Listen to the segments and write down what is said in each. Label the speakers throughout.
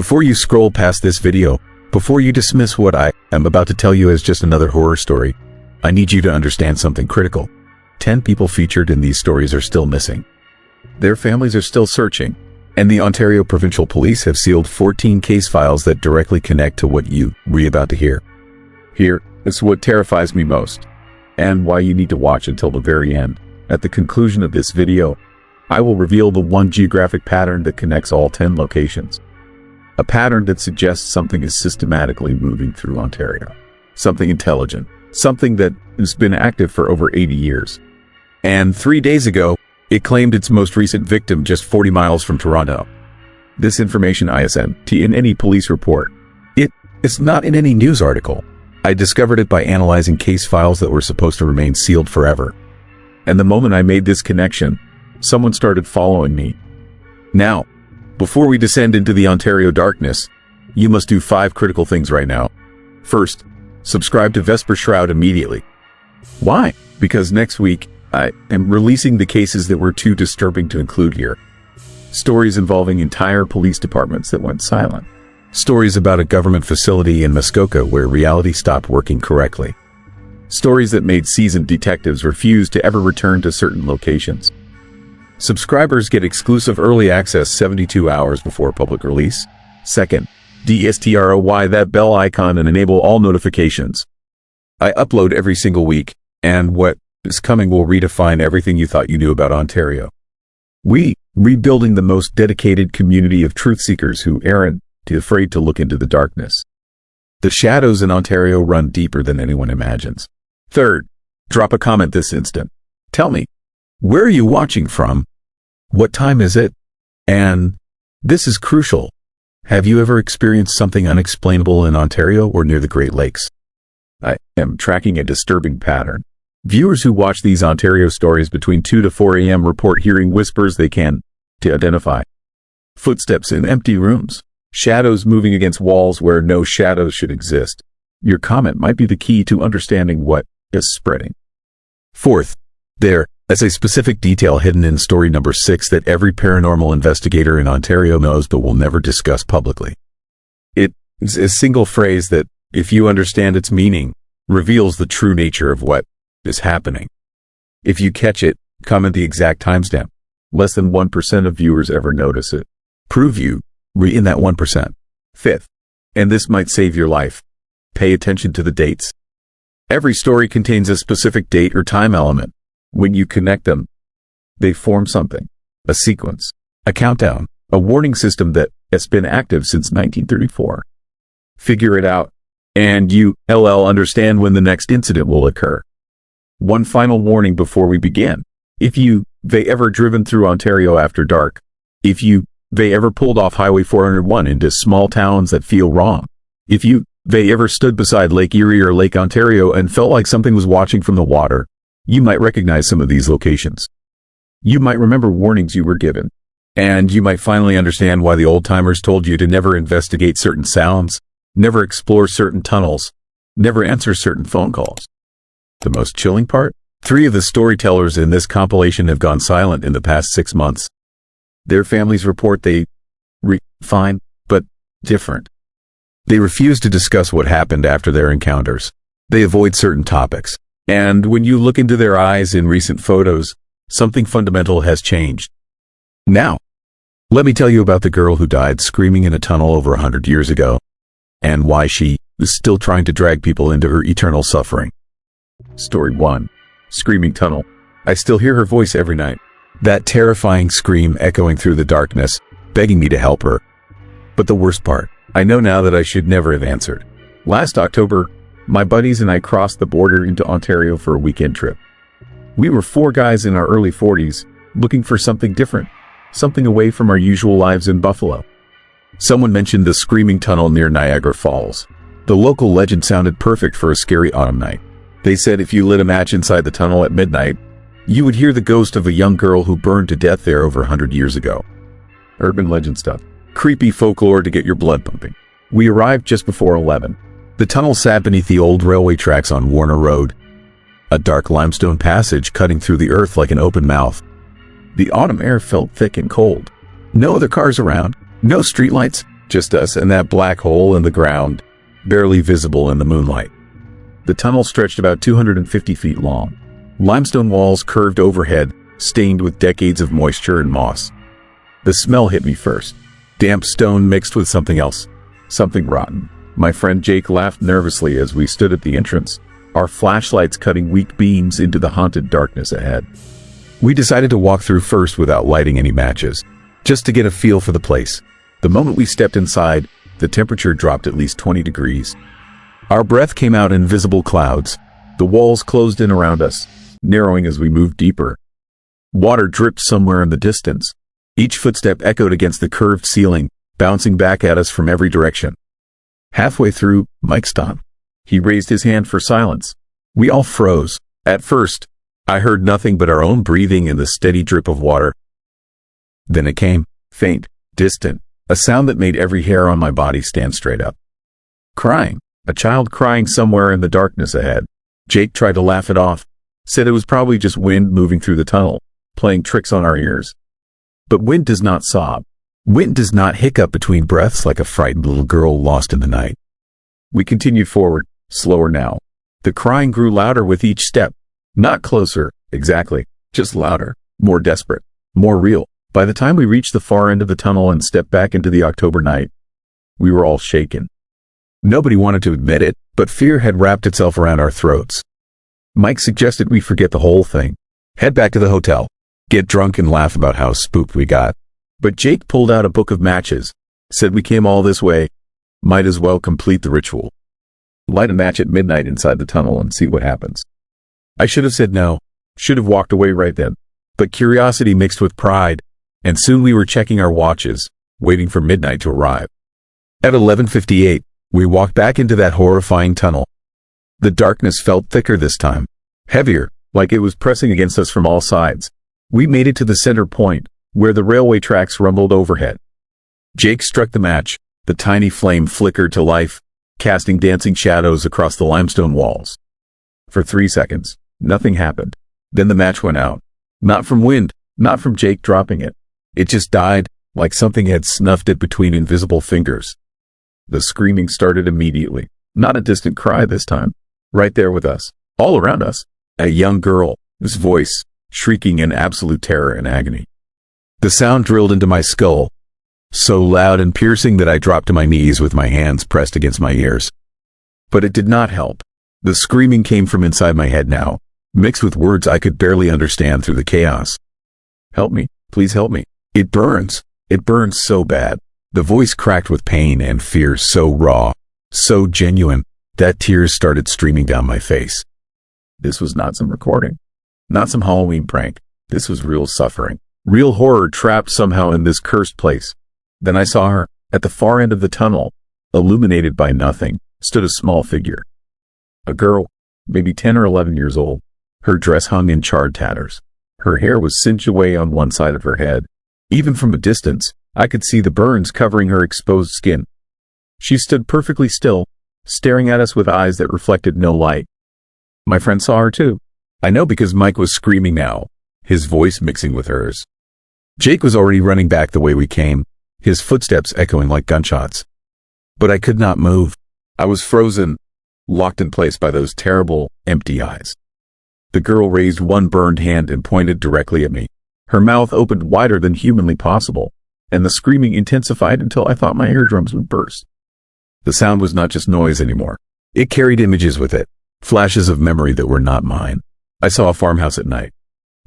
Speaker 1: Before you scroll past this video, before you dismiss what I am about to tell you as just another horror story, I need you to understand something critical. 10 people featured in these stories are still missing. Their families are still searching, and the Ontario Provincial Police have sealed 14 case files that directly connect to what you're about to hear. Here is what terrifies me most, and why you need to watch until the very end. At the conclusion of this video, I will reveal the one geographic pattern that connects all 10 locations. A pattern that suggests something is systematically moving through Ontario. Something intelligent. Something that has been active for over 80 years. And 3 days ago, it claimed its most recent victim just 40 miles from Toronto. This information isn't in any police report. It's not in any news article. I discovered it by analyzing case files that were supposed to remain sealed forever. And the moment I made this connection, someone started following me. Now, before we descend into the Ontario darkness, you must do 5 critical things right now. First, subscribe to Vesper Shroud immediately. Why? Because next week, I am releasing the cases that were too disturbing to include here. Stories involving entire police departments that went silent. Stories about a government facility in Muskoka where reality stopped working correctly. Stories that made seasoned detectives refuse to ever return to certain locations. Subscribers get exclusive early access 72 hours before public release. Second, DSTROY that bell icon and enable all notifications. I upload every single week, and what is coming will redefine everything you thought you knew about Ontario. We rebuilding the most dedicated community of truth seekers who aren't too afraid to look into the darkness. The shadows in Ontario run deeper than anyone imagines. Third, drop a comment this instant. Tell me, where are you watching from? What time is it? And this is crucial. Have you ever experienced something unexplainable in Ontario or near the Great Lakes? I am tracking a disturbing pattern. Viewers who watch these Ontario stories between 2 to 4 a.m. report hearing whispers they can identify. Footsteps in empty rooms. Shadows moving against walls where no shadows should exist. Your comment might be the key to understanding what is spreading. Fourth, there is a specific detail hidden in story number 6 that every paranormal investigator in Ontario knows but will never discuss publicly. It is a single phrase that, if you understand its meaning, reveals the true nature of what is happening. If you catch it, comment the exact timestamp. Less than 1% of viewers ever notice it. Prove you in that 1%. Fifth, and this might save your life, pay attention to the dates. Every story contains a specific date or time element. When you connect them, they form something, a sequence, a countdown, a warning system that has been active since 1934. Figure it out, and you understand when the next incident will occur. One final warning before we begin. If you've ever driven through Ontario after dark, if you've ever pulled off Highway 401 into small towns that feel wrong, if you've ever stood beside Lake Erie or Lake Ontario and felt like something was watching from the water, you might recognize some of these locations. You might remember warnings you were given, and you might finally understand why the old-timers told you to never investigate certain sounds, never explore certain tunnels, never answer certain phone calls. The most chilling part? 3 of the storytellers in this compilation have gone silent in the past 6 months. Their families report they fine, but different. They refuse to discuss what happened after their encounters. They avoid certain topics. And when you look into their eyes in recent photos, something fundamental has changed. Now, let me tell you about the girl who died screaming in a tunnel over 100 years ago, and why she is still trying to drag people into her eternal suffering. Story 1. Screaming Tunnel. I still hear her voice every night. That terrifying scream echoing through the darkness, begging me to help her. But the worst part, I know now that I should never have answered. Last October, my buddies and I crossed the border into Ontario for a weekend trip. We were 4 guys in our early 40s, looking for something different, something away from our usual lives in Buffalo. Someone mentioned the Screaming Tunnel near Niagara Falls. The local legend sounded perfect for a scary autumn night. They said if you lit a match inside the tunnel at midnight, you would hear the ghost of a young girl who burned to death there over 100 years ago. Urban legend stuff. Creepy folklore to get your blood pumping. We arrived just before 11. The tunnel sat beneath the old railway tracks on Warner Road, a dark limestone passage cutting through the earth like an open mouth. The autumn air felt thick and cold. No other cars around, no streetlights, Just us and that black hole in the ground, barely visible in the moonlight. The tunnel stretched about 250 feet long. Limestone walls curved overhead, stained with decades of moisture and moss. The smell hit me first. Damp stone mixed with something else. Something rotten. My friend Jake laughed nervously as we stood at the entrance, our flashlights cutting weak beams into the haunted darkness ahead. We decided to walk through first without lighting any matches, just to get a feel for the place. The moment we stepped inside, the temperature dropped at least 20 degrees. Our breath came out in visible clouds. The walls closed in around us, narrowing as we moved deeper. Water dripped somewhere in the distance. Each footstep echoed against the curved ceiling, bouncing back at us from every direction. Halfway through, Mike stopped. He raised his hand for silence. We all froze. At first, I heard nothing but our own breathing and the steady drip of water. Then it came, faint, distant, a sound that made every hair on my body stand straight up. Crying. A child crying somewhere in the darkness ahead. Jake tried to laugh it off, said it was probably just wind moving through the tunnel, playing tricks on our ears. But wind does not sob. Wind does not hiccup between breaths like a frightened little girl lost in the night. We continued forward, slower now. The crying grew louder with each step. Not closer, exactly, just louder, more desperate, more real. By the time we reached the far end of the tunnel and stepped back into the October night, we were all shaken. Nobody wanted to admit it, but fear had wrapped itself around our throats. Mike suggested we forget the whole thing, head back to the hotel, get drunk and laugh about how spooked we got. But Jake pulled out a book of matches, said we came all this way, might as well complete the ritual. Light a match at midnight inside the tunnel and see what happens. I should have said no, should have walked away right then, but curiosity mixed with pride, and soon we were checking our watches, waiting for midnight to arrive. At 11:58, we walked back into that horrifying tunnel. The darkness felt thicker this time, heavier, like it was pressing against us from all sides. We made it to the center point, where the railway tracks rumbled overhead. Jake struck the match. The tiny flame flickered to life, casting dancing shadows across the limestone walls. For 3 seconds, nothing happened. Then the match went out. Not from wind, not from Jake dropping it. It just died, like something had snuffed it between invisible fingers. The screaming started immediately. Not a distant cry this time. Right there with us, all around us. A young girl, whose voice, shrieking in absolute terror and agony. The sound drilled into my skull, so loud and piercing that I dropped to my knees with my hands pressed against my ears. But it did not help. The screaming came from inside my head now, mixed with words I could barely understand through the chaos. Help me, please help me. It burns so bad. The voice cracked with pain and fear so raw, so genuine, that tears started streaming down my face. This was not some recording, not some Halloween prank. This was real suffering, real horror trapped somehow in this cursed place. Then I saw her, at the far end of the tunnel, illuminated by nothing, stood a small figure. A girl, maybe 10 or 11 years old. Her dress hung in charred tatters. Her hair was singed away on one side of her head. Even from a distance, I could see the burns covering her exposed skin. She stood perfectly still, staring at us with eyes that reflected no light. My friend saw her too. I know because Mike was screaming now, his voice mixing with hers. Jake was already running back the way we came, his footsteps echoing like gunshots. But I could not move. I was frozen, locked in place by those terrible, empty eyes. The girl raised one burned hand and pointed directly at me. Her mouth opened wider than humanly possible, and the screaming intensified until I thought my eardrums would burst. The sound was not just noise anymore. It carried images with it, flashes of memory that were not mine. I saw a farmhouse at night,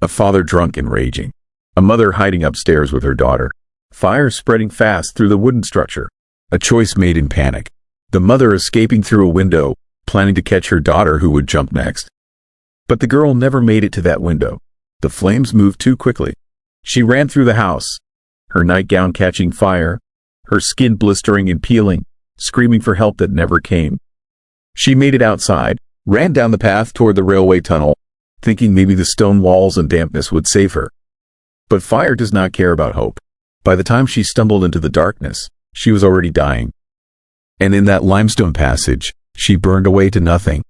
Speaker 1: a father drunk and raging, a mother hiding upstairs with her daughter, fire spreading fast through the wooden structure, a choice made in panic, the mother escaping through a window, planning to catch her daughter who would jump next. But the girl never made it to that window. The flames moved too quickly. She ran through the house, her nightgown catching fire, her skin blistering and peeling, screaming for help that never came. She made it outside, ran down the path toward the railway tunnel, thinking maybe the stone walls and dampness would save her. But fire does not care about hope. By the time she stumbled into the darkness, she was already dying. And in that limestone passage, she burned away to nothing.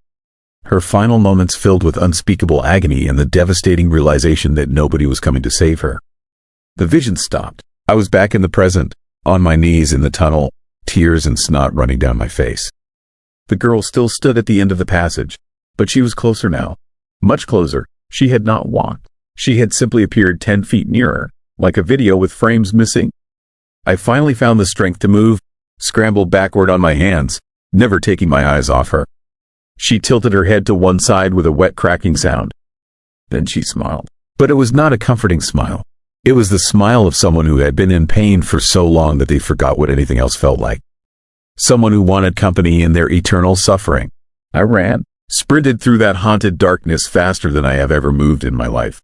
Speaker 1: Her final moments filled with unspeakable agony and the devastating realization that nobody was coming to save her. The vision stopped. I was back in the present, on my knees in the tunnel, tears and snot running down my face. The girl still stood at the end of the passage, but she was closer now. Much closer. She had not walked. She had simply appeared 10 feet nearer, like a video with frames missing. I finally found the strength to move, scrambled backward on my hands, never taking my eyes off her. She tilted her head to one side with a wet cracking sound. Then she smiled. But it was not a comforting smile. It was the smile of someone who had been in pain for so long that they forgot what anything else felt like. Someone who wanted company in their eternal suffering. I ran, sprinted through that haunted darkness faster than I have ever moved in my life.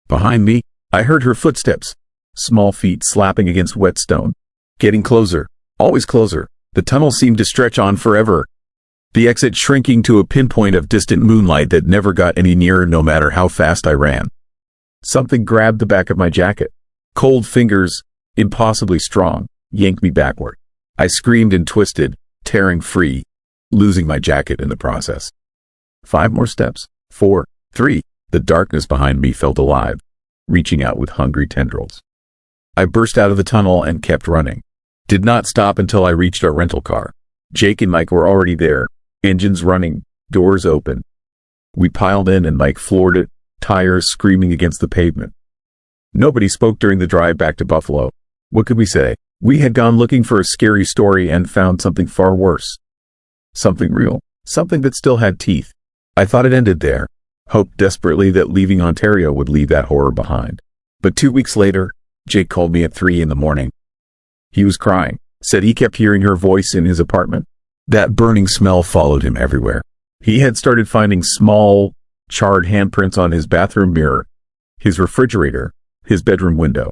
Speaker 1: Behind me, I heard her footsteps, small feet slapping against wet stone. Getting closer, always closer. The tunnel seemed to stretch on forever. The exit shrinking to a pinpoint of distant moonlight that never got any nearer no matter how fast I ran. Something grabbed the back of my jacket. Cold fingers, impossibly strong, yanked me backward. I screamed and twisted, tearing free, losing my jacket in the process. 5 more steps. 4, 3. The darkness behind me felt alive, reaching out with hungry tendrils. I burst out of the tunnel and kept running. Did not stop until I reached our rental car. Jake and Mike were already there, engines running, doors open. We piled in and Mike floored it, tires screaming against the pavement. Nobody spoke during the drive back to Buffalo. What could we say? We had gone looking for a scary story and found something far worse. Something real, something that still had teeth. I thought it ended there, hoped desperately that leaving Ontario would leave that horror behind. But 2 weeks later, Jake called me at 3 in the morning. He was crying, said he kept hearing her voice in his apartment. That burning smell followed him everywhere. He had started finding small, charred handprints on his bathroom mirror, his refrigerator, his bedroom window.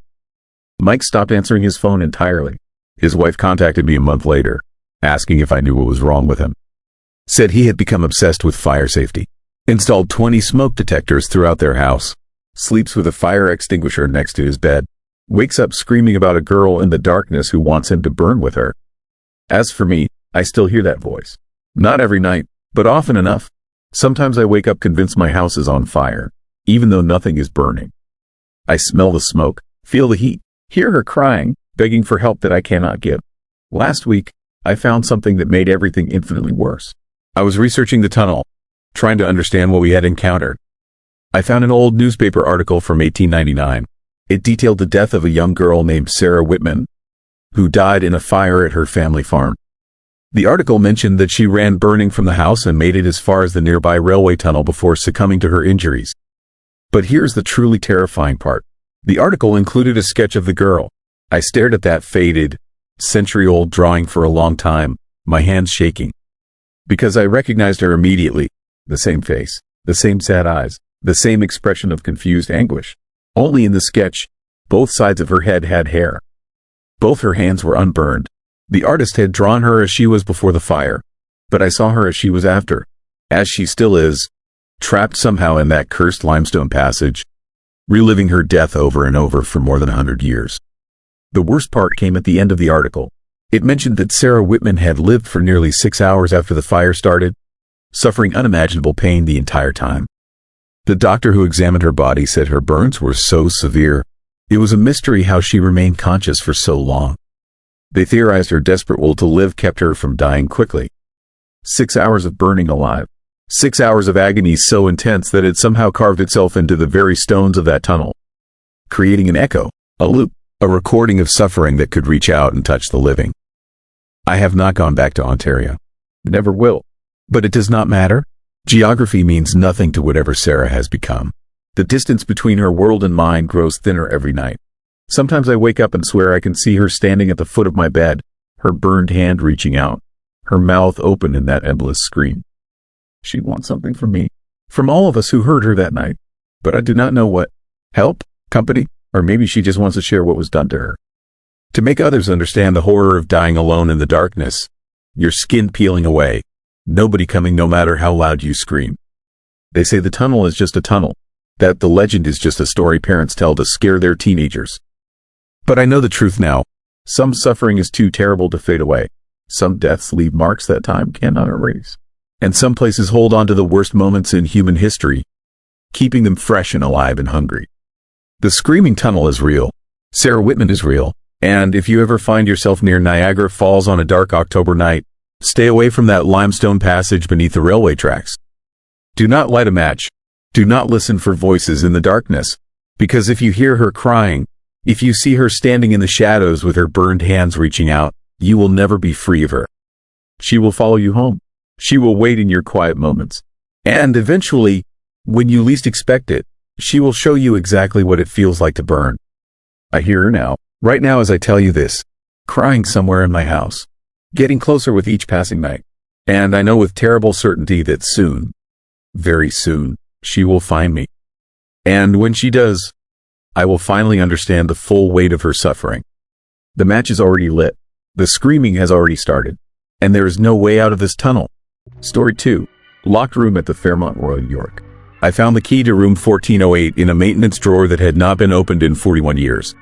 Speaker 1: Mike stopped answering his phone entirely. His wife contacted me a month later, asking if I knew what was wrong with him. Said he had become obsessed with fire safety. Installed 20 smoke detectors throughout their house. Sleeps with a fire extinguisher next to his bed. Wakes up screaming about a girl in the darkness who wants him to burn with her. As for me, I still hear that voice. Not every night, but often enough. Sometimes I wake up convinced my house is on fire, even though nothing is burning. I smell the smoke, feel the heat, hear her crying, begging for help that I cannot give. Last week, I found something that made everything infinitely worse. I was researching the tunnel, trying to understand what we had encountered. I found an old newspaper article from 1899. It detailed the death of a young girl named Sarah Whitman, who died in a fire at her family farm. The article mentioned that she ran burning from the house and made it as far as the nearby railway tunnel before succumbing to her injuries. But here's the truly terrifying part. The article included a sketch of the girl. I stared at that faded, century-old drawing for a long time, my hands shaking. Because I recognized her immediately. The same face, the same sad eyes, the same expression of confused anguish. Only in the sketch, both sides of her head had hair. Both her hands were unburned. The artist had drawn her as she was before the fire, but I saw her as she was after, as she still is, trapped somehow in that cursed limestone passage, reliving her death over and over for more than 100 years. The worst part came at the end of the article. It mentioned that Sarah Whitman had lived for nearly 6 hours after the fire started, suffering unimaginable pain the entire time. The doctor who examined her body said her burns were so severe, it was a mystery how she remained conscious for so long. They theorized her desperate will to live kept her from dying quickly. 6 hours of burning alive. 6 hours of agony so intense that it somehow carved itself into the very stones of that tunnel, creating an echo, a loop, a recording of suffering that could reach out and touch the living. I have not gone back to Ontario. Never will. But it does not matter. Geography means nothing to whatever Sarah has become. The distance between her world and mine grows thinner every night. Sometimes I wake up and swear I can see her standing at the foot of my bed, her burned hand reaching out, her mouth open in that endless scream. She wants something from me, from all of us who heard her that night, but I do not know what. Help? Company? Or maybe she just wants to share what was done to her. To make others understand the horror of dying alone in the darkness, your skin peeling away, nobody coming no matter how loud you scream. They say the tunnel is just a tunnel, that the legend is just a story parents tell to scare their teenagers. But I know the truth now. Some suffering is too terrible to fade away. Some deaths leave marks that time cannot erase. And some places hold on to the worst moments in human history, keeping them fresh and alive and hungry. The screaming tunnel is real. Sarah Whitman is real. And if you ever find yourself near Niagara Falls on a dark October night, stay away from that limestone passage beneath the railway tracks. Do not light a match. Do not listen for voices in the darkness, because if you hear her crying, if you see her standing in the shadows with her burned hands reaching out, you will never be free of her. She will follow you home. She will wait in your quiet moments. And eventually, when you least expect it, she will show you exactly what it feels like to burn. I hear her now, right now as I tell you this, crying somewhere in my house, getting closer with each passing night. And I know with terrible certainty that soon, very soon, she will find me. And when she does, I will finally understand the full weight of her suffering. The match is already lit. The screaming has already started. And there is no way out of this tunnel. Story 2. Locked room at the Fairmont Royal York. I found the key to room 1408 in a maintenance drawer that had not been opened in 41 years.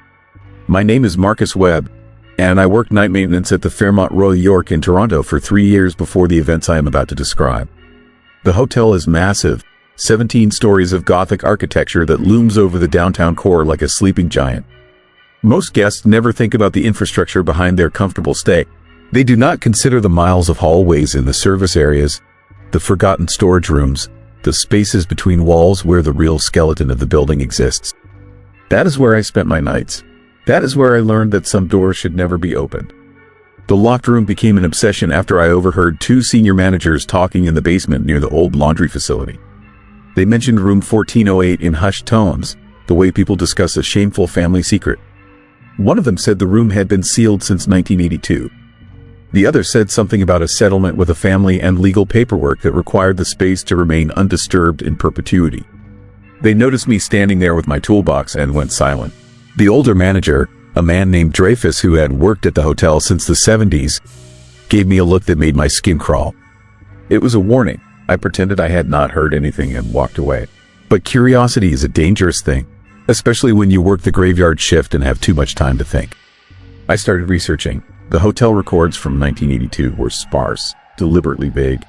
Speaker 1: My name is Marcus Webb, and I worked night maintenance at the Fairmont Royal York in Toronto for 3 years before the events I am about to describe. The hotel is massive, 17 stories of Gothic architecture that looms over the downtown core like a sleeping giant. Most guests never think about the infrastructure behind their comfortable stay. They do not consider the miles of hallways in the service areas, the forgotten storage rooms, the spaces between walls where the real skeleton of the building exists. That is where I spent my nights. That is where I learned that some doors should never be opened. The locked room became an obsession after I overheard 2 senior managers talking in the basement near the old laundry facility. They mentioned room 1408 in hushed tones, the way people discuss a shameful family secret. One of them said the room had been sealed since 1982. The other said something about a settlement with a family and legal paperwork that required the space to remain undisturbed in perpetuity. They noticed me standing there with my toolbox and went silent. The older manager, a man named Dreyfus who had worked at the hotel since the 70s, gave me a look that made my skin crawl. It was a warning. I pretended I had not heard anything and walked away. But curiosity is a dangerous thing, especially when you work the graveyard shift and have too much time to think. I started researching. The hotel records from 1982 were sparse, deliberately vague.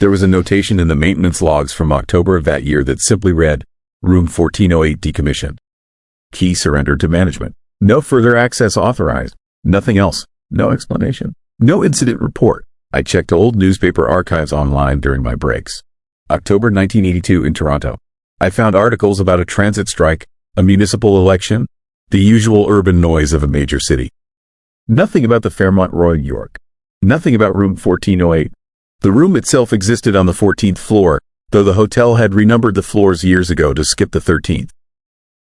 Speaker 1: There was a notation in the maintenance logs from October of that year that simply read, Room 1408 decommissioned. Key surrendered to management. No further access authorized. Nothing else. No explanation. No incident report. I checked old newspaper archives online during my breaks. October 1982 in Toronto. I found articles about a transit strike, a municipal election, the usual urban noise of a major city. Nothing about the Fairmont Royal York. Nothing about room 1408. The room itself existed on the 14th floor, though the hotel had renumbered the floors years ago to skip the 13th.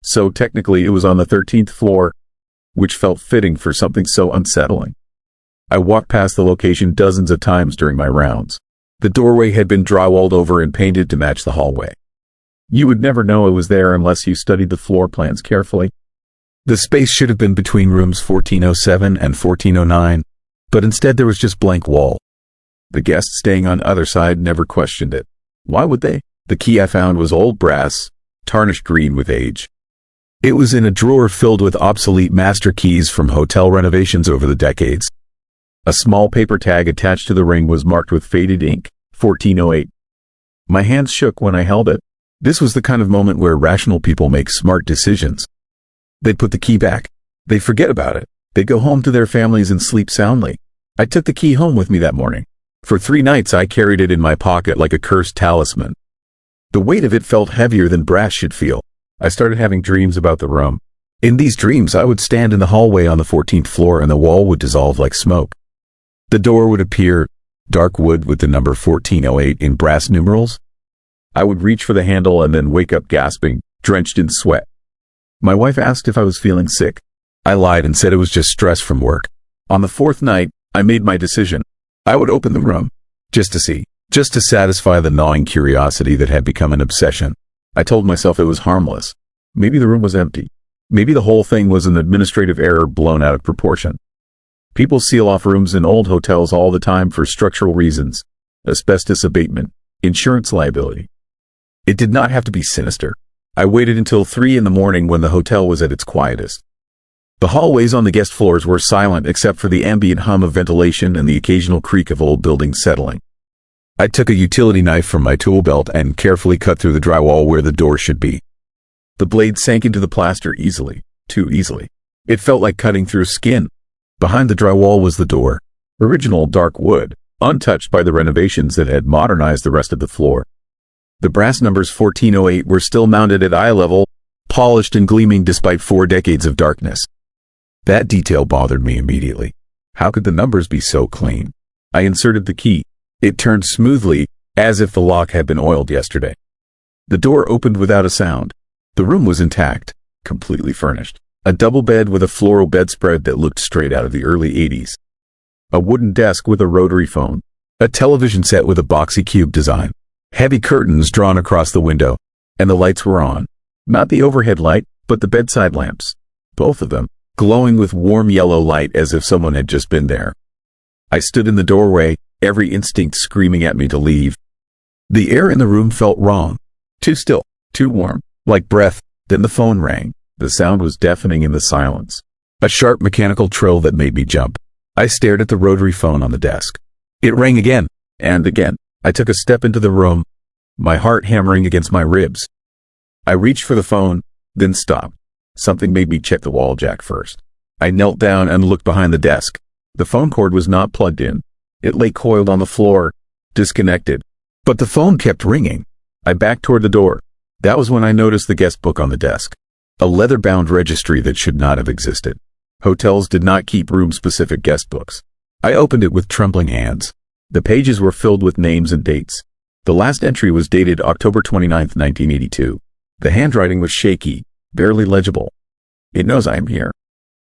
Speaker 1: So technically it was on the 13th floor, which felt fitting for something so unsettling. I walked past the location dozens of times during my rounds. The doorway had been drywalled over and painted to match the hallway. You would never know it was there unless you studied the floor plans carefully. The space should have been between rooms 1407 and 1409, but instead there was just blank wall. The guests staying on the other side never questioned it. Why would they? The key I found was old brass, tarnished green with age. It was in a drawer filled with obsolete master keys from hotel renovations over the decades. A small paper tag attached to the ring was marked with faded ink, 1408. My hands shook when I held it. This was the kind of moment where rational people make smart decisions. They'd put the key back. They'd forget about it. They'd go home to their families and sleep soundly. I took the key home with me that morning. For 3 nights I carried it in my pocket like a cursed talisman. The weight of it felt heavier than brass should feel. I started having dreams about the room. In these dreams I would stand in the hallway on the 14th floor and the wall would dissolve like smoke. The door would appear, dark wood with the number 1408 in brass numerals. I would reach for the handle and then wake up gasping, drenched in sweat. My wife asked if I was feeling sick. I lied and said it was just stress from work. On the 4th night, I made my decision. I would open the room, just to see, just to satisfy the gnawing curiosity that had become an obsession. I told myself it was harmless. Maybe the room was empty. Maybe the whole thing was an administrative error blown out of proportion. People seal off rooms in old hotels all the time for structural reasons, asbestos abatement, insurance liability. It did not have to be sinister. I waited until 3 in the morning when the hotel was at its quietest. The hallways on the guest floors were silent except for the ambient hum of ventilation and the occasional creak of old buildings settling. I took a utility knife from my tool belt and carefully cut through the drywall where the door should be. The blade sank into the plaster easily, too easily. It felt like cutting through skin. Behind the drywall was the door. Original dark wood, untouched by the renovations that had modernized the rest of the floor. The brass numbers 1408 were still mounted at eye level, polished and gleaming despite 4 decades of darkness. That detail bothered me immediately. How could the numbers be so clean? I inserted the key. It turned smoothly, as if the lock had been oiled yesterday. The door opened without a sound. The room was intact, completely furnished. A double bed with a floral bedspread that looked straight out of the early 80s. A wooden desk with a rotary phone. A television set with a boxy cube design. Heavy curtains drawn across the window, and the lights were on. Not the overhead light, but the bedside lamps. Both of them, glowing with warm yellow light as if someone had just been there. I stood in the doorway, every instinct screaming at me to leave. The air in the room felt wrong. Too still, too warm, like breath. Then the phone rang. The sound was deafening in the silence. A sharp mechanical trill that made me jump. I stared at the rotary phone on the desk. It rang again, and again. I took a step into the room, my heart hammering against my ribs. I reached for the phone, then stopped. Something made me check the wall jack first. I knelt down and looked behind the desk. The phone cord was not plugged in. It lay coiled on the floor, disconnected. But the phone kept ringing. I backed toward the door. That was when I noticed the guest book on the desk. A leather-bound registry that should not have existed. Hotels did not keep room-specific guest books. I opened it with trembling hands. The pages were filled with names and dates. The last entry was dated October 29, 1982. The handwriting was shaky, barely legible. It knows I am here.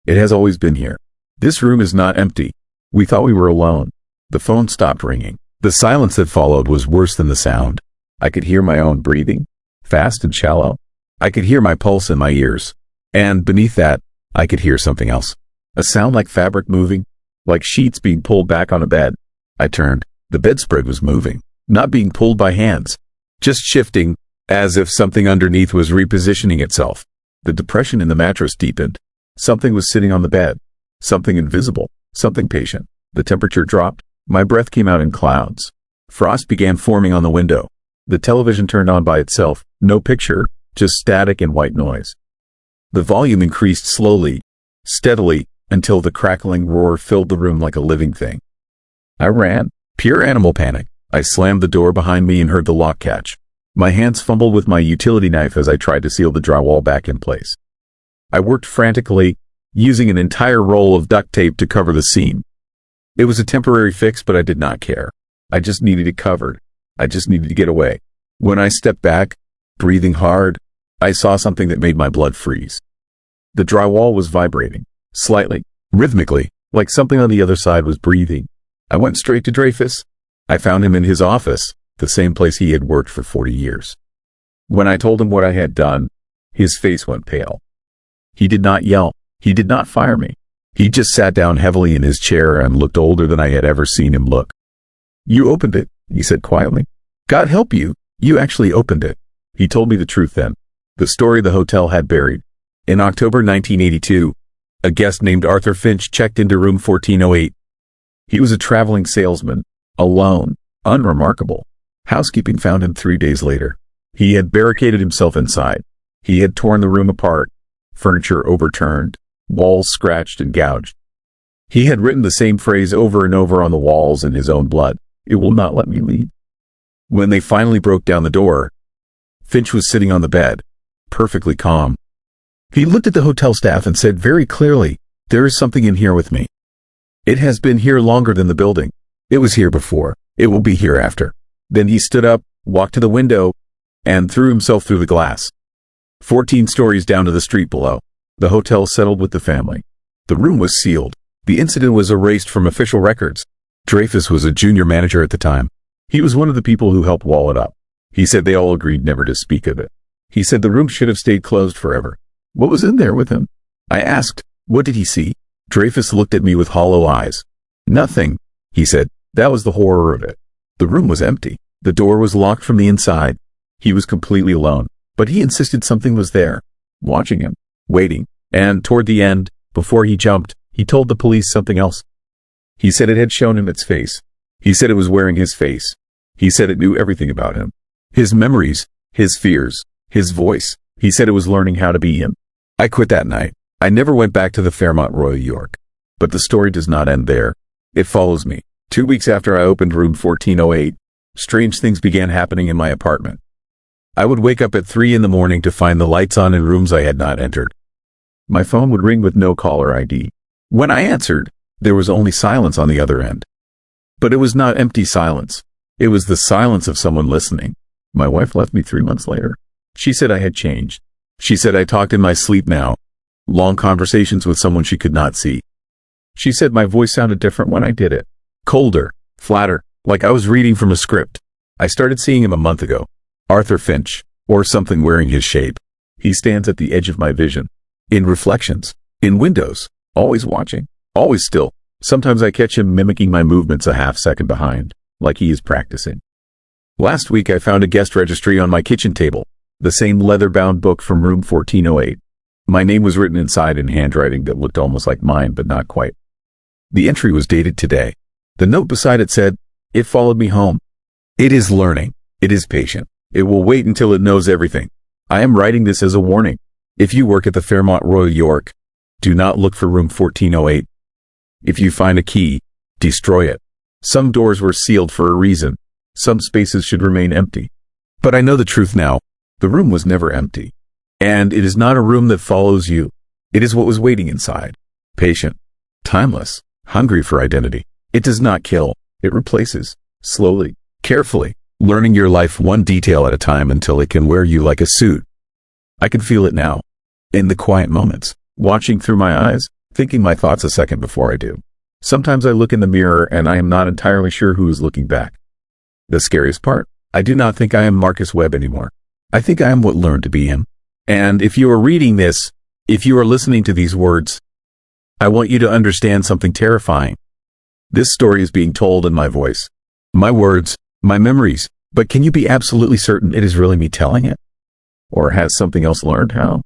Speaker 1: It has always been here. This room is not empty. We thought we were alone. The phone stopped ringing. The silence that followed was worse than the sound. I could hear my own breathing, fast and shallow. I could hear my pulse in my ears. And beneath that, I could hear something else. A sound like fabric moving, like sheets being pulled back on a bed. I turned. The bedspread was moving, not being pulled by hands, just shifting, as if something underneath was repositioning itself. The depression in the mattress deepened. Something was sitting on the bed. Something invisible, something patient. The temperature dropped. My breath came out in clouds. Frost began forming on the window. The television turned on by itself. No picture, just static and white noise. The volume increased slowly, steadily, until the crackling roar filled the room like a living thing. I ran. Pure animal panic. I slammed the door behind me and heard the lock catch. My hands fumbled with my utility knife as I tried to seal the drywall back in place. I worked frantically, using an entire roll of duct tape to cover the seam. It was a temporary fix, but I did not care. I just needed it covered. I just needed to get away. When I stepped back, breathing hard, I saw something that made my blood freeze. The drywall was vibrating, slightly, rhythmically, like something on the other side was breathing. I went straight to Dreyfus. I found him in his office, the same place he had worked for 40 years. When I told him what I had done, his face went pale. He did not yell. He did not fire me. He just sat down heavily in his chair and looked older than I had ever seen him look. "You opened it," he said quietly. "God help you, you actually opened it." He told me the truth then. The story the hotel had buried. In October 1982, a guest named Arthur Finch checked into room 1408. He was a traveling salesman, alone, unremarkable. Housekeeping found him 3 days later. He had barricaded himself inside. He had torn the room apart, furniture overturned, walls scratched and gouged. He had written the same phrase over and over on the walls in his own blood. "It will not let me leave." When they finally broke down the door, Finch was sitting on the bed, perfectly calm. He looked at the hotel staff and said very clearly, "There is something in here with me. It has been here longer than the building. It was here before. It will be here after." Then he stood up, walked to the window, and threw himself through the glass. 14 stories down to the street below. The hotel settled with the family. The room was sealed. The incident was erased from official records. Dreyfus was a junior manager at the time. He was one of the people who helped wall it up. He said they all agreed never to speak of it. He said the room should have stayed closed forever. What was in there with him? I asked, what did he see? Dreyfus looked at me with hollow eyes. "Nothing," he said. That was the horror of it. The room was empty. The door was locked from the inside. He was completely alone. But he insisted something was there, watching him, waiting. And toward the end, before he jumped, he told the police something else. He said it had shown him its face. He said it was wearing his face. He said it knew everything about him. His memories, his fears, his voice. He said it was learning how to be him. I quit that night. I never went back to the Fairmont Royal York. But the story does not end there. It follows me. 2 weeks after I opened room 1408, strange things began happening in my apartment. I would wake up at 3 in the morning to find the lights on in rooms I had not entered. My phone would ring with no caller ID. When I answered, there was only silence on the other end. But it was not empty silence. It was the silence of someone listening. My wife left me 3 months later. She said I had changed. She said I talked in my sleep now. Long conversations with someone she could not see. She said my voice sounded different when I did it. Colder, flatter, like I was reading from a script. I started seeing him a month ago. Arthur Finch, or something wearing his shape. He stands at the edge of my vision. In reflections. In windows. Always watching. Always still. Sometimes I catch him mimicking my movements a half second behind, like he is practicing. Last week I found a guest registry on my kitchen table. The same leather-bound book from room 1408. My name was written inside in handwriting that looked almost like mine, but not quite. The entry was dated today. The note beside it said, "It followed me home. It is learning. It is patient. It will wait until it knows everything. I am writing this as a warning. If you work at the Fairmont Royal York, do not look for room 1408. If you find a key, destroy it. Some doors were sealed for a reason. Some spaces should remain empty. But I know the truth now. The room was never empty. And it is not a room that follows you. It is what was waiting inside. Patient. Timeless. Hungry for identity. It does not kill. It replaces. Slowly. Carefully. Learning your life one detail at a time until it can wear you like a suit. I can feel it now. In the quiet moments. Watching through my eyes. Thinking my thoughts a second before I do. Sometimes I look in the mirror and I am not entirely sure who is looking back. The scariest part. I do not think I am Marcus Webb anymore. I think I am what learned to be him. And if you are reading this, if you are listening to these words, I want you to understand something terrifying. This story is being told in my voice, my words, my memories, but can you be absolutely certain it is really me telling it? Or has something else learned how?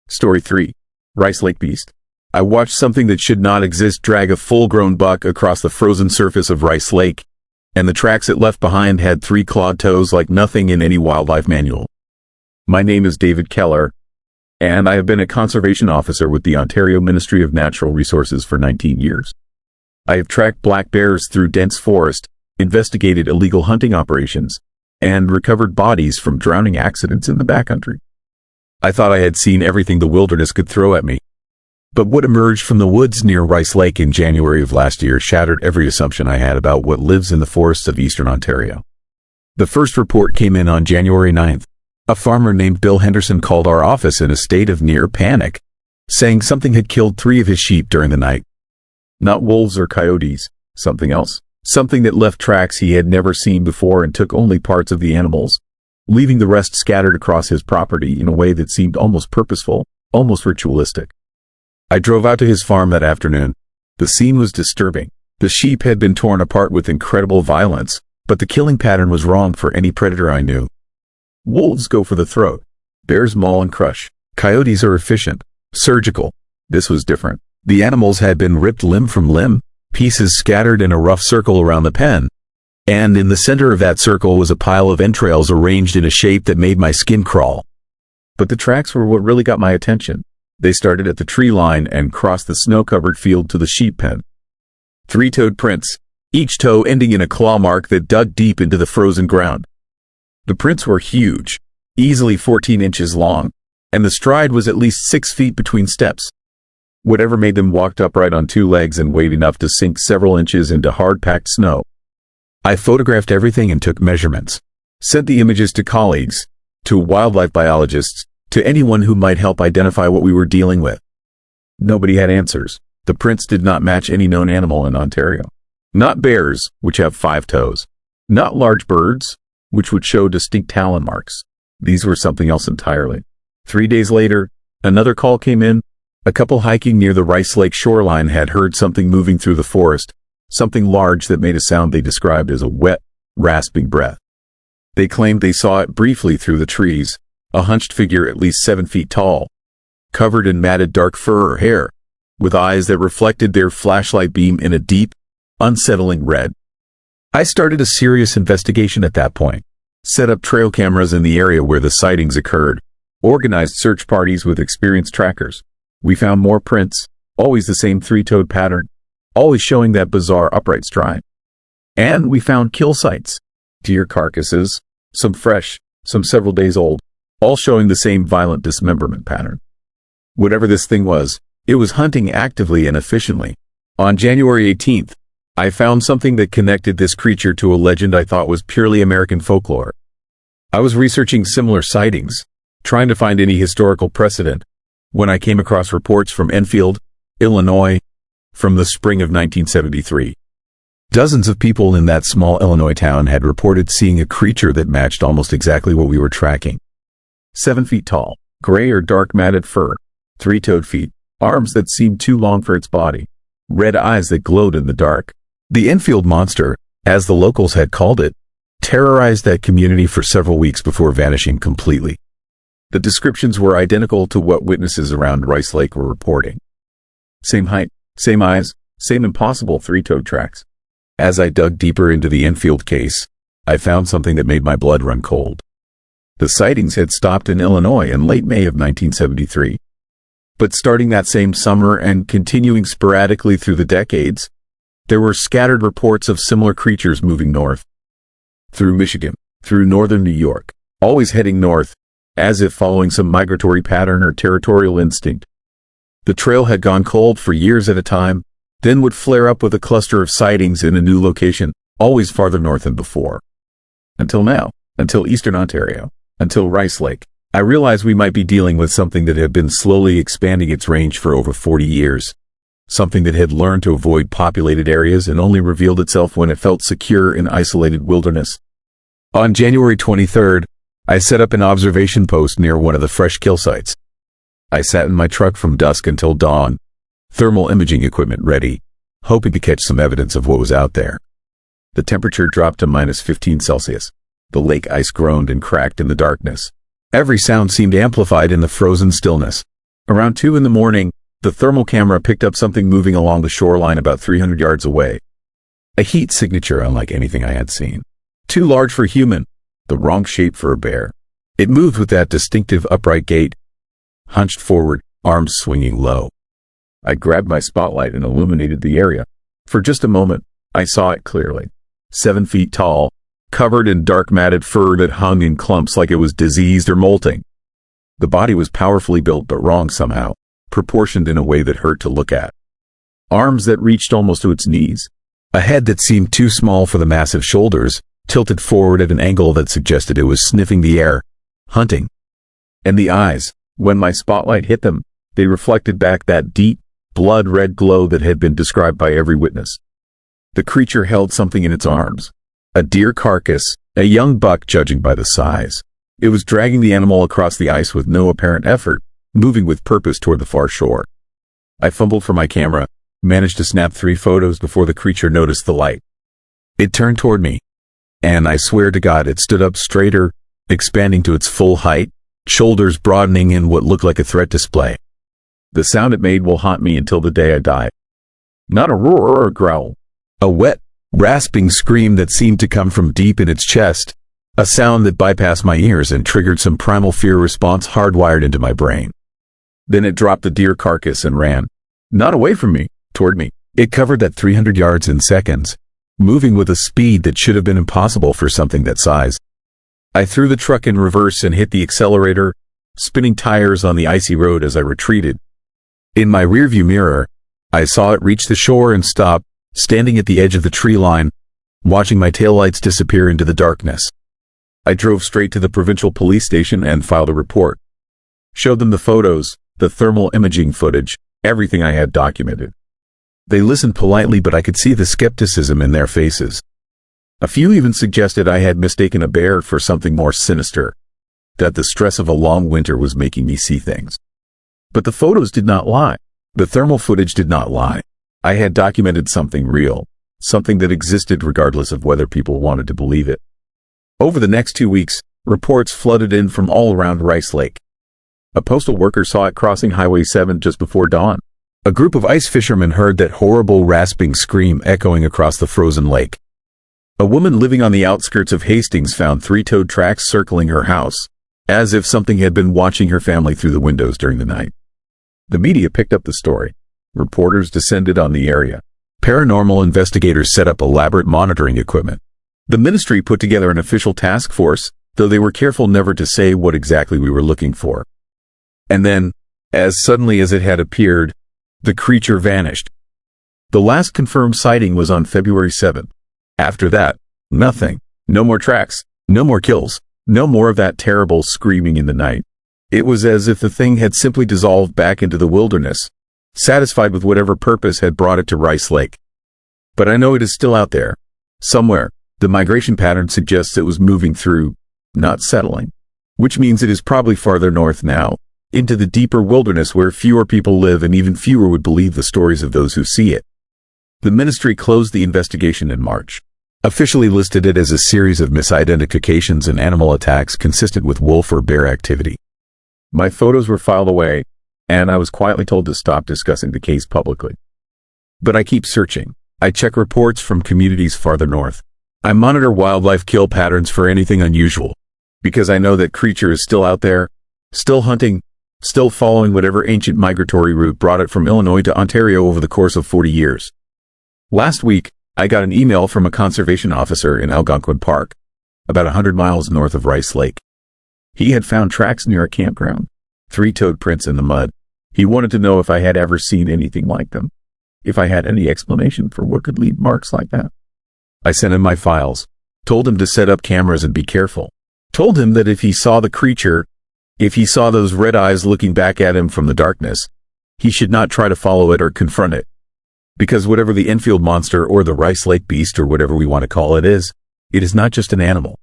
Speaker 1: Story 3. Rice Lake Beast. I watched something that should not exist drag a full-grown buck across the frozen surface of Rice Lake, and the tracks it left behind had 3 clawed toes like nothing in any wildlife manual. My name is David Keller, and I have been a conservation officer with the Ontario Ministry of Natural Resources for 19 years. I have tracked black bears through dense forest, investigated illegal hunting operations, and recovered bodies from drowning accidents in the backcountry. I thought I had seen everything the wilderness could throw at me. But what emerged from the woods near Rice Lake in January of last year shattered every assumption I had about what lives in the forests of eastern Ontario. The first report came in on January 9th. A farmer named Bill Henderson called our office in a state of near panic, saying something had killed 3 of his sheep during the night. Not wolves or coyotes, something else. Something that left tracks he had never seen before and took only parts of the animals, leaving the rest scattered across his property in a way that seemed almost purposeful, almost ritualistic. I drove out to his farm that afternoon. The scene was disturbing. The sheep had been torn apart with incredible violence, but the killing pattern was wrong for any predator I knew. Wolves go for the throat. Bears maul and crush. Coyotes are efficient, surgical. This was different. The animals had been ripped limb from limb, pieces scattered in a rough circle around the pen, and in the center of that circle was a pile of entrails arranged in a shape that made my skin crawl. But the tracks were what really got my attention. They started at the tree line and crossed the snow-covered field to the sheep pen. 3-toed prints, each toe ending in a claw mark that dug deep into the frozen ground. The prints were huge, easily 14 inches long, and the stride was at least 6 feet between steps. Whatever made them walked upright on 2 legs and weighed enough to sink several inches into hard-packed snow. I photographed everything and took measurements. Sent the images to colleagues, to wildlife biologists, to anyone who might help identify what we were dealing with. Nobody had answers. The prints did not match any known animal in Ontario. Not bears, which have 5 toes. Not large birds, which would show distinct talon marks. These were something else entirely. 3 days later, another call came in. A couple hiking near the Rice Lake shoreline had heard something moving through the forest, something large that made a sound they described as a wet, rasping breath. They claimed they saw it briefly through the trees, a hunched figure at least 7 feet tall, covered in matted dark fur or hair, with eyes that reflected their flashlight beam in a deep, unsettling red. I started a serious investigation at that point, set up trail cameras in the area where the sightings occurred, organized search parties with experienced trackers. We found more prints, always the same three-toed pattern, always showing that bizarre upright stride. And we found kill sites, deer carcasses, some fresh, some several days old, all showing the same violent dismemberment pattern. Whatever this thing was, it was hunting actively and efficiently. On January 18th, I found something that connected this creature to a legend I thought was purely American folklore. I was researching similar sightings, trying to find any historical precedent, when I came across reports from Enfield, Illinois, from the spring of 1973. Dozens of people in that small Illinois town had reported seeing a creature that matched almost exactly what we were tracking. 7 feet tall, gray or dark matted fur, three-toed feet, arms that seemed too long for its body, red eyes that glowed in the dark. The Enfield monster, as the locals had called it, terrorized that community for several weeks before vanishing completely. The descriptions were identical to what witnesses around Rice Lake were reporting. Same height, same eyes, same impossible three-toed tracks. As I dug deeper into the Enfield case, I found something that made my blood run cold. The sightings had stopped in Illinois in late May of 1973. But starting that same summer and continuing sporadically through the decades, there were scattered reports of similar creatures moving north. Through Michigan, through northern New York, always heading north, as if following some migratory pattern or territorial instinct. The trail had gone cold for years at a time, then would flare up with a cluster of sightings in a new location, always farther north than before. Until now, until eastern Ontario, until Rice Lake, I realized we might be dealing with something that had been slowly expanding its range for over 40 years. Something that had learned to avoid populated areas and only revealed itself when it felt secure in isolated wilderness. On January 23rd, I set up an observation post near one of the fresh kill sites. I sat in my truck from dusk until dawn, thermal imaging equipment ready, hoping to catch some evidence of what was out there. The temperature dropped to -15 Celsius. The lake ice groaned and cracked in the darkness. Every sound seemed amplified in the frozen stillness. Around 2 in the morning, the thermal camera picked up something moving along the shoreline about 300 yards away. A heat signature unlike anything I had seen. Too large for human, the wrong shape for a bear. It moved with that distinctive upright gait, hunched forward, arms swinging low. I grabbed my spotlight and illuminated the area. For just a moment, I saw it clearly. 7 feet tall, covered in dark matted fur that hung in clumps like it was diseased or molting. The body was powerfully built but wrong somehow, proportioned in a way that hurt to look at. Arms that reached almost to its knees. A head that seemed too small for the massive shoulders, tilted forward at an angle that suggested it was sniffing the air, hunting. And the eyes, when my spotlight hit them, they reflected back that deep, blood-red glow that had been described by every witness. The creature held something in its arms. A deer carcass, a young buck judging by the size. It was dragging the animal across the ice with no apparent effort, moving with purpose toward the far shore. I fumbled for my camera, managed to snap 3 photos before the creature noticed the light. It turned toward me, and I swear to God it stood up straighter, expanding to its full height, shoulders broadening in what looked like a threat display. The sound it made will haunt me until the day I die. Not a roar or a growl. A wet, rasping scream that seemed to come from deep in its chest. A sound that bypassed my ears and triggered some primal fear response hardwired into my brain. Then it dropped the deer carcass and ran. Not away from me, toward me. It covered that 300 yards in seconds, moving with a speed that should have been impossible for something that size. I threw the truck in reverse and hit the accelerator, spinning tires on the icy road as I retreated. In my rearview mirror, I saw it reach the shore and stop, standing at the edge of the tree line, watching my taillights disappear into the darkness. I drove straight to the provincial police station and filed a report. Showed them the photos, the thermal imaging footage, everything I had documented. They listened politely, but I could see the skepticism in their faces. A few even suggested I had mistaken a bear for something more sinister, that the stress of a long winter was making me see things. But the photos did not lie. The thermal footage did not lie. I had documented something real, something that existed regardless of whether people wanted to believe it. Over the next 2 weeks, reports flooded in from all around Rice Lake. A postal worker saw it crossing Highway 7 just before dawn. A group of ice fishermen heard that horrible rasping scream echoing across the frozen lake. A woman living on the outskirts of Hastings found 3-toed tracks circling her house, as if something had been watching her family through the windows during the night. The media picked up the story. Reporters descended on the area. Paranormal investigators set up elaborate monitoring equipment. The ministry put together an official task force, though they were careful never to say what exactly we were looking for. And then, as suddenly as it had appeared, the creature vanished. The last confirmed sighting was on February 7th. After that, nothing. No more tracks, no more kills, no more of that terrible screaming in the night. It was as if the thing had simply dissolved back into the wilderness, satisfied with whatever purpose had brought it to Rice Lake. But I know it is still out there. Somewhere, the migration pattern suggests it was moving through, not settling. Which means it is probably farther north now, into the deeper wilderness where fewer people live and even fewer would believe the stories of those who see it. The ministry closed the investigation in March, officially listed it as a series of misidentifications and animal attacks consistent with wolf or bear activity. My photos were filed away, and I was quietly told to stop discussing the case publicly. But I keep searching. I check reports from communities farther north. I monitor wildlife kill patterns for anything unusual, because I know that creature is still out there, still hunting, still following whatever ancient migratory route brought it from Illinois to Ontario over the course of 40 years. Last week, I got an email from a conservation officer in Algonquin Park, about 100 miles north of Rice Lake. He had found tracks near a campground, 3-toed prints in the mud. He wanted to know if I had ever seen anything like them, if I had any explanation for what could leave marks like that. I sent him my files, told him to set up cameras and be careful, told him that if he saw the creature, if he saw those red eyes looking back at him from the darkness, he should not try to follow it or confront it. Because whatever the Enfield monster or the Rice Lake beast or whatever we want to call it is not just an animal.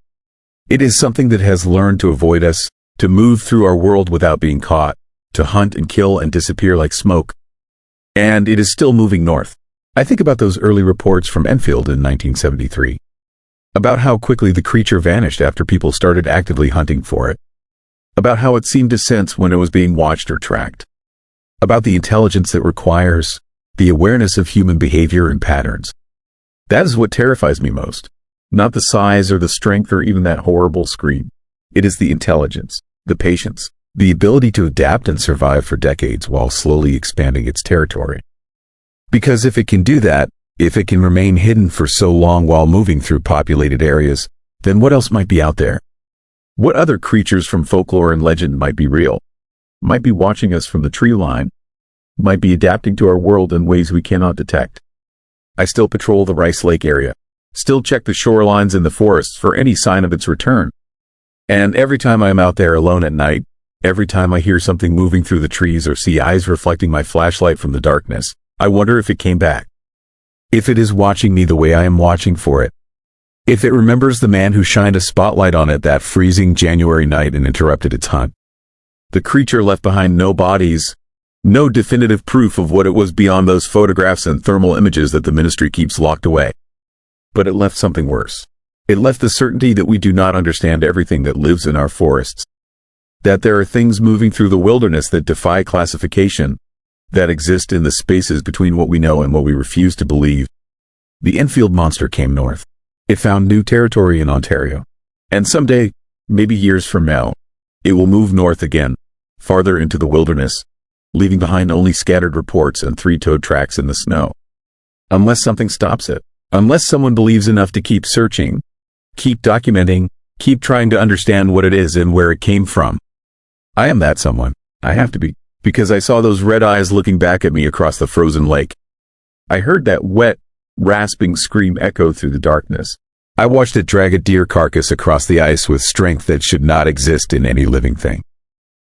Speaker 1: It is something that has learned to avoid us, to move through our world without being caught, to hunt and kill and disappear like smoke. And it is still moving north. I think about those early reports from Enfield in 1973. About how quickly the creature vanished after people started actively hunting for it. About how it seemed to sense when it was being watched or tracked. About the intelligence it requires, the awareness of human behavior and patterns. That is what terrifies me most. Not the size or the strength or even that horrible scream. It is the intelligence, the patience, the ability to adapt and survive for decades while slowly expanding its territory. Because if it can do that, if it can remain hidden for so long while moving through populated areas, then what else might be out there? What other creatures from folklore and legend might be real? Might be watching us from the tree line? Might be adapting to our world in ways we cannot detect? I still patrol the Rice Lake area. Still check the shorelines and the forests for any sign of its return. And every time I am out there alone at night, every time I hear something moving through the trees or see eyes reflecting my flashlight from the darkness, I wonder if it came back. If it is watching me the way I am watching for it. If it remembers the man who shined a spotlight on it that freezing January night and interrupted its hunt. The creature left behind no bodies, no definitive proof of what it was beyond those photographs and thermal images that the ministry keeps locked away. But it left something worse. It left the certainty that we do not understand everything that lives in our forests. That there are things moving through the wilderness that defy classification, that exist in the spaces between what we know and what we refuse to believe. The Enfield monster came north. It found new territory in Ontario. And someday, maybe years from now, it will move north again, farther into the wilderness, leaving behind only scattered reports and 3-toed tracks in the snow. Unless something stops it. Unless someone believes enough to keep searching, keep documenting, keep trying to understand what it is and where it came from. I am that someone. I have to be, because I saw those red eyes looking back at me across the frozen lake. I heard that wet, rasping scream echo through the darkness. I watched it drag a deer carcass across the ice with strength that should not exist in any living thing.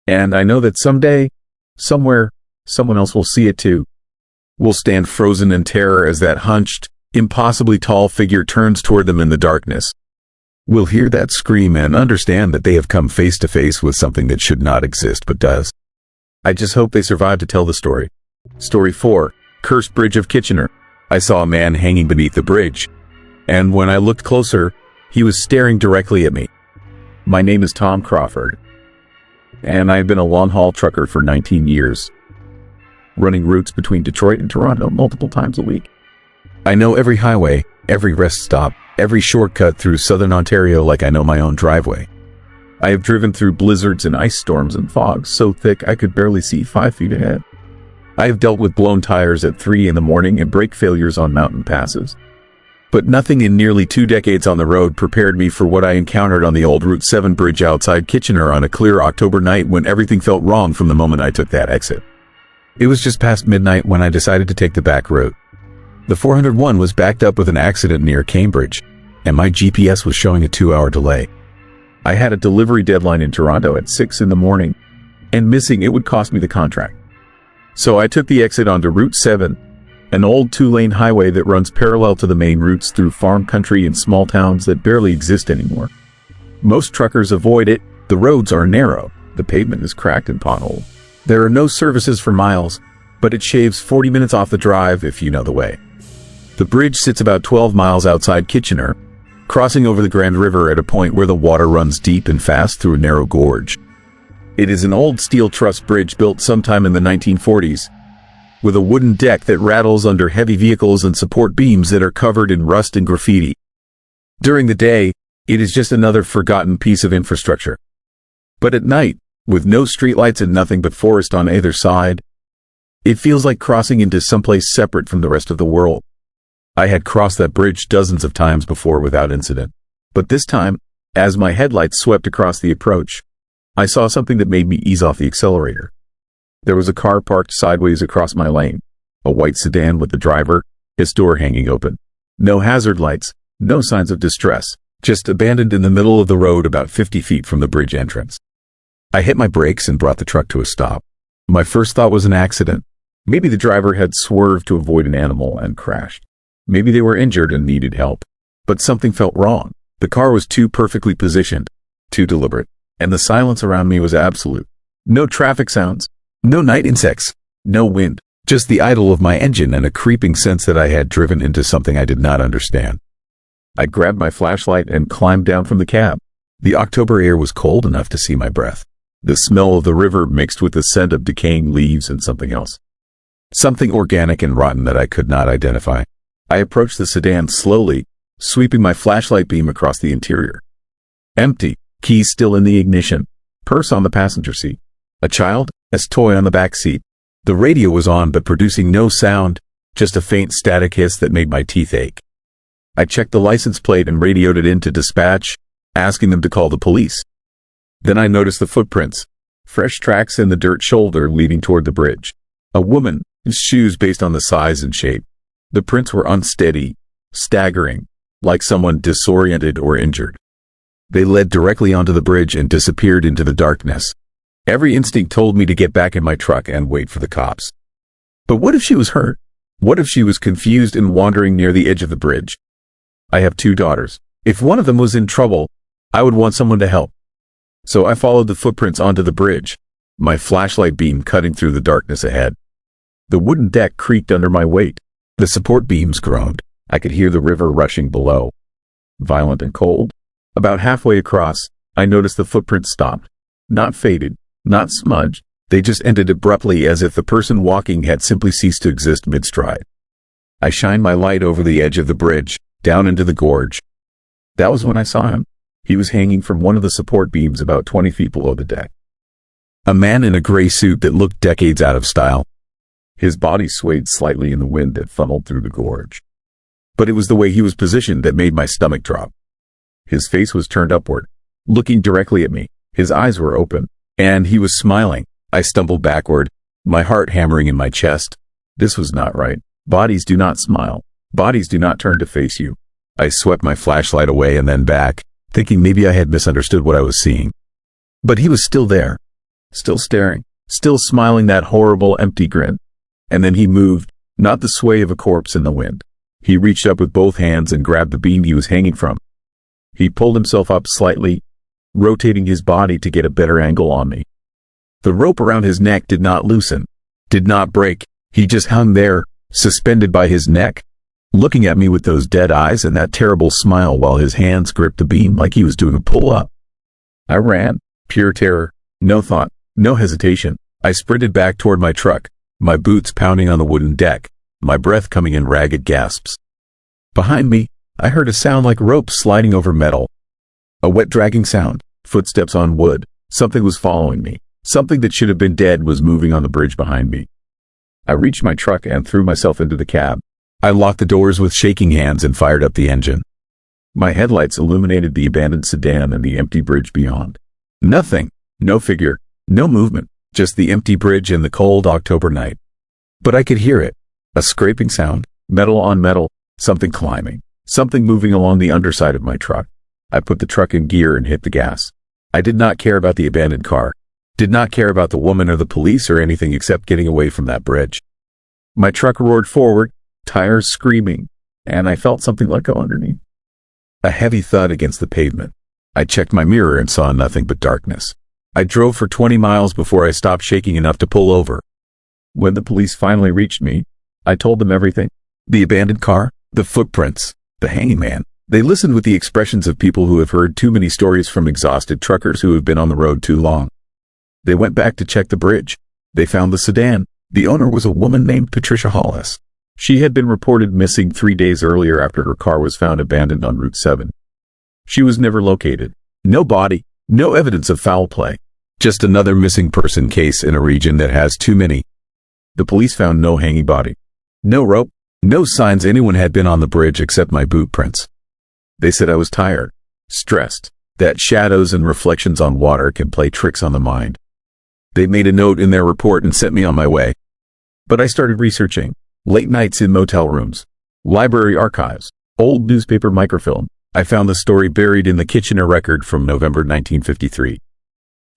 Speaker 1: And I know that someday, somewhere, someone else will see it too. Will stand frozen in terror as that hunched, impossibly tall figure turns toward them in the darkness. Will hear that scream and understand that they have come face to face with something that should not exist but does. I just hope they survive to tell the story. Story 4, Cursed Bridge of Kitchener. I saw a man hanging beneath the bridge, and when I looked closer, he was staring directly at me. My name is Tom Crawford, and I've been a long-haul trucker for 19 years, running routes between Detroit and Toronto multiple times a week. I know every highway, every rest stop, every shortcut through southern Ontario like I know my own driveway. I have driven through blizzards and ice storms and fog so thick I could barely see 5 feet ahead. I have dealt with blown tires at 3 in the morning and brake failures on mountain passes. But nothing in nearly 2 decades on the road prepared me for what I encountered on the old Route 7 bridge outside Kitchener on a clear October night when everything felt wrong from the moment I took that exit. It was just past midnight when I decided to take the back route. The 401 was backed up with an accident near Cambridge, and my GPS was showing a 2-hour delay. I had a delivery deadline in Toronto at 6 in the morning, and missing it would cost me the contract. So I took the exit onto Route 7, an old 2-lane highway that runs parallel to the main routes through farm country and small towns that barely exist anymore. Most truckers avoid it. The roads are narrow. The pavement is cracked and potholed. There are no services for miles, but it shaves 40 minutes off the drive if you know the way. The bridge sits about 12 miles outside Kitchener, crossing over the Grand River at a point where the water runs deep and fast through a narrow gorge. It is an old steel truss bridge built sometime in the 1940s, with a wooden deck that rattles under heavy vehicles and support beams that are covered in rust and graffiti. During the day, it is just another forgotten piece of infrastructure. But at night, with no streetlights and nothing but forest on either side, it feels like crossing into someplace separate from the rest of the world. I had crossed that bridge dozens of times before without incident. But this time, as my headlights swept across the approach, I saw something that made me ease off the accelerator. There was a car parked sideways across my lane, a white sedan with the driver, his door hanging open. No hazard lights, no signs of distress, just abandoned in the middle of the road about 50 feet from the bridge entrance. I hit my brakes and brought the truck to a stop. My first thought was an accident. Maybe the driver had swerved to avoid an animal and crashed. Maybe they were injured and needed help. But something felt wrong. The car was too perfectly positioned, too deliberate, and the silence around me was absolute. No traffic sounds, no night insects, no wind, just the idle of my engine and a creeping sense that I had driven into something I did not understand. I grabbed my flashlight and climbed down from the cab. The October air was cold enough to see my breath. The smell of the river mixed with the scent of decaying leaves and something else. Something organic and rotten that I could not identify. I approached the sedan slowly, sweeping my flashlight beam across the interior. Empty, keys still in the ignition, purse on the passenger seat, a child's toy on the back seat. The radio was on but producing no sound, just a faint static hiss that made my teeth ache. I checked the license plate and radioed it into dispatch, asking them to call the police. Then I noticed the footprints, fresh tracks in the dirt shoulder leading toward the bridge. A woman's shoes based on the size and shape. The prints were unsteady, staggering, like someone disoriented or injured. They led directly onto the bridge and disappeared into the darkness. Every instinct told me to get back in my truck and wait for the cops. But what if she was hurt? What if she was confused and wandering near the edge of the bridge? I have 2 daughters. If one of them was in trouble, I would want someone to help. So I followed the footprints onto the bridge, my flashlight beam cutting through the darkness ahead. The wooden deck creaked under my weight. The support beams groaned. I could hear the river rushing below, violent and cold. About halfway across, I noticed the footprints stopped. Not faded, not smudged. They just ended abruptly as if the person walking had simply ceased to exist mid-stride. I shined my light over the edge of the bridge, down into the gorge. That was when I saw him. He was hanging from one of the support beams about 20 feet below the deck. A man in a gray suit that looked decades out of style. His body swayed slightly in the wind that funneled through the gorge. But it was the way he was positioned that made my stomach drop. His face was turned upward, looking directly at me. His eyes were open, and he was smiling. I stumbled backward, my heart hammering in my chest. This was not right. Bodies do not smile. Bodies do not turn to face you. I swept my flashlight away and then back, thinking maybe I had misunderstood what I was seeing. But he was still there, still staring, still smiling that horrible empty grin. And then he moved, not the sway of a corpse in the wind. He reached up with both hands and grabbed the beam he was hanging from. He pulled himself up slightly, rotating his body to get a better angle on me. The rope around his neck did not loosen, did not break. He just hung there, suspended by his neck, looking at me with those dead eyes and that terrible smile while his hands gripped the beam like he was doing a pull-up. I ran, pure terror, no thought, no hesitation. I sprinted back toward my truck, my boots pounding on the wooden deck, my breath coming in ragged gasps. Behind me, I heard a sound like rope sliding over metal. A wet dragging sound, footsteps on wood. Something was following me. Something that should have been dead was moving on the bridge behind me. I reached my truck and threw myself into the cab. I locked the doors with shaking hands and fired up the engine. My headlights illuminated the abandoned sedan and the empty bridge beyond. Nothing, no figure, no movement, just the empty bridge in the cold October night. But I could hear it, a scraping sound, metal on metal, something climbing, something moving along the underside of my truck. I put the truck in gear and hit the gas. I did not care about the abandoned car, did not care about the woman or the police or anything except getting away from that bridge. My truck roared forward, tires screaming, and I felt something let go underneath. A heavy thud against the pavement. I checked my mirror and saw nothing but darkness. I drove for 20 miles before I stopped shaking enough to pull over. When the police finally reached me, I told them everything. The abandoned car, the footprints, the hanging man. They listened with the expressions of people who have heard too many stories from exhausted truckers who have been on the road too long. They went back to check the bridge. They found the sedan. The owner was a woman named Patricia Hollis. She had been reported missing 3 days earlier after her car was found abandoned on Route 7. She was never located. No body, no evidence of foul play. Just another missing person case in a region that has too many. The police found no hanging body, no rope, no signs anyone had been on the bridge except my boot prints. They said I was tired, stressed, that shadows and reflections on water can play tricks on the mind. They made a note in their report and sent me on my way. But I started researching. Late nights in motel rooms, library archives, old newspaper microfilm. I found the story buried in the Kitchener record from November 1953.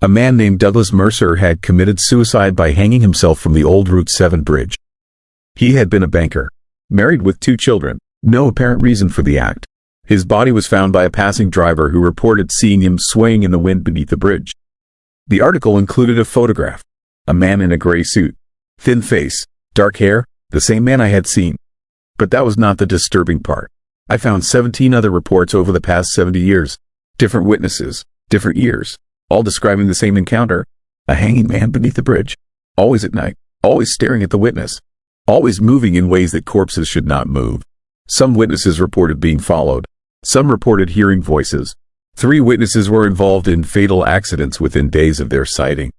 Speaker 1: A man named Douglas Mercer had committed suicide by hanging himself from the old Route 7 bridge. He had been a banker, married with 2 children, no apparent reason for the act. His body was found by a passing driver who reported seeing him swaying in the wind beneath the bridge. The article included a photograph, a man in a gray suit, thin face, dark hair, the same man I had seen. But that was not the disturbing part. I found 17 other reports over the past 70 years, different witnesses, different years, all describing the same encounter, a hanging man beneath the bridge, always at night, always staring at the witness, always moving in ways that corpses should not move. Some witnesses reported being followed. Some reported hearing voices. 3 witnesses were involved in fatal accidents within days of their sighting.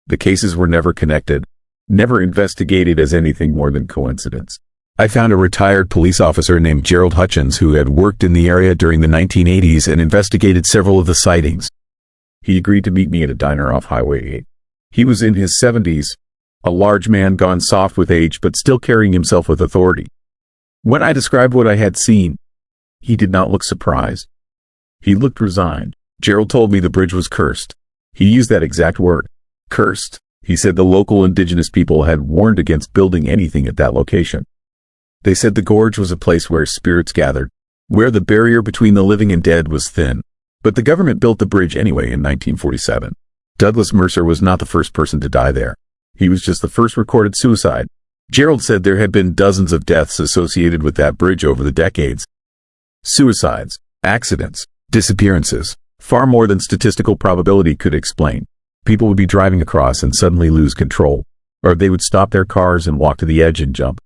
Speaker 1: The cases were never connected, never investigated as anything more than coincidence. I found a retired police officer named Gerald Hutchins who had worked in the area during the 1980s and investigated several of the sightings. He agreed to meet me at a diner off Highway 8. He was in his 70s, a large man gone soft with age but still carrying himself with authority. When I described what I had seen, he did not look surprised. He looked resigned. Gerald told me the bridge was cursed. He used that exact word, cursed. He said the local indigenous people had warned against building anything at that location. They said the gorge was a place where spirits gathered, where the barrier between the living and dead was thin. But the government built the bridge anyway in 1947. Douglas Mercer was not the first person to die there. He was just the first recorded suicide. Gerald said there had been dozens of deaths associated with that bridge over the decades. Suicides, accidents, disappearances, far more than statistical probability could explain. People would be driving across and suddenly lose control, or they would stop their cars and walk to the edge and jump.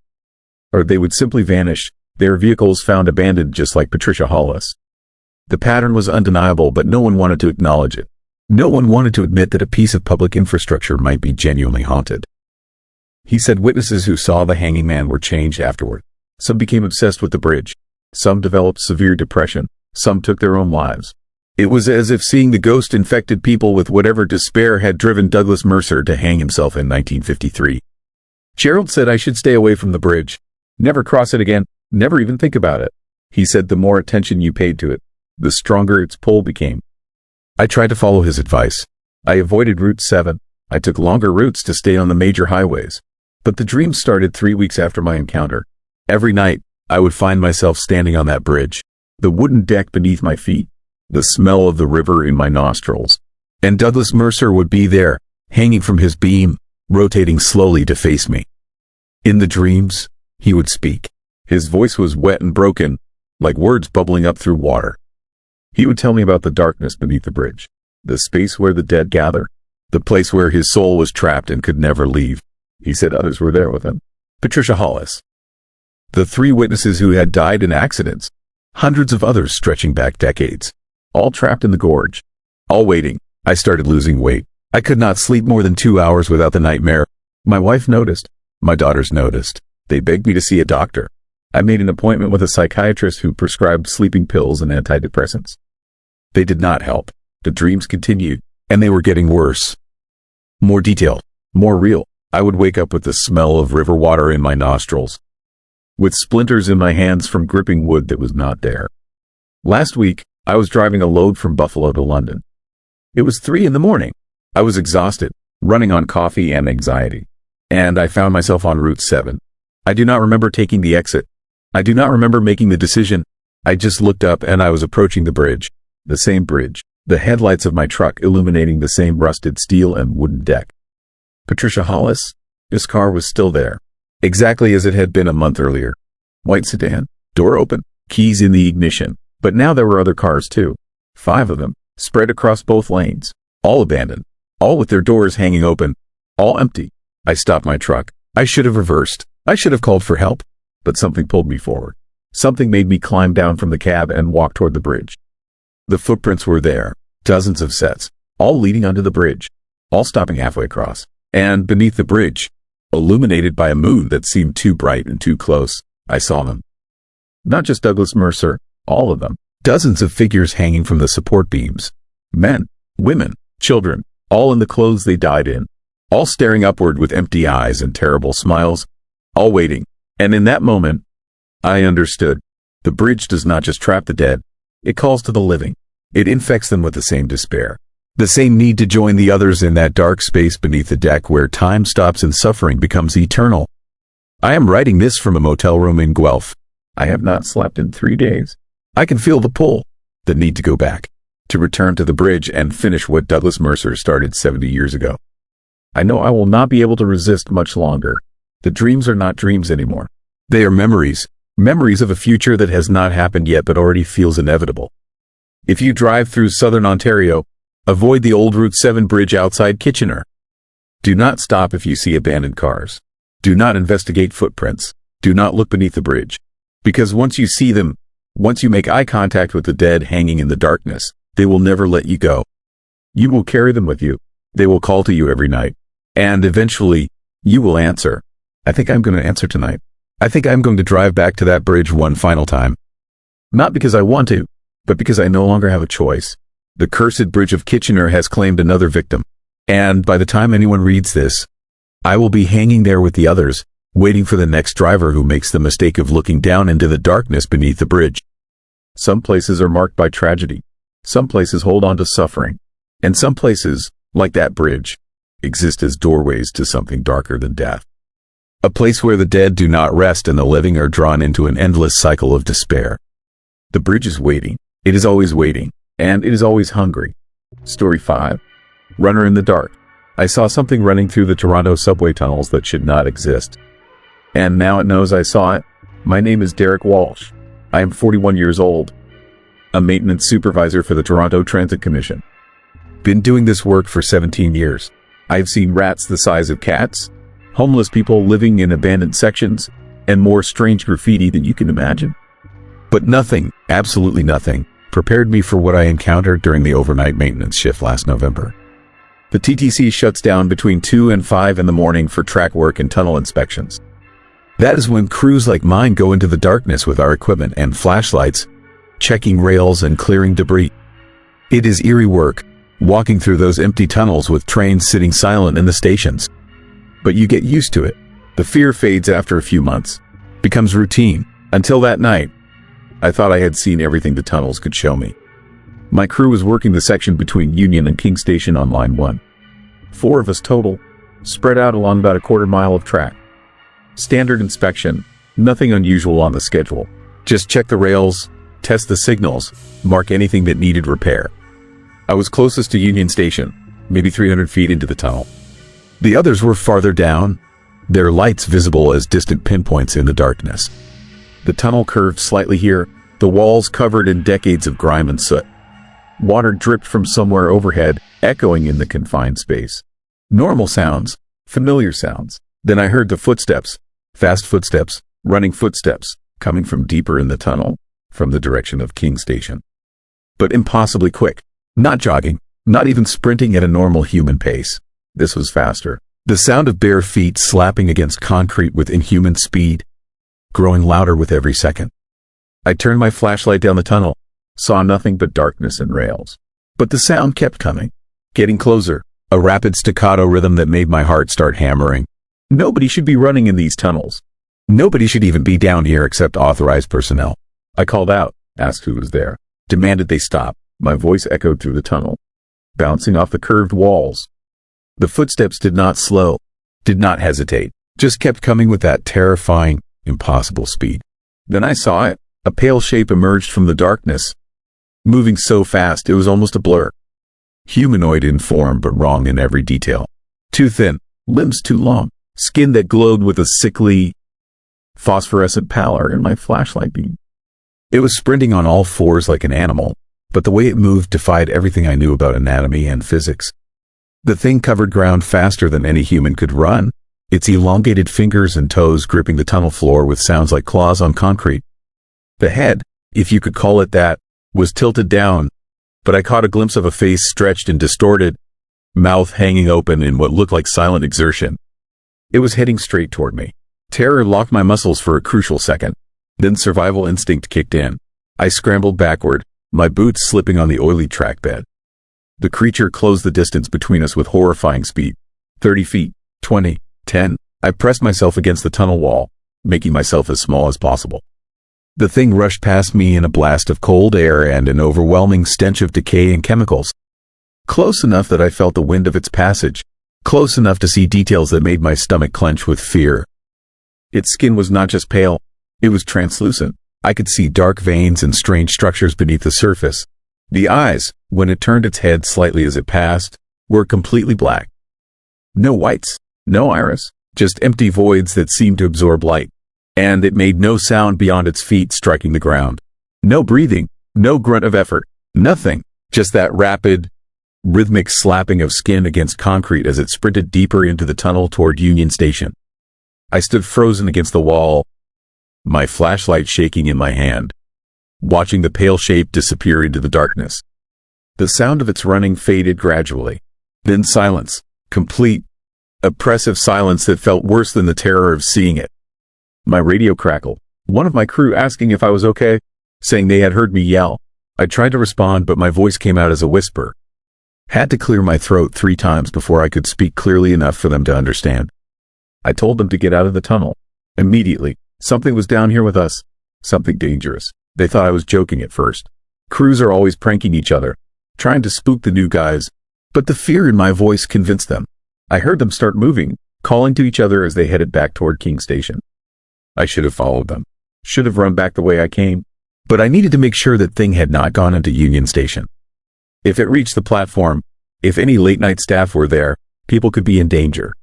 Speaker 1: Or they would simply vanish, their vehicles found abandoned just like Patricia Hollis. The pattern was undeniable, but no one wanted to acknowledge it. No one wanted to admit that a piece of public infrastructure might be genuinely haunted. He said witnesses who saw the hanging man were changed afterward. Some became obsessed with the bridge. Some developed severe depression. Some took their own lives. It was as if seeing the ghost infected people with whatever despair had driven Douglas Mercer to hang himself in 1953. Gerald said I should stay away from the bridge. Never cross it again. Never even think about it. He said the more attention you paid to it, the stronger its pull became. I tried to follow his advice. I avoided Route 7. I took longer routes to stay on the major highways. But the dream started 3 weeks after my encounter. Every night, I would find myself standing on that bridge, the wooden deck beneath my feet, the smell of the river in my nostrils. And Douglas Mercer would be there, hanging from his beam, rotating slowly to face me. In the dreams, he would speak. His voice was wet and broken, like words bubbling up through water. He would tell me about the darkness beneath the bridge, the space where the dead gather, the place where his soul was trapped and could never leave. He said others were there with him. Patricia Hollis. The 3 witnesses who had died in accidents. Hundreds of others stretching back decades. All trapped in the gorge. All waiting. I started losing weight. I could not sleep more than 2 hours without the nightmare. My wife noticed. My daughters noticed. They begged me to see a doctor. I made an appointment with a psychiatrist who prescribed sleeping pills and antidepressants. They did not help. The dreams continued, and they were getting worse. More detailed, more real. I would wake up with the smell of river water in my nostrils, with splinters in my hands from gripping wood that was not there. Last week, I was driving a load from Buffalo to London. It was 3 a.m. I was exhausted, running on coffee and anxiety, and I found myself on Route 7. I do not remember taking the exit. I do not remember making the decision. I just looked up and I was approaching the bridge. The same bridge. The headlights of my truck illuminating the same rusted steel and wooden deck. Patricia Hollis? His car was still there, exactly as it had been a month earlier. White sedan, door open, keys in the ignition. But now there were other cars too. 5 of them, spread across both lanes. All abandoned. All with their doors hanging open. All empty. I stopped my truck. I should have reversed. I should have called for help. But something pulled me forward. Something made me climb down from the cab and walk toward the bridge. The footprints were there. Dozens of sets. All leading onto the bridge. All stopping halfway across. And beneath the bridge, illuminated by a moon that seemed too bright and too close, I saw them. Not just Douglas Mercer, all of them. Dozens of figures hanging from the support beams. Men, women, children, all in the clothes they died in. All staring upward with empty eyes and terrible smiles. All waiting. And in that moment, I understood. The bridge does not just trap the dead. It calls to the living. It infects them with the same despair. The same need to join the others in that dark space beneath the deck where time stops and suffering becomes eternal. I am writing this from a motel room in Guelph. I have not slept in 3 days. I can feel the pull, the need to go back, to return to the bridge and finish what Douglas Mercer started 70 years ago. I know I will not be able to resist much longer. The dreams are not dreams anymore. They are memories, memories of a future that has not happened yet but already feels inevitable. If you drive through southern Ontario, avoid the old Route 7 bridge outside Kitchener. Do not stop if you see abandoned cars. Do not investigate footprints. Do not look beneath the bridge. Because once you see them, once you make eye contact with the dead hanging in the darkness, they will never let you go. You will carry them with you. They will call to you every night. And eventually, you will answer. I think I'm going to answer tonight. I think I'm going to drive back to that bridge one final time. Not because I want to, but because I no longer have a choice. The cursed bridge of Kitchener has claimed another victim. And by the time anyone reads this, I will be hanging there with the others, waiting for the next driver who makes the mistake of looking down into the darkness beneath the bridge. Some places are marked by tragedy. Some places hold on to suffering. And some places, like that bridge, exist as doorways to something darker than death. A place where the dead do not rest and the living are drawn into an endless cycle of despair. The bridge is waiting. It is always waiting. And it is always hungry. Story 5. Runner in the dark. I saw something running through the Toronto subway tunnels that should not exist. And now it knows I saw it. My name is Derek Walsh. I am 41 years old. A maintenance supervisor for the Toronto Transit Commission. Been doing this work for 17 years. I've seen rats the size of cats, homeless people living in abandoned sections, and more strange graffiti than you can imagine. But nothing, absolutely nothing, prepared me for what I encountered during the overnight maintenance shift last November. The TTC shuts down between 2 and 5 in the morning for track work and tunnel inspections. That is when crews like mine go into the darkness with our equipment and flashlights, checking rails and clearing debris. It is eerie work, walking through those empty tunnels with trains sitting silent in the stations. But you get used to it. The fear fades after a few months, becomes routine. Until that night, I thought I had seen everything the tunnels could show me. My crew was working the section between Union and King Station on Line 1. 4 of us total, spread out along about a quarter mile of track. Standard inspection, nothing unusual on the schedule. Just check the rails, test the signals, mark anything that needed repair. I was closest to Union Station, maybe 300 feet into the tunnel. The others were farther down, their lights visible as distant pinpoints in the darkness. The tunnel curved slightly here, the walls covered in decades of grime and soot. Water dripped from somewhere overhead, echoing in the confined space. Normal sounds, familiar sounds. Then I heard the footsteps, fast footsteps, running footsteps, coming from deeper in the tunnel, from the direction of King Station. But impossibly quick. Not jogging, not even sprinting at a normal human pace. This was faster. The sound of bare feet slapping against concrete with inhuman speed, growing louder with every second. I turned my flashlight down the tunnel, saw nothing but darkness and rails. But the sound kept coming, getting closer, a rapid staccato rhythm that made my heart start hammering. Nobody should be running in these tunnels. Nobody should even be down here except authorized personnel. I called out, asked who was there, demanded they stop. My voice echoed through the tunnel, bouncing off the curved walls. The footsteps did not slow, did not hesitate, just kept coming with that terrifying, impossible speed. Then I saw it. A pale shape emerged from the darkness, moving so fast it was almost a blur. Humanoid in form but wrong in every detail. Too thin, limbs too long, skin that glowed with a sickly, phosphorescent pallor in my flashlight beam. It was sprinting on all fours like an animal, but the way it moved defied everything I knew about anatomy and physics. The thing covered ground faster than any human could run, its elongated fingers and toes gripping the tunnel floor with sounds like claws on concrete. The head, if you could call it that, was tilted down, but I caught a glimpse of a face stretched and distorted, mouth hanging open in what looked like silent exertion. It was heading straight toward me. Terror locked my muscles for a crucial second. Then survival instinct kicked in. I scrambled backward, my boots slipping on the oily track bed. The creature closed the distance between us with horrifying speed. 30 feet, 20, 10. I pressed myself against the tunnel wall, making myself as small as possible. The thing rushed past me in a blast of cold air and an overwhelming stench of decay and chemicals. Close enough that I felt the wind of its passage, close enough to see details that made my stomach clench with fear. Its skin was not just pale, it was translucent. I could see dark veins and strange structures beneath the surface. The eyes, when it turned its head slightly as it passed, were completely black. No whites, no iris, just empty voids that seemed to absorb light. And it made no sound beyond its feet striking the ground. No breathing, no grunt of effort, nothing, just that rapid, rhythmic slapping of skin against concrete as it sprinted deeper into the tunnel toward Union Station. I stood frozen against the wall, my flashlight shaking in my hand, watching the pale shape disappear into the darkness. The sound of its running faded gradually. Then silence, complete, oppressive silence that felt worse than the terror of seeing it. My radio crackled, one of my crew asking if I was okay, saying they had heard me yell. I tried to respond, but my voice came out as a whisper. Had to clear my throat 3 times before I could speak clearly enough for them to understand. I told them to get out of the tunnel. Immediately, something was down here with us. Something dangerous. They thought I was joking at first. Crews are always pranking each other, trying to spook the new guys, but the fear in my voice convinced them. I heard them start moving, calling to each other as they headed back toward King Station. I should have followed them. Should have run back the way I came. But I needed to make sure that thing had not gone into Union Station. If it reached the platform, if any late-night staff were there, people could be in danger.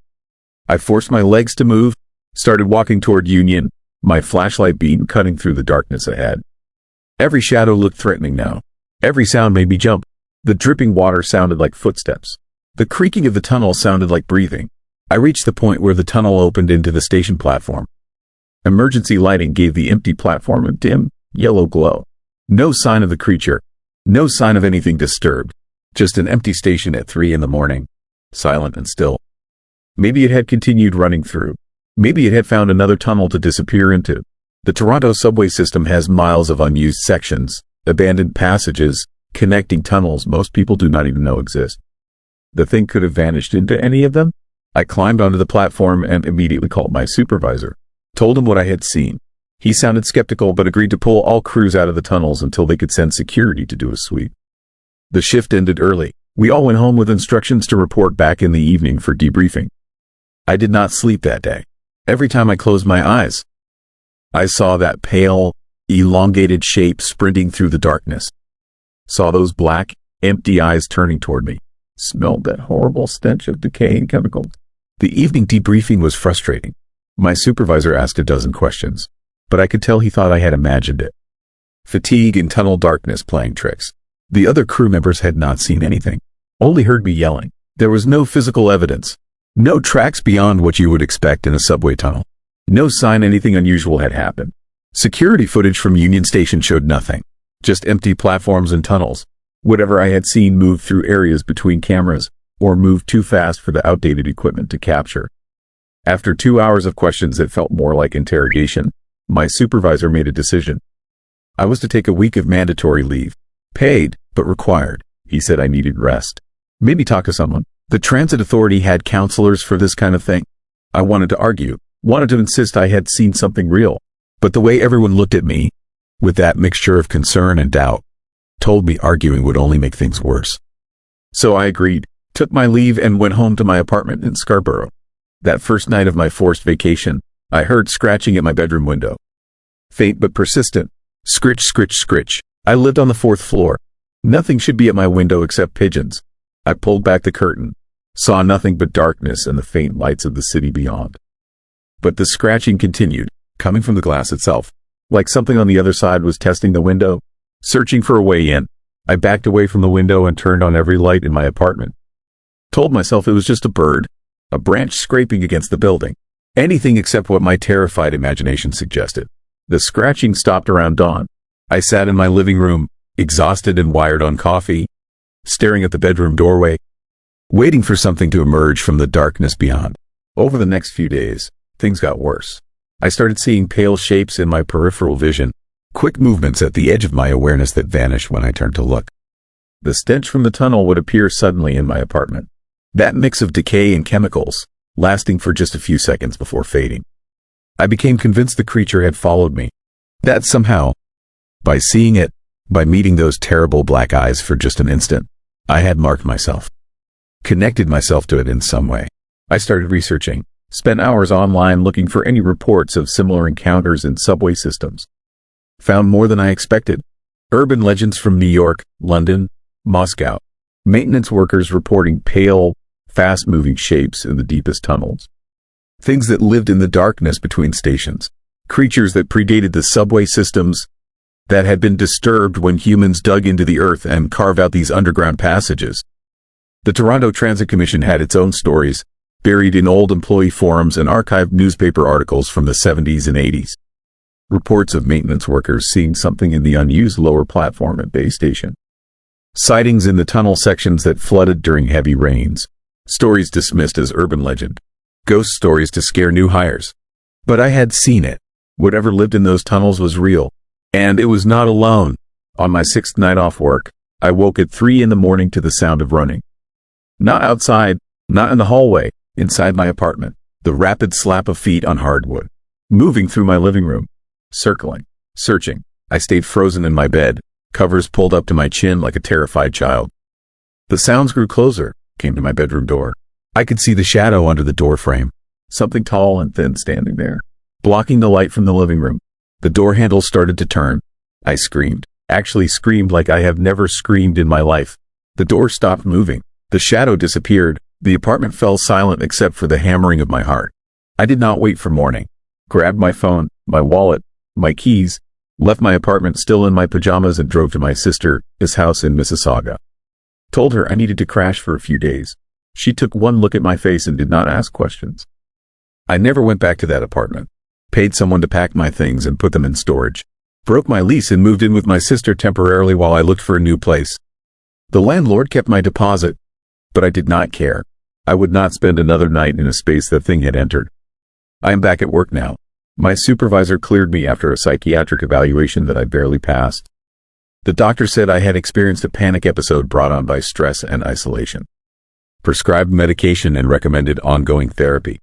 Speaker 1: I forced my legs to move, started walking toward Union, my flashlight beam cutting through the darkness ahead. Every shadow looked threatening now. Every sound made me jump. The dripping water sounded like footsteps. The creaking of the tunnel sounded like breathing. I reached the point where the tunnel opened into the station platform. Emergency lighting gave the empty platform a dim, yellow glow. No sign of the creature. No sign of anything disturbed. Just an empty station at 3 in the morning. Silent and still. Maybe it had continued running through. Maybe it had found another tunnel to disappear into. The Toronto subway system has miles of unused sections, abandoned passages, connecting tunnels most people do not even know exist. The thing could have vanished into any of them. I climbed onto the platform and immediately called my supervisor. Told him what I had seen. He sounded skeptical but agreed to pull all crews out of the tunnels until they could send security to do a sweep. The shift ended early. We all went home with instructions to report back in the evening for debriefing. I did not sleep that day. Every time I closed my eyes, I saw that pale, elongated shape sprinting through the darkness. Saw those black, empty eyes turning toward me. Smelled that horrible stench of decaying chemicals. The evening debriefing was frustrating. My supervisor asked a dozen questions, but I could tell he thought I had imagined it. Fatigue and tunnel darkness playing tricks. The other crew members had not seen anything, only heard me yelling. There was no physical evidence, no tracks beyond what you would expect in a subway tunnel. No sign anything unusual had happened. Security footage from Union Station showed nothing, just empty platforms and tunnels. Whatever I had seen moved through areas between cameras, or moved too fast for the outdated equipment to capture. After 2 hours of questions that felt more like interrogation, my supervisor made a decision. I was to take a week of mandatory leave. Paid, but required. He said I needed rest. Maybe talk to someone. The transit authority had counselors for this kind of thing. I wanted to argue, wanted to insist I had seen something real. But the way everyone looked at me, with that mixture of concern and doubt, told me arguing would only make things worse. So I agreed, took my leave, and went home to my apartment in Scarborough. That first night of my forced vacation, I heard scratching at my bedroom window. Faint but persistent. Scritch, scritch, scritch. I lived on the 4th floor. Nothing should be at my window except pigeons. I pulled back the curtain, saw nothing but darkness and the faint lights of the city beyond. But the scratching continued, coming from the glass itself, like something on the other side was testing the window, searching for a way in. I backed away from the window and turned on every light in my apartment. Told myself it was just a bird, a branch scraping against the building. Anything except what my terrified imagination suggested. The scratching stopped around dawn. I sat in my living room, exhausted and wired on coffee, staring at the bedroom doorway, waiting for something to emerge from the darkness beyond. Over the next few days, things got worse. I started seeing pale shapes in my peripheral vision, quick movements at the edge of my awareness that vanished when I turned to look. The stench from the tunnel would appear suddenly in my apartment. That mix of decay and chemicals, lasting for just a few seconds before fading. I became convinced the creature had followed me. That somehow, by seeing it, by meeting those terrible black eyes for just an instant, I had marked myself, connected myself to it in some way. I started researching, spent hours online looking for any reports of similar encounters in subway systems. Found more than I expected. Urban legends from New York, London, Moscow. Maintenance workers reporting pale, fast-moving shapes in the deepest tunnels. Things that lived in the darkness between stations. Creatures that predated the subway systems, that had been disturbed when humans dug into the earth and carved out these underground passages. The Toronto Transit Commission had its own stories, buried in old employee forums and archived newspaper articles from the 70s and 80s. Reports of maintenance workers seeing something in the unused lower platform at Bay Station. Sightings in the tunnel sections that flooded during heavy rains. Stories dismissed as urban legend. Ghost stories to scare new hires. But I had seen it. Whatever lived in those tunnels was real. And it was not alone. On my 6th night off work, I woke at 3 in the morning to the sound of running. Not outside, not in the hallway, inside my apartment. The rapid slap of feet on hardwood. Moving through my living room. Circling. Searching. I stayed frozen in my bed, covers pulled up to my chin like a terrified child. The sounds grew closer, came to my bedroom door. I could see the shadow under the door frame. Something tall and thin standing there, blocking the light from the living room. The door handle started to turn. I screamed. Actually screamed like I have never screamed in my life. The door stopped moving. The shadow disappeared. The apartment fell silent except for the hammering of my heart. I did not wait for morning. Grabbed my phone, my wallet, my keys, left my apartment still in my pajamas and drove to my sister's house in Mississauga. Told her I needed to crash for a few days. She took one look at my face and did not ask questions. I never went back to that apartment. Paid someone to pack my things and put them in storage. Broke my lease and moved in with my sister temporarily while I looked for a new place. The landlord kept my deposit, but I did not care. I would not spend another night in a space the thing had entered. I am back at work now. My supervisor cleared me after a psychiatric evaluation that I barely passed. The doctor said I had experienced a panic episode brought on by stress and isolation. Prescribed medication and recommended ongoing therapy.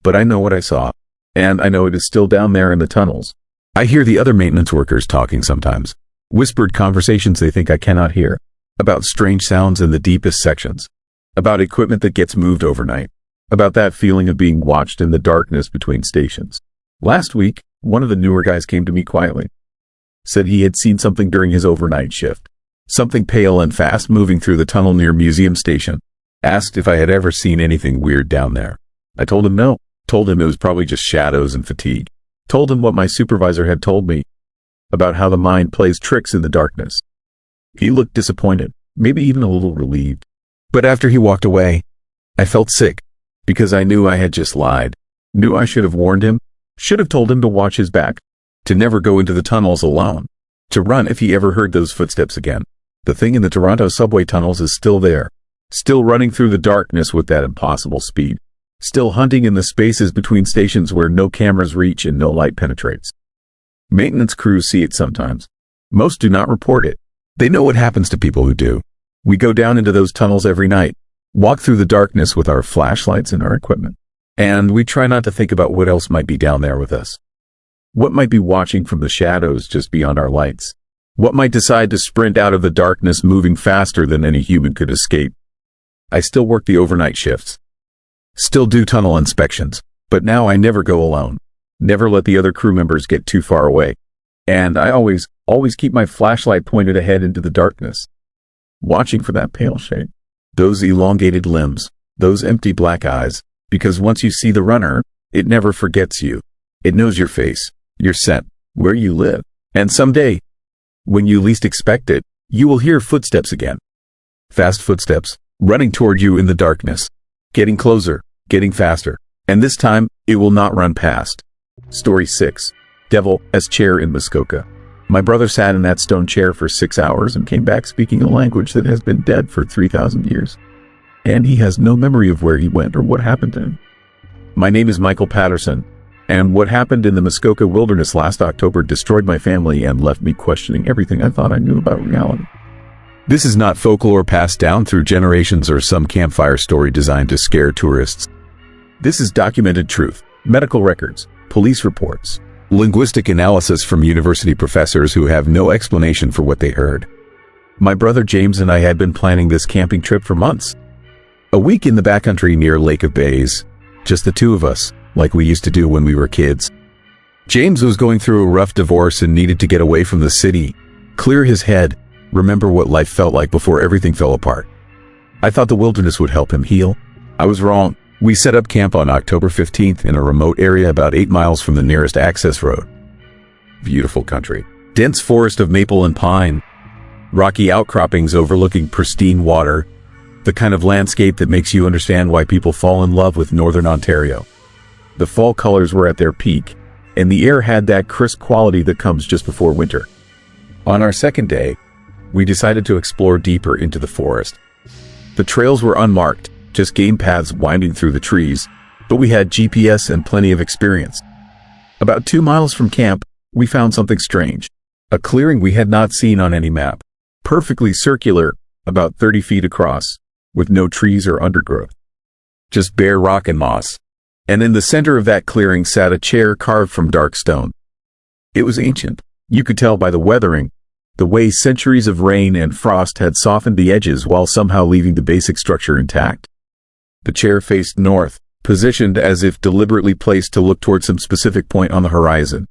Speaker 1: But I know what I saw, and I know it is still down there in the tunnels. I hear the other maintenance workers talking sometimes. Whispered conversations they think I cannot hear. About strange sounds in the deepest sections. About equipment that gets moved overnight. About that feeling of being watched in the darkness between stations. Last week, one of the newer guys came to me quietly. Said he had seen something during his overnight shift. Something pale and fast moving through the tunnel near Museum Station. Asked if I had ever seen anything weird down there. I told him no. Told him it was probably just shadows and fatigue. Told him what my supervisor had told me about how the mind plays tricks in the darkness. He looked disappointed, maybe even a little relieved. But after he walked away, I felt sick because I knew I had just lied. Knew I should have warned him. Should have told him to watch his back. To never go into the tunnels alone. To run if he ever heard those footsteps again. The thing in the Toronto subway tunnels is still there. Still running through the darkness with that impossible speed. Still hunting in the spaces between stations where no cameras reach and no light penetrates. Maintenance crews see it sometimes. Most do not report it. They know what happens to people who do. We go down into those tunnels every night, walk through the darkness with our flashlights and our equipment. And we try not to think about what else might be down there with us. What might be watching from the shadows just beyond our lights? What might decide to sprint out of the darkness moving faster than any human could escape? I still work the overnight shifts. Still do tunnel inspections, but now I never go alone. Never let the other crew members get too far away. And I always keep my flashlight pointed ahead into the darkness, watching for that pale shape, those elongated limbs, those empty black eyes, because once you see the runner, it never forgets you. It knows your face, your scent, where you live, and someday, when you least expect it, you will hear footsteps again. Fast footsteps, running toward you in the darkness, getting closer, getting faster, and this time, it will not run past. Story 6. Devil-S Chair in Muskoka. My brother sat in that stone chair for 6 hours and came back speaking a language that has been dead for 3,000 years. And he has no memory of where he went or what happened to him. My name is Michael Patterson, and what happened in the Muskoka wilderness last October destroyed my family and left me questioning everything I thought I knew about reality. This is not folklore passed down through generations or some campfire story designed to scare tourists. This is documented truth, medical records, police reports, linguistic analysis from university professors who have no explanation for what they heard. My brother James and I had been planning this camping trip for months. A week in the backcountry near Lake of Bays, just the two of us, like we used to do when we were kids. James was going through a rough divorce and needed to get away from the city, clear his head, remember what life felt like before everything fell apart. I thought the wilderness would help him heal. I was wrong. We set up camp on October 15th in a remote area about 8 miles from the nearest access road. Beautiful country. Dense forest of maple and pine. Rocky outcroppings overlooking pristine water. The kind of landscape that makes you understand why people fall in love with northern Ontario. The fall colors were at their peak, and the air had that crisp quality that comes just before winter. On our second day, we decided to explore deeper into the forest. The trails were unmarked, just game paths winding through the trees, but we had GPS and plenty of experience. About 2 miles from camp, we found something strange. A clearing we had not seen on any map. Perfectly circular, about 30 feet across, with no trees or undergrowth. Just bare rock and moss. And in the center of that clearing sat a chair carved from dark stone. It was ancient. You could tell by the weathering, the way centuries of rain and frost had softened the edges while somehow leaving the basic structure intact. The chair faced north, positioned as if deliberately placed to look toward some specific point on the horizon.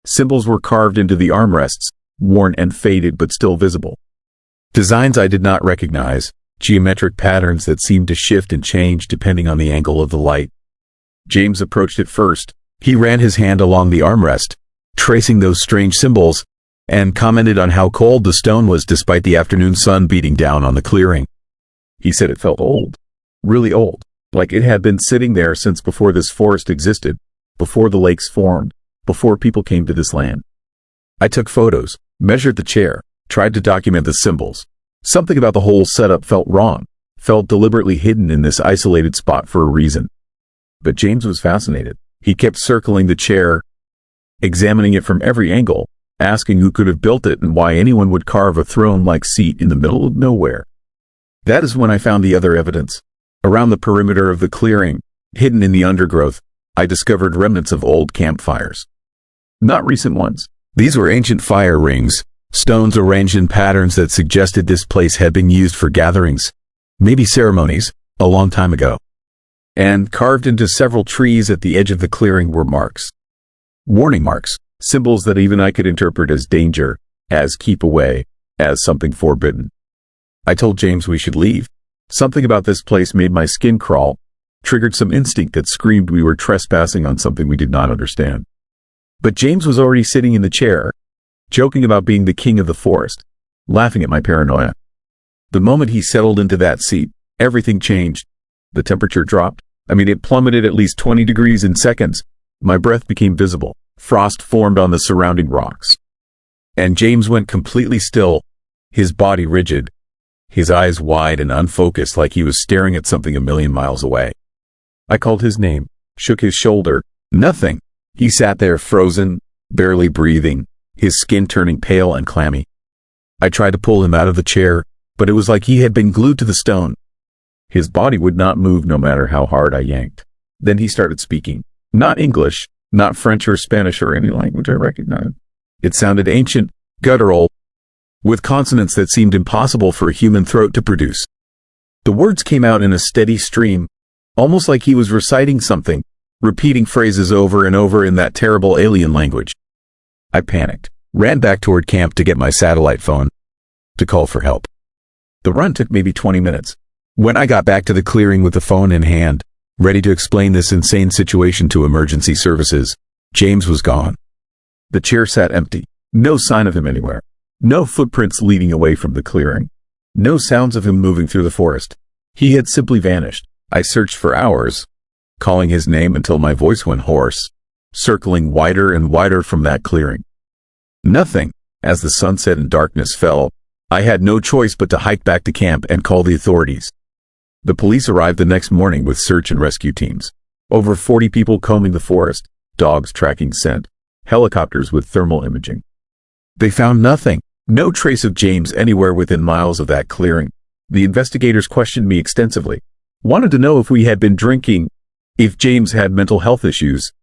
Speaker 1: Symbols were carved into the armrests, worn and faded but still visible. Designs I did not recognize, geometric patterns that seemed to shift and change depending on the angle of the light. James approached it first. He ran his hand along the armrest, tracing those strange symbols, and commented on how cold the stone was despite the afternoon sun beating down on the clearing. He said it felt old. Really old, like it had been sitting there since before this forest existed, before the lakes formed, before people came to this land. I took photos, measured the chair, tried to document the symbols. Something about the whole setup felt wrong, felt deliberately hidden in this isolated spot for a reason. But James was fascinated. He kept circling the chair, examining it from every angle, asking who could have built it and why anyone would carve a throne-like seat in the middle of nowhere. That is when I found the other evidence. Around the perimeter of the clearing, hidden in the undergrowth, I discovered remnants of old campfires. Not recent ones. These were ancient fire rings, stones arranged in patterns that suggested this place had been used for gatherings, maybe ceremonies, a long time ago. And carved into several trees at the edge of the clearing were marks. Warning marks, symbols that even I could interpret as danger, as keep away, as something forbidden. I told James we should leave. Something about this place made my skin crawl, triggered some instinct that screamed we were trespassing on something we did not understand. But James was already sitting in the chair, joking about being the king of the forest, laughing at my paranoia. The moment he settled into that seat, everything changed. The temperature dropped. It plummeted at least 20 degrees in seconds. My breath became visible. Frost formed on the surrounding rocks. And James went completely still, his body rigid, his eyes wide and unfocused like he was staring at something a million miles away. I called his name, shook his shoulder. Nothing. He sat there frozen, barely breathing, his skin turning pale and clammy. I tried to pull him out of the chair, but it was like he had been glued to the stone. His body would not move no matter how hard I yanked. Then he started speaking. Not English, not French or Spanish or any language I recognized. It sounded ancient, guttural, with consonants that seemed impossible for a human throat to produce. The words came out in a steady stream, almost like he was reciting something, repeating phrases over and over in that terrible alien language. I panicked, ran back toward camp to get my satellite phone, to call for help. The run took maybe 20 minutes. When I got back to the clearing with the phone in hand, ready to explain this insane situation to emergency services, James was gone. The chair sat empty, no sign of him anywhere. No footprints leading away from the clearing. No sounds of him moving through the forest. He had simply vanished. I searched for hours, calling his name until my voice went hoarse, circling wider and wider from that clearing. Nothing. As the sunset and darkness fell, I had no choice but to hike back to camp and call the authorities. The police arrived the next morning with search and rescue teams. Over 40 people combing the forest, dogs tracking scent, helicopters with thermal imaging. They found nothing. No trace of James anywhere within miles of that clearing. The investigators questioned me extensively, wanted to know if we had been drinking, if James had mental health issues,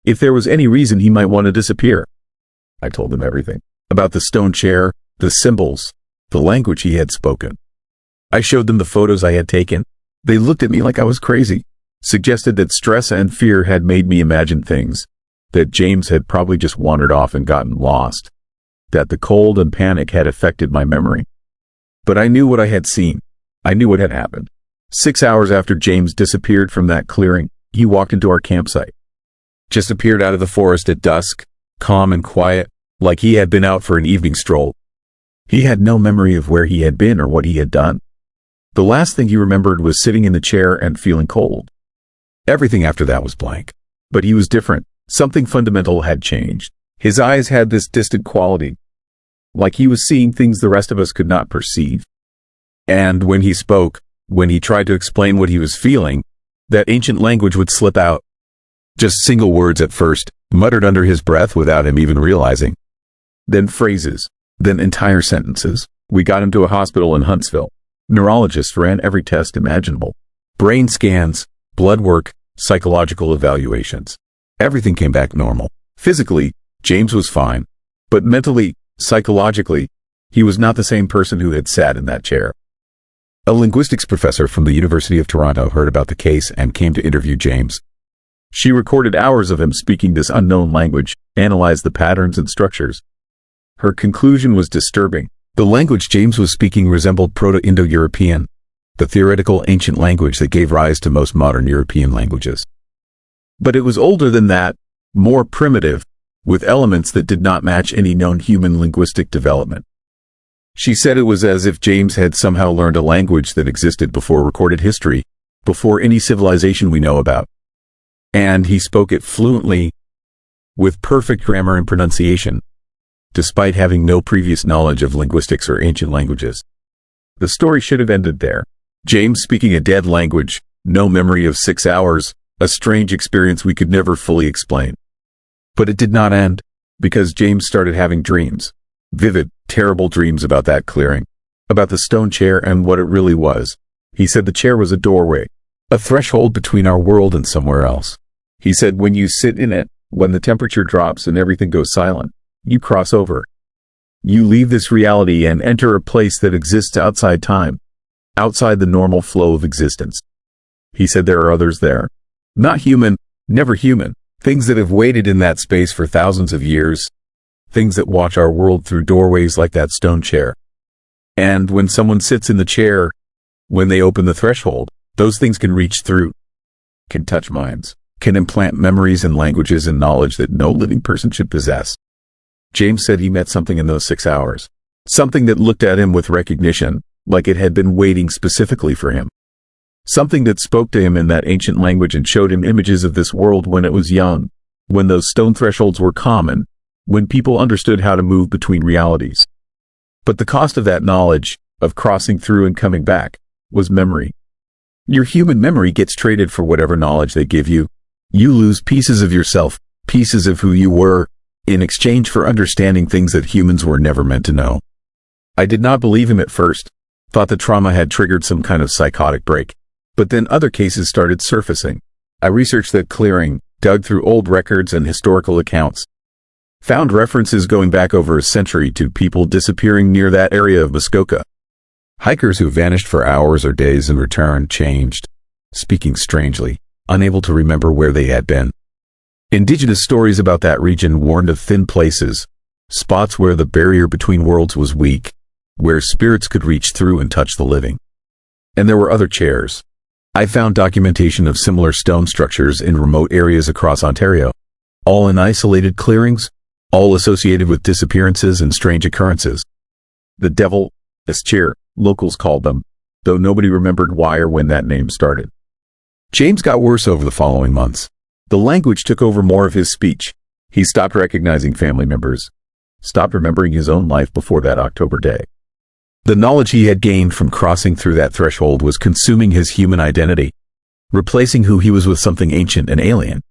Speaker 1: if there was any reason he might want to disappear. I told them everything, about the stone chair, the symbols, the language he had spoken. I showed them the photos I had taken. They looked at me like I was crazy, suggested that stress and fear had made me imagine things, that James had probably just wandered off and gotten lost, that the cold and panic had affected my memory. But I knew what I had seen. I knew what had happened. 6 hours after James disappeared from that clearing, he walked into our campsite. Just appeared out of the forest at dusk, calm and quiet, like he had been out for an evening stroll. He had no memory of where he had been or what he had done. The last thing he remembered was sitting in the chair and feeling cold. Everything after that was blank. But he was different. Something fundamental had changed. His eyes had this distant quality, like he was seeing things the rest of us could not perceive. And when he spoke, when he tried to explain what he was feeling, that ancient language would slip out. Just single words at first, muttered under his breath without him even realizing. Then phrases, then entire sentences. We got him to a hospital in Huntsville. Neurologists ran every test imaginable. Brain scans, blood work, psychological evaluations. Everything came back normal. Physically, James was fine. But mentally, psychologically, he was not the same person who had sat in that chair. A linguistics professor from the University of Toronto heard about the case and came to interview James. She recorded hours of him speaking this unknown language, analyzed the patterns and structures. Her conclusion was disturbing. The language James was speaking resembled Proto-Indo-European, the theoretical ancient language that gave rise to most modern European languages. But it was older than that, more primitive, with elements that did not match any known human linguistic development. She said it was as if James had somehow learned a language that existed before recorded history, before any civilization we know about. And he spoke it fluently, with perfect grammar and pronunciation, despite having no previous knowledge of linguistics or ancient languages. The story should have ended there. James speaking a dead language, no memory of 6 hours, a strange experience we could never fully explain. But it did not end, because James started having dreams. Vivid, terrible dreams about that clearing, about the stone chair and what it really was. He said the chair was a doorway, a threshold between our world and somewhere else. He said when you sit in it, when the temperature drops and everything goes silent, you cross over. You leave this reality and enter a place that exists outside time, outside the normal flow of existence. He said there are others there. Not human, never human. Things that have waited in that space for thousands of years. Things that watch our world through doorways like that stone chair. And when someone sits in the chair, when they open the threshold, those things can reach through, can touch minds, can implant memories and languages and knowledge that no living person should possess. James said he met something in those 6 hours. Something that looked at him with recognition, like it had been waiting specifically for him. Something that spoke to him in that ancient language and showed him images of this world when it was young, when those stone thresholds were common, when people understood how to move between realities. But the cost of that knowledge, of crossing through and coming back, was memory. Your human memory gets traded for whatever knowledge they give you. You lose pieces of yourself, pieces of who you were, in exchange for understanding things that humans were never meant to know. I did not believe him at first, thought the trauma had triggered some kind of psychotic break. But then other cases started surfacing. I researched that clearing, dug through old records and historical accounts, found references going back over a century to people disappearing near that area of Muskoka. Hikers who vanished for hours or days and returned changed, speaking strangely, unable to remember where they had been. Indigenous stories about that region warned of thin places, spots where the barrier between worlds was weak, where spirits could reach through and touch the living. And there were other chairs. I found documentation of similar stone structures in remote areas across Ontario, all in isolated clearings, all associated with disappearances and strange occurrences. The devil, as chair, locals called them, though nobody remembered why or when that name started. James got worse over the following months. The language took over more of his speech. He stopped recognizing family members, stopped remembering his own life before that October day. The knowledge he had gained from crossing through that threshold was consuming his human identity, replacing who he was with something ancient and alien.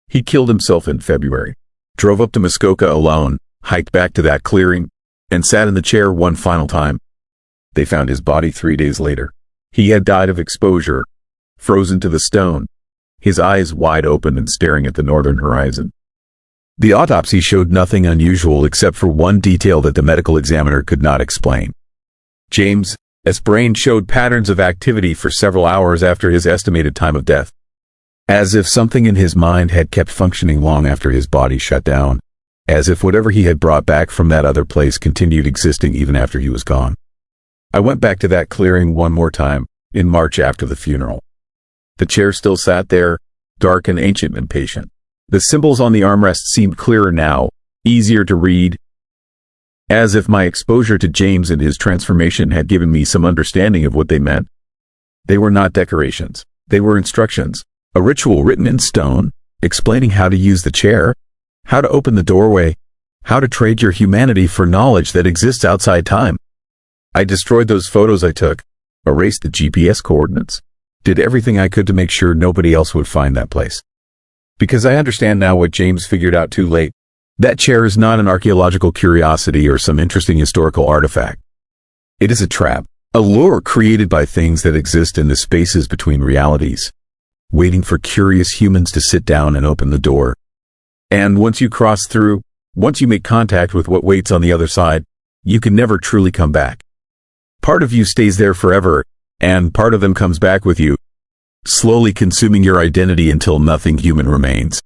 Speaker 1: He killed himself in February, drove up to Muskoka alone, hiked back to that clearing, and sat in the chair one final time. They found his body 3 days later. He had died of exposure, frozen to the stone, his eyes wide open and staring at the northern horizon. The autopsy showed nothing unusual except for one detail that the medical examiner could not explain. James' brain showed patterns of activity for several hours after his estimated time of death, as if something in his mind had kept functioning long after his body shut down, as if whatever he had brought back from that other place continued existing even after he was gone. I went back to that clearing one more time, in March after the funeral. The chair still sat there, dark and ancient and patient. The symbols on the armrest seemed clearer now, easier to read, as if my exposure to James and his transformation had given me some understanding of what they meant. They were not decorations. They were instructions, a ritual written in stone, explaining how to use the chair, how to open the doorway, how to trade your humanity for knowledge that exists outside time. I destroyed those photos I took, erased the GPS coordinates, did everything I could to make sure nobody else would find that place. Because I understand now what James figured out too late. That chair is not an archaeological curiosity or some interesting historical artifact. It is a trap, a lure created by things that exist in the spaces between realities, waiting for curious humans to sit down and open the door. And once you cross through, once you make contact with what waits on the other side, you can never truly come back. Part of you stays there forever, and part of them comes back with you, slowly consuming your identity until nothing human remains.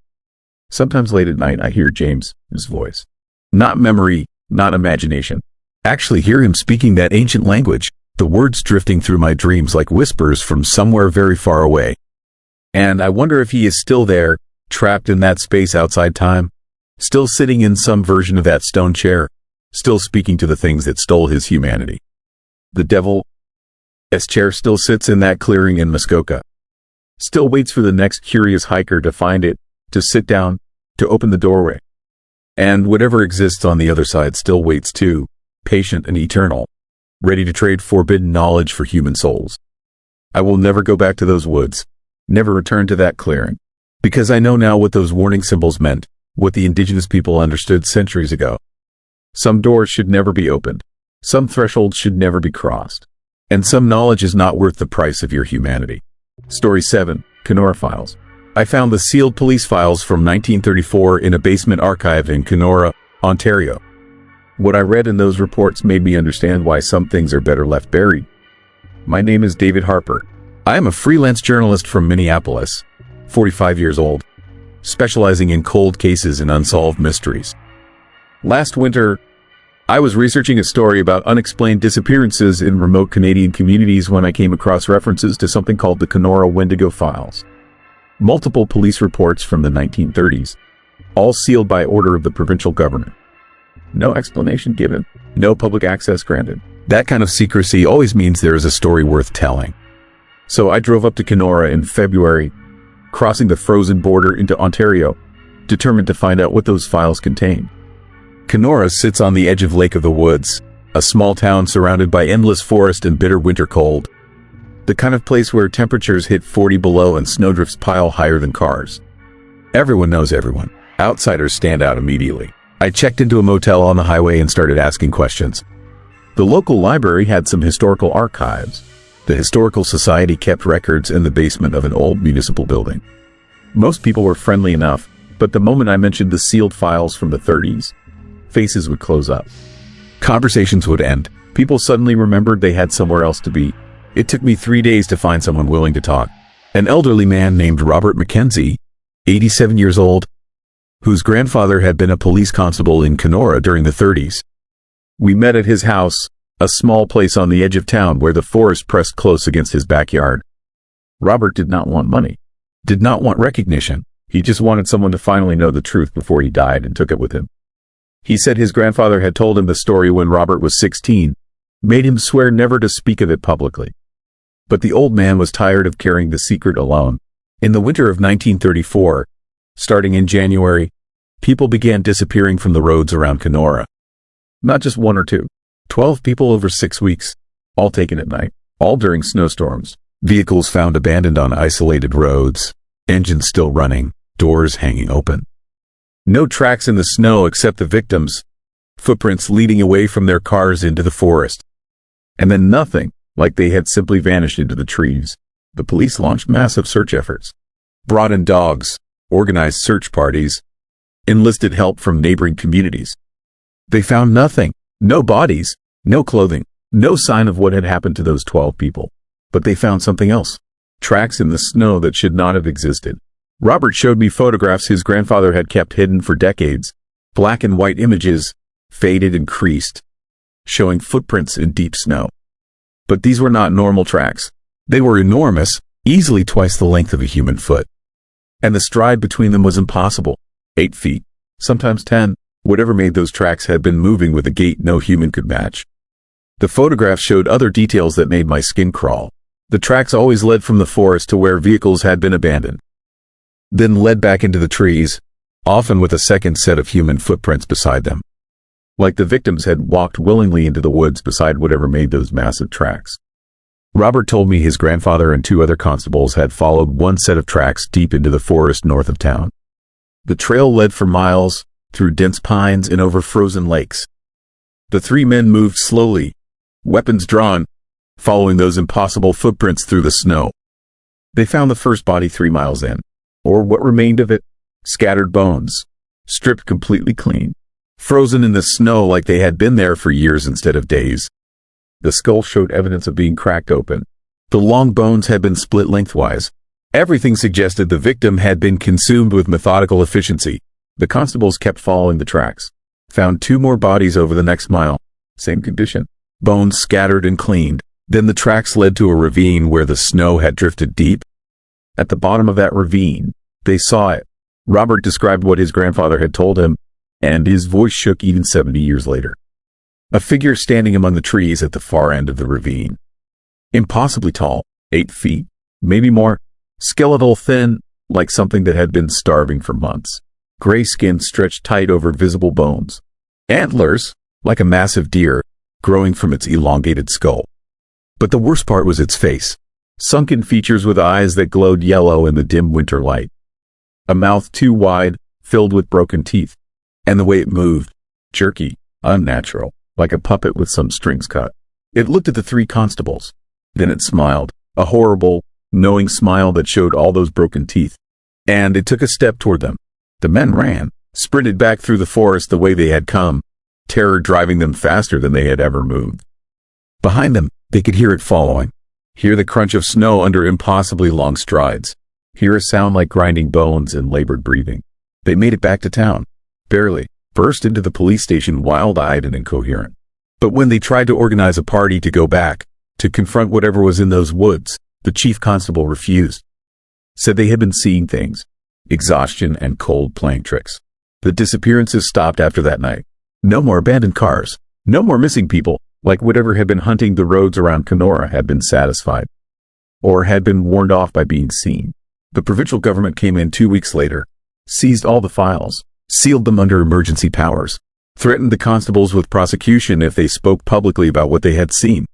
Speaker 1: Sometimes late at night I hear James' voice. Not memory, not imagination. Actually hear him speaking that ancient language, the words drifting through my dreams like whispers from somewhere very far away. And I wonder if he is still there, trapped in that space outside time, still sitting in some version of that stone chair, still speaking to the things that stole his humanity. The devil's chair still sits in that clearing in Muskoka, still waits for the next curious hiker to find it, to sit down, to open the doorway. And whatever exists on the other side still waits too, patient and eternal, ready to trade forbidden knowledge for human souls. I will never go back to those woods, never return to that clearing, because I know now what those warning symbols meant, what the indigenous people understood centuries ago. Some doors should never be opened, some thresholds should never be crossed, and some knowledge is not worth the price of your humanity. Story 7, Kenora Files. I found the sealed police files from 1934 in a basement archive in Kenora, Ontario. What I read in those reports made me understand why some things are better left buried. My name is David Harper. I am a freelance journalist from Minneapolis, 45 years old, specializing in cold cases and unsolved mysteries. Last winter, I was researching a story about unexplained disappearances in remote Canadian communities when I came across references to something called the Kenora Wendigo Files. Multiple police reports from the 1930s, all sealed by order of the provincial government. No explanation given, no public access granted. That kind of secrecy always means there is a story worth telling. So I drove up to Kenora in February, crossing the frozen border into Ontario, determined to find out what those files contained. Kenora sits on the edge of Lake of the Woods, a small town surrounded by endless forest and bitter winter cold. The kind of place where temperatures hit 40 below and snowdrifts pile higher than cars. Everyone knows everyone. Outsiders stand out immediately. I checked into a motel on the highway and started asking questions. The local library had some historical archives. The Historical Society kept records in the basement of an old municipal building. Most people were friendly enough, but the moment I mentioned the sealed files from the 30s, faces would close up. Conversations would end. People suddenly remembered they had somewhere else to be. It took me 3 days to find someone willing to talk. An elderly man named Robert Mackenzie, 87 years old, whose grandfather had been a police constable in Kenora during the 30s. We met at his house, a small place on the edge of town where the forest pressed close against his backyard. Robert did not want money, did not want recognition. He just wanted someone to finally know the truth before he died and took it with him. He said his grandfather had told him the story when Robert was 16, made him swear never to speak of it publicly. But the old man was tired of carrying the secret alone. In the winter of 1934, starting in January, people began disappearing from the roads around Kenora. Not just one or two. 12 people over 6 weeks, all taken at night, all during snowstorms. Vehicles found abandoned on isolated roads, engines still running, doors hanging open. No tracks in the snow except the victims, footprints leading away from their cars into the forest. And then nothing, like they had simply vanished into the trees. The police launched massive search efforts, brought in dogs, organized search parties, enlisted help from neighboring communities. They found nothing, no bodies, no clothing, no sign of what had happened to those 12 people. But they found something else, tracks in the snow that should not have existed. Robert showed me photographs his grandfather had kept hidden for decades, black and white images, faded and creased, showing footprints in deep snow. But these were not normal tracks. They were enormous, easily twice the length of a human foot. And the stride between them was impossible. 8 feet, sometimes 10. Whatever made those tracks had been moving with a gait no human could match. The photographs showed other details that made my skin crawl. The tracks always led from the forest to where vehicles had been abandoned, then led back into the trees, often with a second set of human footprints beside them. Like the victims had walked willingly into the woods beside whatever made those massive tracks. Robert told me his grandfather and 2 other constables had followed one set of tracks deep into the forest north of town. The trail led for miles, through dense pines and over frozen lakes. The 3 men moved slowly, weapons drawn, following those impossible footprints through the snow. They found the first body 3 miles in, or what remained of it, scattered bones, stripped completely clean, frozen in the snow like they had been there for years instead of days. The skull showed evidence of being cracked open. The long bones had been split lengthwise. Everything suggested the victim had been consumed with methodical efficiency. The constables kept following the tracks, found 2 more bodies over the next mile, same condition, bones scattered and cleaned. Then the tracks led to a ravine where the snow had drifted deep. At the bottom of that ravine, they saw it. Robert described what his grandfather had told him, and his voice shook even 70 years later. A figure standing among the trees at the far end of the ravine. Impossibly tall, 8 feet, maybe more, skeletal thin, like something that had been starving for months. Gray skin stretched tight over visible bones. Antlers, like a massive deer, growing from its elongated skull. But the worst part was its face. Sunken features with eyes that glowed yellow in the dim winter light. A mouth too wide, filled with broken teeth. And the way it moved, jerky, unnatural, like a puppet with some strings cut. It looked at the 3 constables. Then it smiled, a horrible, knowing smile that showed all those broken teeth. And it took a step toward them. The men ran, sprinted back through the forest the way they had come, terror driving them faster than they had ever moved. Behind them, they could hear it following. Hear the crunch of snow under impossibly long strides. Hear a sound like grinding bones and labored breathing. They made it back to town. Barely. Burst into the police station wild-eyed and incoherent. But when they tried to organize a party to go back, to confront whatever was in those woods, the chief constable refused. Said they had been seeing things. Exhaustion and cold playing tricks. The disappearances stopped after that night. No more abandoned cars. No more missing people, like whatever had been hunting the roads around Kenora had been satisfied. Or had been warned off by being seen. The provincial government came in 2 weeks later, seized all the files, sealed them under emergency powers, threatened the constables with prosecution if they spoke publicly about what they had seen.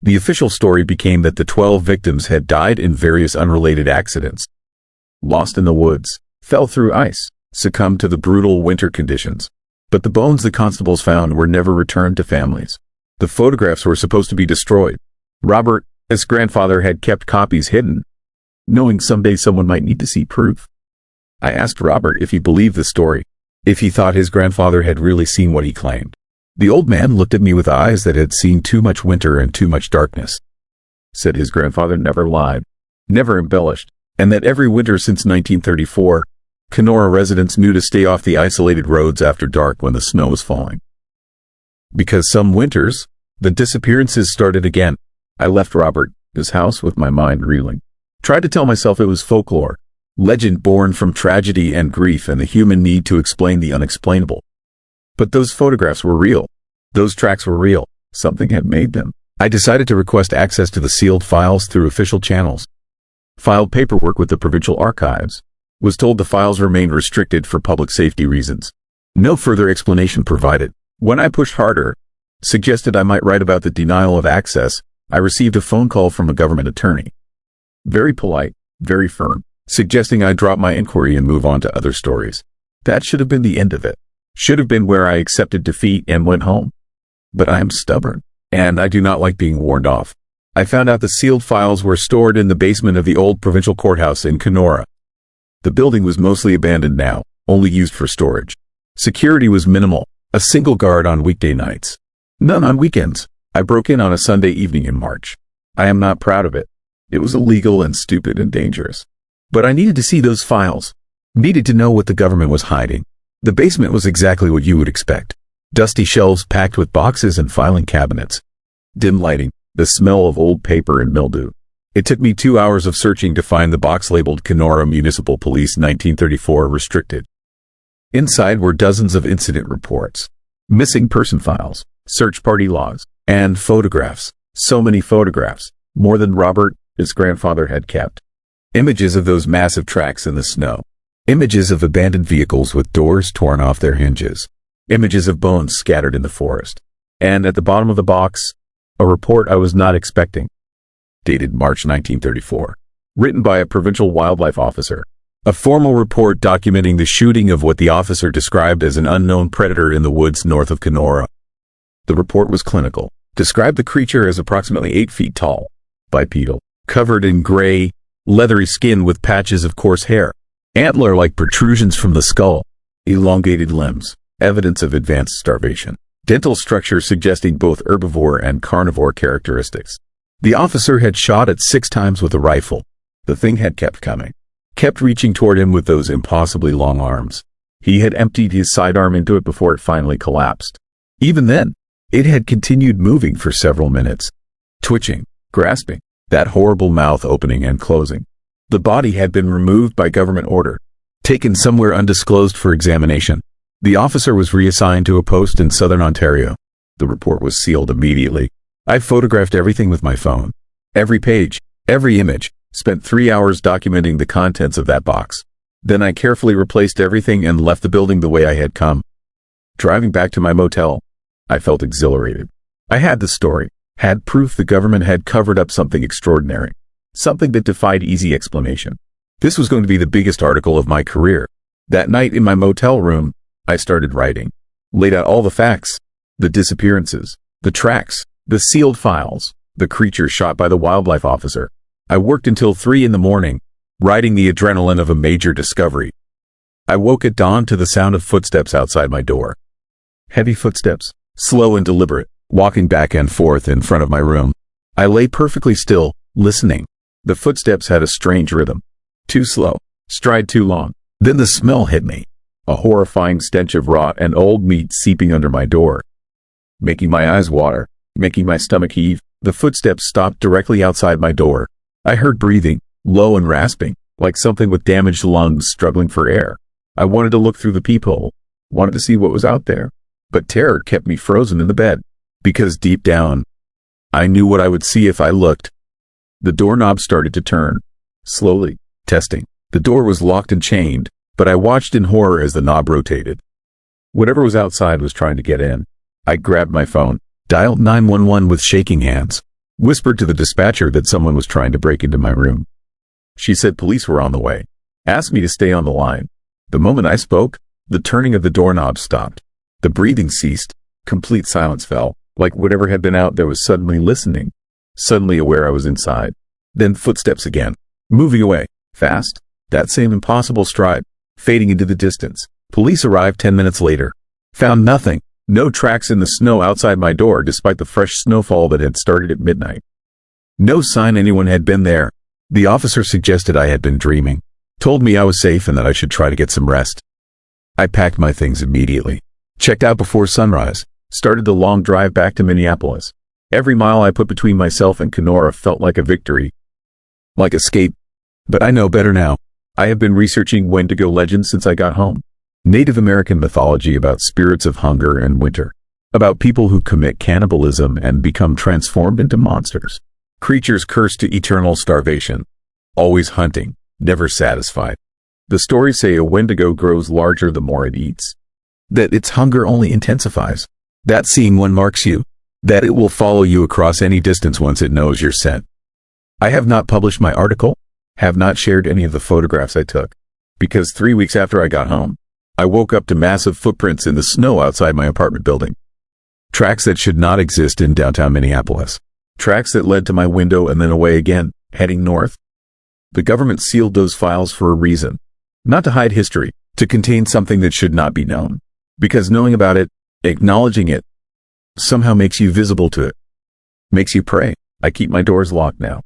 Speaker 1: The official story became that the 12 victims had died in various unrelated accidents. Lost in the woods, fell through ice, succumbed to the brutal winter conditions. But the bones the constables found were never returned to families. The photographs were supposed to be destroyed. Robert, his grandfather, had kept copies hidden, knowing someday someone might need to see proof. I asked Robert if he believed the story, if he thought his grandfather had really seen what he claimed. The old man looked at me with eyes that had seen too much winter and too much darkness. Said his grandfather never lied, never embellished, and that every winter since 1934, Kenora residents knew to stay off the isolated roads after dark when the snow was falling. Because some winters, the disappearances started again. I left Robert's house with my mind reeling. Tried to tell myself it was folklore, legend born from tragedy and grief and the human need to explain the unexplainable. But those photographs were real. Those tracks were real. Something had made them. I decided to request access to the sealed files through official channels. Filed paperwork with the provincial archives. Was told the files remained restricted for public safety reasons. No further explanation provided. When I pushed harder, suggested I might write about the denial of access, I received a phone call from a government attorney. Very polite, very firm, suggesting I drop my inquiry and move on to other stories. That should have been the end of it. Should have been where I accepted defeat and went home. But I am stubborn, and I do not like being warned off. I found out the sealed files were stored in the basement of the old provincial courthouse in Kenora. The building was mostly abandoned now, only used for storage. Security was minimal, a single guard on weekday nights. None on weekends. I broke in on a Sunday evening in March. I am not proud of it. It was illegal and stupid and dangerous. But I needed to see those files. Needed to know what the government was hiding. The basement was exactly what you would expect. Dusty shelves packed with boxes and filing cabinets. Dim lighting, the smell of old paper and mildew. It took me 2 hours of searching to find the box labeled Kenora Municipal Police 1934 Restricted. Inside were dozens of incident reports, missing person files, search party logs, and photographs. So many photographs, more than Robert, his grandfather, had kept. Images of those massive tracks in the snow. Images of abandoned vehicles with doors torn off their hinges. Images of bones scattered in the forest. And at the bottom of the box, a report I was not expecting. Dated March 1934. Written by a provincial wildlife officer. A formal report documenting the shooting of what the officer described as an unknown predator in the woods north of Kenora. The report was clinical. Described the creature as approximately 8 feet tall, bipedal, covered in gray, leathery skin with patches of coarse hair. Antler-like protrusions from the skull, elongated limbs, evidence of advanced starvation, dental structure suggesting both herbivore and carnivore characteristics. The officer had shot it 6 times with a rifle. The thing had kept coming, kept reaching toward him with those impossibly long arms. He had emptied his sidearm into it before it finally collapsed. Even then, it had continued moving for several minutes, twitching, grasping, that horrible mouth opening and closing. The body had been removed by government order, taken somewhere undisclosed for examination. The officer was reassigned to a post in southern Ontario. The report was sealed immediately. I photographed everything with my phone. Every page, every image, spent 3 hours documenting the contents of that box. Then I carefully replaced everything and left the building the way I had come. Driving back to my motel, I felt exhilarated. I had the story, had proof the government had covered up something extraordinary. Something that defied easy explanation. This was going to be the biggest article of my career. That night in my motel room, I started writing. Laid out all the facts. The disappearances. The tracks. The sealed files. The creature shot by the wildlife officer. I worked until 3 in the morning, riding the adrenaline of a major discovery. I woke at dawn to the sound of footsteps outside my door. Heavy footsteps, slow and deliberate, walking back and forth in front of my room. I lay perfectly still, listening. The footsteps had a strange rhythm. Too slow, stride too long. Then the smell hit me. A horrifying stench of rot and old meat seeping under my door. Making my eyes water, making my stomach heave, the footsteps stopped directly outside my door. I heard breathing, low and rasping, like something with damaged lungs struggling for air. I wanted to look through the peephole, wanted to see what was out there. But terror kept me frozen in the bed. Because deep down, I knew what I would see if I looked. The doorknob started to turn. Slowly, testing. The door was locked and chained, but I watched in horror as the knob rotated. Whatever was outside was trying to get in. I grabbed my phone, dialed 911 with shaking hands, whispered to the dispatcher that someone was trying to break into my room. She said police were on the way, asked me to stay on the line. The moment I spoke, the turning of the doorknob stopped. The breathing ceased. Complete silence fell, like whatever had been out there was suddenly listening, suddenly aware I was inside. Then footsteps again, moving away, fast, that same impossible stride, fading into the distance. Police arrived 10 minutes later. Found nothing. No tracks in the snow outside my door despite the fresh snowfall that had started at midnight. No sign anyone had been there. The officer suggested I had been dreaming, told me I was safe and that I should try to get some rest. I packed my things immediately, checked out before sunrise, started the long drive back to Minneapolis. Every mile I put between myself and Kenora felt like a victory, like escape. But I know better now. I have been researching Wendigo legends since I got home. Native American mythology about spirits of hunger and winter, about people who commit cannibalism and become transformed into monsters. Creatures cursed to eternal starvation, always hunting, never satisfied. The stories say a Wendigo grows larger the more it eats, that its hunger only intensifies, that seeing one marks you, that it will follow you across any distance once it knows you're sent. I have not published my article, have not shared any of the photographs I took, because 3 weeks after I got home, I woke up to massive footprints in the snow outside my apartment building. Tracks that should not exist in downtown Minneapolis. Tracks that led to my window and then away again, heading north. The government sealed those files for a reason. Not to hide history, to contain something that should not be known. Because knowing about it, acknowledging it, somehow makes you visible to it. Makes you pray. I keep my doors locked now.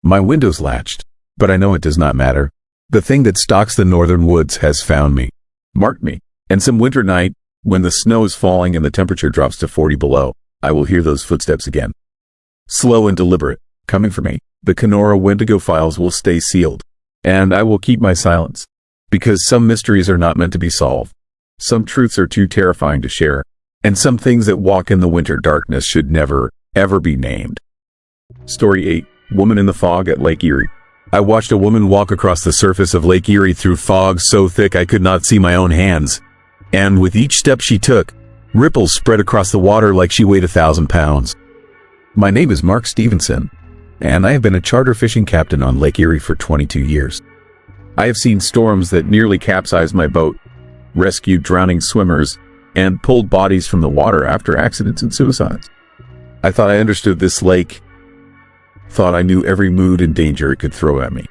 Speaker 1: My windows latched, but I know it does not matter. The thing that stalks the northern woods has found me, marked me, and some winter night, when the snow is falling and the temperature drops to 40 below, I will hear those footsteps again. Slow and deliberate, coming for me. The Kenora Wendigo files will stay sealed, and I will keep my silence, because some mysteries are not meant to be solved. Some truths are too terrifying to share, and some things that walk in the winter darkness should never, ever be named. Story 8. Woman in the Fog at Lake Erie. I watched a woman walk across the surface of Lake Erie through fog so thick I could not see my own hands. And with each step she took, ripples spread across the water like she weighed 1,000 pounds. My name is Mark Stevenson, and I have been a charter fishing captain on Lake Erie for 22 years. I have seen storms that nearly capsized my boat, rescued drowning swimmers, and pulled bodies from the water after accidents and suicides. I thought I understood this lake, thought I knew every mood and danger it could throw at me.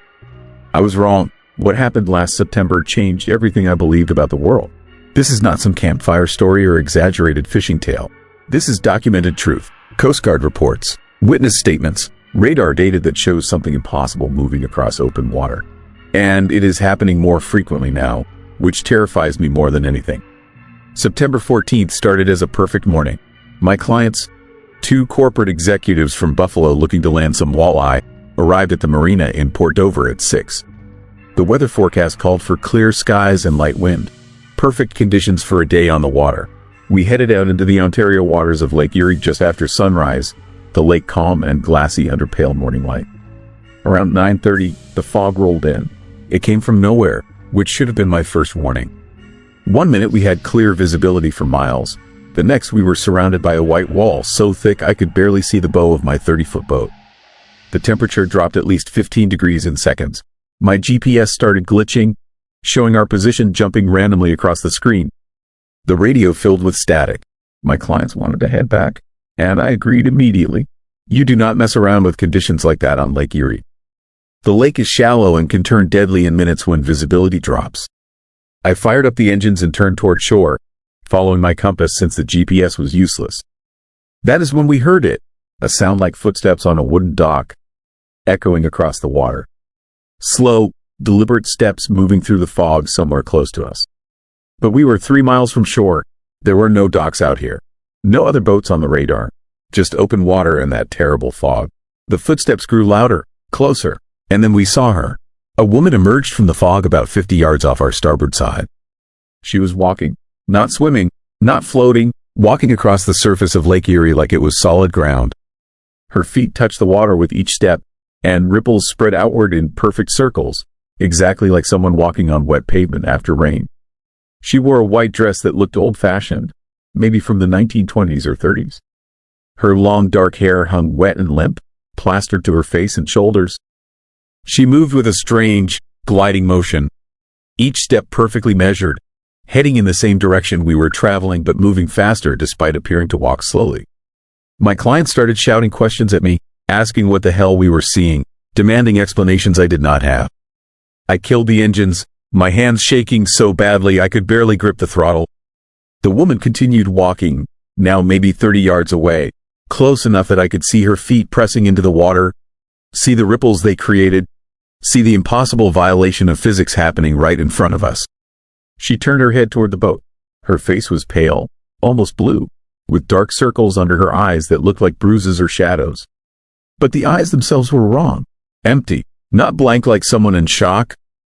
Speaker 1: I was wrong. What happened last September changed everything I believed about the world. This is not some campfire story or exaggerated fishing tale. This is documented truth. Coast Guard reports, witness statements, radar data that shows something impossible moving across open water. And it is happening more frequently now, which terrifies me more than anything. September 14th started as a perfect morning. My clients, 2 corporate executives from Buffalo looking to land some walleye, arrived at the marina in Port Dover at 6. The weather forecast called for clear skies and light wind. Perfect conditions for a day on the water. We headed out into the Ontario waters of Lake Erie just after sunrise, the lake calm and glassy under pale morning light. Around 9:30, the fog rolled in. It came from nowhere, which should have been my first warning. 1 minute we had clear visibility for miles. The next we were surrounded by a white wall so thick I could barely see the bow of my 30-foot boat. The temperature dropped at least 15 degrees in seconds. My GPS started glitching, showing our position jumping randomly across the screen. The radio filled with static. My clients wanted to head back, and I agreed immediately. You do not mess around with conditions like that on Lake Erie. The lake is shallow and can turn deadly in minutes when visibility drops. I fired up the engines and turned toward shore, following my compass since the GPS was useless. That is when we heard it, a sound like footsteps on a wooden dock, echoing across the water. Slow, deliberate steps moving through the fog somewhere close to us. But we were 3 miles from shore. There were no docks out here. No other boats on the radar. Just open water and that terrible fog. The footsteps grew louder, closer, and then we saw her. A woman emerged from the fog about 50 yards off our starboard side. She was walking, not swimming, not floating, walking across the surface of Lake Erie like it was solid ground. Her feet touched the water with each step, and ripples spread outward in perfect circles, exactly like someone walking on wet pavement after rain. She wore a white dress that looked old-fashioned, maybe from the 1920s or 30s. Her long dark hair hung wet and limp, plastered to her face and shoulders. She moved with a strange, gliding motion, each step perfectly measured, heading in the same direction we were traveling but moving faster despite appearing to walk slowly. My client started shouting questions at me, asking what the hell we were seeing, demanding explanations I did not have. I killed the engines, my hands shaking so badly I could barely grip the throttle. The woman continued walking, now maybe 30 yards away, close enough that I could see her feet pressing into the water, see the ripples they created, see the impossible violation of physics happening right in front of us. She turned her head toward the boat. Her face was pale, almost blue, with dark circles under her eyes that looked like bruises or shadows. But the eyes themselves were wrong. Empty, not blank like someone in shock,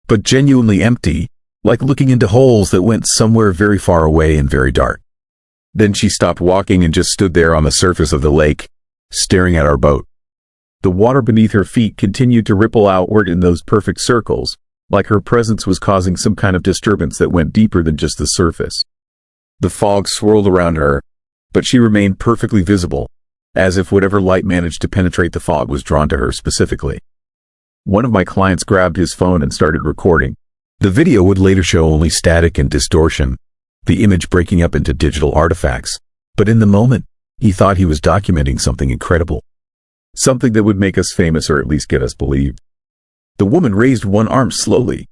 Speaker 1: but genuinely empty, like looking into holes that went somewhere very far away and very dark. Then she stopped walking and just stood there on the surface of the lake, staring at our boat. The water beneath her feet continued to ripple outward in those perfect circles, like her presence was causing some kind of disturbance that went deeper than just the surface. The fog swirled around her, but she remained perfectly visible, as if whatever light managed to penetrate the fog was drawn to her specifically. One of my clients grabbed his phone and started recording. The video would later show only static and distortion, the image breaking up into digital artifacts, but in the moment, he thought he was documenting something incredible. Something that would make us famous or at least get us believed. The woman raised one arm slowly,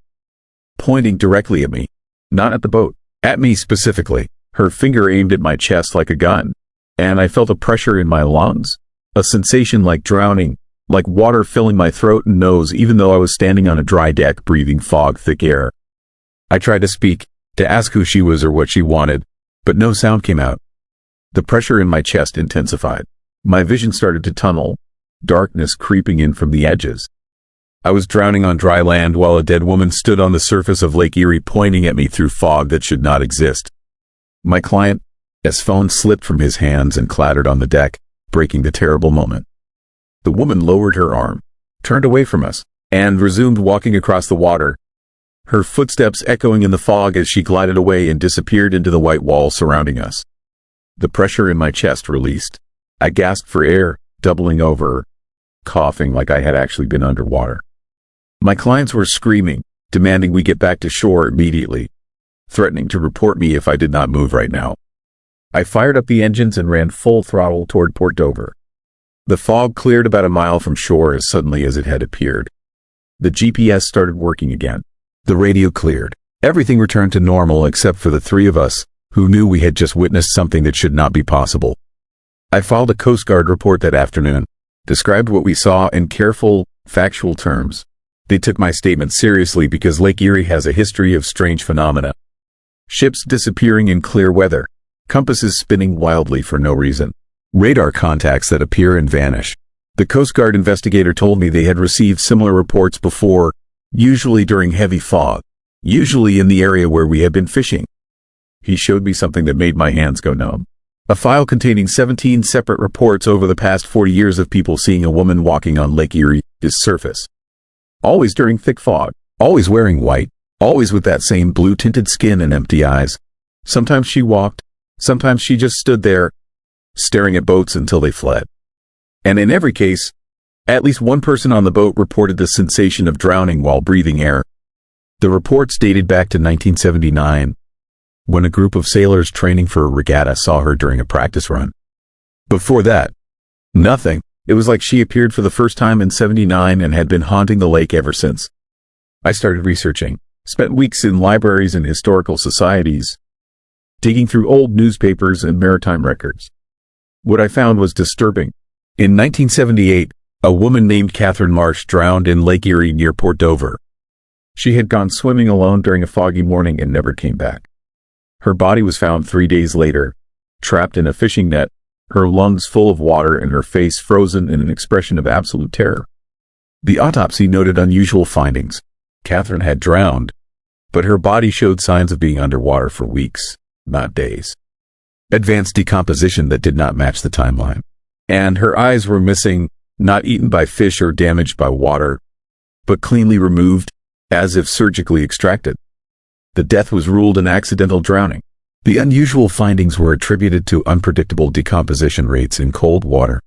Speaker 1: pointing directly at me, not at the boat, at me specifically, her finger aimed at my chest like a gun, and I felt a pressure in my lungs, a sensation like drowning, like water filling my throat and nose even though I was standing on a dry deck breathing fog-thick air. I tried to speak, to ask who she was or what she wanted, but no sound came out. The pressure in my chest intensified. My vision started to tunnel, darkness creeping in from the edges. I was drowning on dry land while a dead woman stood on the surface of Lake Erie pointing at me through fog that should not exist. My client's phone slipped from his hands and clattered on the deck, breaking the terrible moment. The woman lowered her arm, turned away from us, and resumed walking across the water, her footsteps echoing in the fog as she glided away and disappeared into the white wall surrounding us. The pressure in my chest released. I gasped for air, doubling over, coughing like I had actually been underwater. My clients were screaming, demanding we get back to shore immediately, threatening to report me if I did not move right now. I fired up the engines and ran full throttle toward Port Dover. The fog cleared about a mile from shore as suddenly as it had appeared. The GPS started working again. The radio cleared. Everything returned to normal except for the three of us, who knew we had just witnessed something that should not be possible. I filed a Coast Guard report that afternoon, described what we saw in careful, factual terms. They took my statement seriously because Lake Erie has a history of strange phenomena. Ships disappearing in clear weather, compasses spinning wildly for no reason, radar contacts that appear and vanish. The Coast Guard investigator told me they had received similar reports before, usually during heavy fog, usually in the area where we had been fishing. He showed me something that made my hands go numb. A file containing 17 separate reports over the past 40 years of people seeing a woman walking on Lake Erie's surface. Always during thick fog, always wearing white, always with that same blue-tinted skin and empty eyes. Sometimes she walked, sometimes she just stood there, staring at boats until they fled. And in every case, at least one person on the boat reported the sensation of drowning while breathing air. The reports dated back to 1979, when a group of sailors training for a regatta saw her during a practice run. Before that, nothing. It was like she appeared for the first time in '79 and had been haunting the lake ever since. I started researching, spent weeks in libraries and historical societies, digging through old newspapers and maritime records. What I found was disturbing. In 1978, a woman named Catherine Marsh drowned in Lake Erie near Port Dover. She had gone swimming alone during a foggy morning and never came back. Her body was found 3 days later, trapped in a fishing net, her lungs full of water and her face frozen in an expression of absolute terror. The autopsy noted unusual findings. Catherine had drowned, but her body showed signs of being underwater for weeks, not days. Advanced decomposition that did not match the timeline. And her eyes were missing, not eaten by fish or damaged by water, but cleanly removed, as if surgically extracted. The death was ruled an accidental drowning. The unusual findings were attributed to unpredictable decomposition rates in cold water.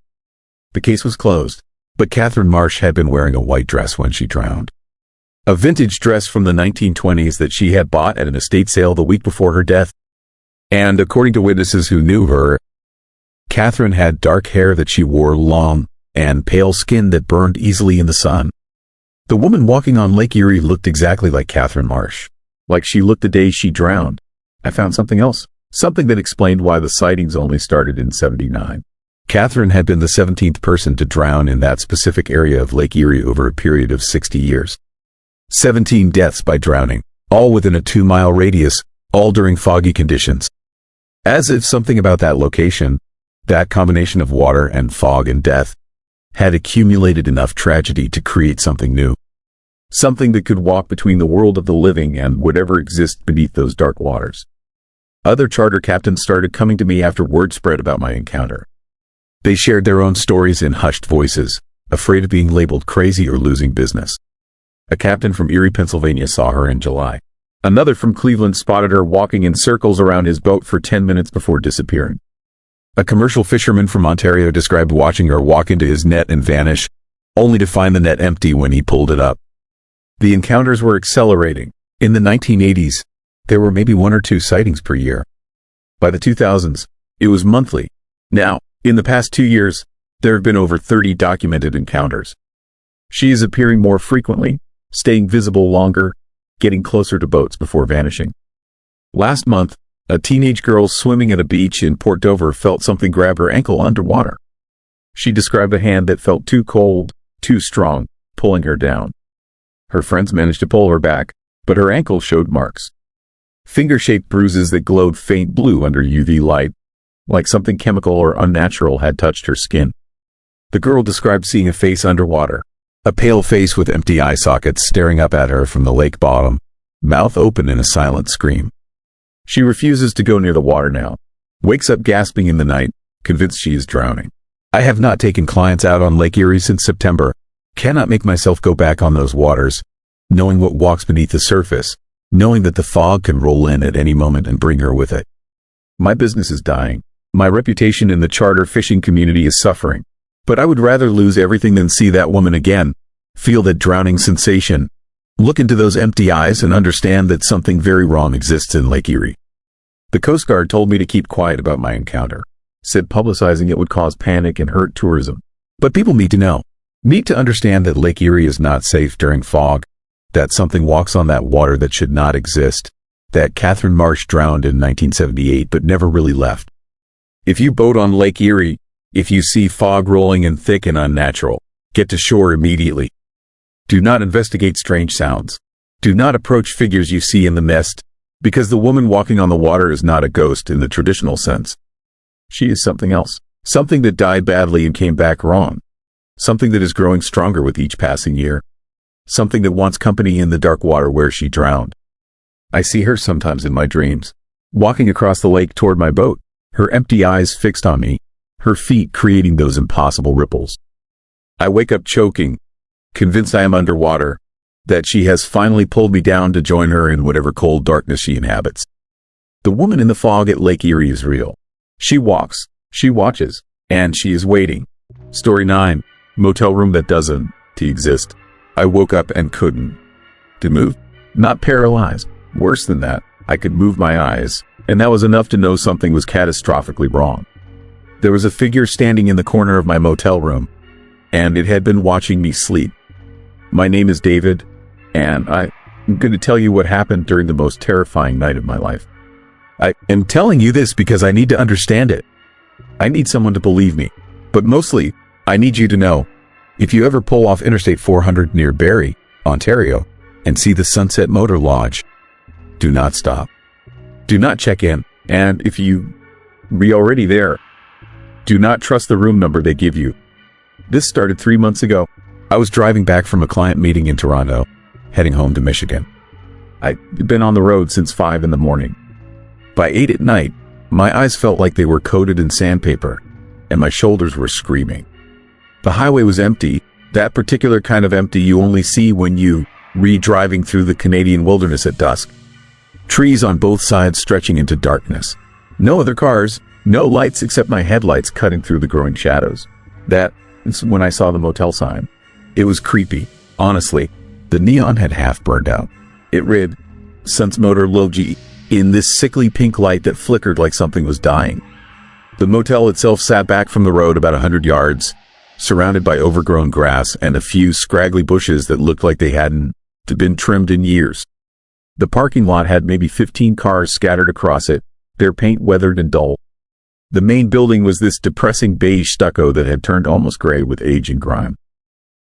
Speaker 1: The case was closed, but Catherine Marsh had been wearing a white dress when she drowned. A vintage dress from the 1920s that she had bought at an estate sale the week before her death. And according to witnesses who knew her, Catherine had dark hair that she wore long and pale skin that burned easily in the sun. The woman walking on Lake Erie looked exactly like Catherine Marsh, like she looked the day she drowned. I found something else, something that explained why the sightings only started in '79. Catherine had been the 17th person to drown in that specific area of Lake Erie over a period of 60 years. 17 deaths by drowning, all within a 2-mile radius, all during foggy conditions. As if something about that location, that combination of water and fog and death, had accumulated enough tragedy to create something new. Something that could walk between the world of the living and whatever exists beneath those dark waters. Other charter captains started coming to me after word spread about my encounter. They shared their own stories in hushed voices, afraid of being labeled crazy or losing business. A captain from Erie, Pennsylvania saw her in July. Another from Cleveland spotted her walking in circles around his boat for 10 minutes before disappearing. A commercial fisherman from Ontario described watching her walk into his net and vanish, only to find the net empty when he pulled it up. The encounters were accelerating. In the 1980s, there were maybe 1 or 2 sightings per year. By the 2000s, it was monthly. Now, in the past 2 years, there have been over 30 documented encounters. She is appearing more frequently, staying visible longer, getting closer to boats before vanishing. Last month, a teenage girl swimming at a beach in Port Dover felt something grab her ankle underwater. She described a hand that felt too cold, too strong, pulling her down. Her friends managed to pull her back, but her ankle showed marks. Finger-shaped bruises that glowed faint blue under UV light, like something chemical or unnatural had touched her skin. The girl described seeing a face underwater, a pale face with empty eye sockets staring up at her from the lake bottom, mouth open in a silent scream. She refuses to go near the water now, wakes up gasping in the night, convinced she is drowning. I have not taken clients out on Lake Erie since September, cannot make myself go back on those waters, knowing what walks beneath the surface, knowing that the fog can roll in at any moment and bring her with it. My business is dying. My reputation in the charter fishing community is suffering. But I would rather lose everything than see that woman again, feel that drowning sensation, look into those empty eyes and understand that something very wrong exists in Lake Erie. The Coast Guard told me to keep quiet about my encounter, said publicizing it would cause panic and hurt tourism. But people need to know, need to understand that Lake Erie is not safe during fog, that something walks on that water that should not exist, that Catherine Marsh drowned in 1978 but never really left. If you boat on Lake Erie, if you see fog rolling in thick and unnatural, get to shore immediately. Do not investigate strange sounds. Do not approach figures you see in the mist, because the woman walking on the water is not a ghost in the traditional sense. She is something else, something that died badly and came back wrong, something that is growing stronger with each passing year. Something that wants company in the dark water where she drowned. I see her sometimes in my dreams, walking across the lake toward my boat, her empty eyes fixed on me, her feet creating those impossible ripples. I wake up choking, convinced I am underwater, that she has finally pulled me down to join her in whatever cold darkness she inhabits. The woman in the fog at Lake Erie is real. She walks, she watches, and she is waiting. Story 9, motel room that doesn't exist. I woke up and couldn't move. Not paralyzed. Worse than that, I could move my eyes, and that was enough to know something was catastrophically wrong. There was a figure standing in the corner of my motel room, and it had been watching me sleep. My name is David, and I'm going to tell you what happened during the most terrifying night of my life. I am telling you this because I need to understand it. I need someone to believe me, but mostly, I need you to know. If you ever pull off Interstate 400 near Barrie, Ontario, and see the Sunset Motor Lodge, do not stop. Do not check in, and if you be already there, do not trust the room number they give you. This started 3 months ago. I was driving back from a client meeting in Toronto, heading home to Michigan. I'd been on the road since 5 in the morning. By 8 at night, my eyes felt like they were coated in sandpaper, and my shoulders were screaming. The highway was empty, that particular kind of empty you only see when you driving through the Canadian wilderness at dusk. Trees on both sides stretching into darkness. No other cars, no lights except my headlights cutting through the growing shadows. That's when I saw the motel sign. It was creepy. Honestly, the neon had half burned out. It read, Sun's Motor Logi, in this sickly pink light that flickered like something was dying. The motel itself sat back from the road about 100 yards, surrounded by overgrown grass and a few scraggly bushes that looked like they hadn't been trimmed in years. The parking lot had maybe 15 cars scattered across it, their paint weathered and dull. The main building was this depressing beige stucco that had turned almost gray with age and grime.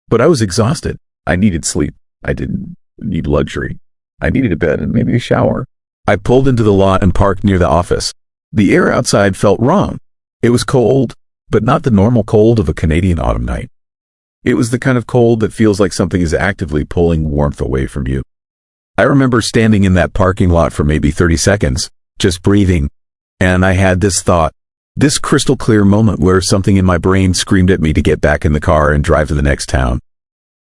Speaker 1: But I was exhausted. I needed sleep. I didn't need luxury. I needed a bed and maybe a shower. I pulled into the lot and parked near the office. The air outside felt wrong. It was cold, but not the normal cold of a Canadian autumn night. It was the kind of cold that feels like something is actively pulling warmth away from you. I remember standing in that parking lot for maybe 30 seconds, just breathing, and I had this thought, this crystal clear moment where something in my brain screamed at me to get back in the car and drive to the next town.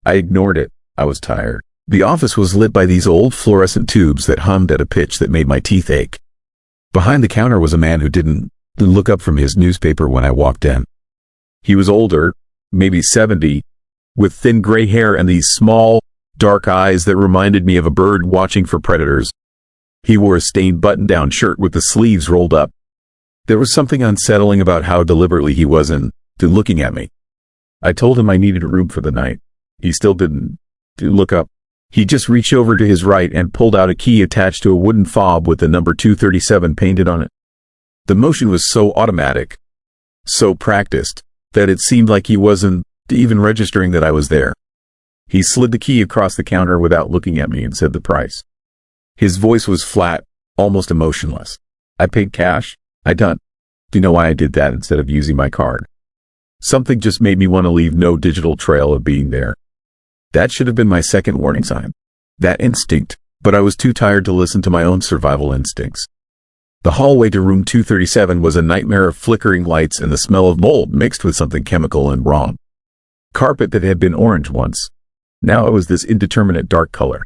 Speaker 1: I ignored it. I was tired. The office was lit by these old fluorescent tubes that hummed at a pitch that made my teeth ache. Behind the counter was a man who didn't look up from his newspaper when I walked in. He was older, maybe 70, with thin gray hair and these small, dark eyes that reminded me of a bird watching for predators. He wore a stained button-down shirt with the sleeves rolled up. There was something unsettling about how deliberately he wasn't looking at me. I told him I needed a room for the night. He still didn't look up. He just reached over to his right and pulled out a key attached to a wooden fob with the number 237 painted on it. The motion was so automatic, so practiced, that it seemed like he wasn't even registering that I was there. He slid the key across the counter without looking at me and said the price. His voice was flat, almost emotionless. I paid cash. I don't. Do you know why I did that instead of using my card? Something just made me want to leave no digital trail of being there. That should have been my second warning sign. That instinct, but I was too tired to listen to my own survival instincts. The hallway to room 237 was a nightmare of flickering lights and the smell of mold mixed with something chemical and wrong. Carpet that had been orange once. Now it was this indeterminate dark color.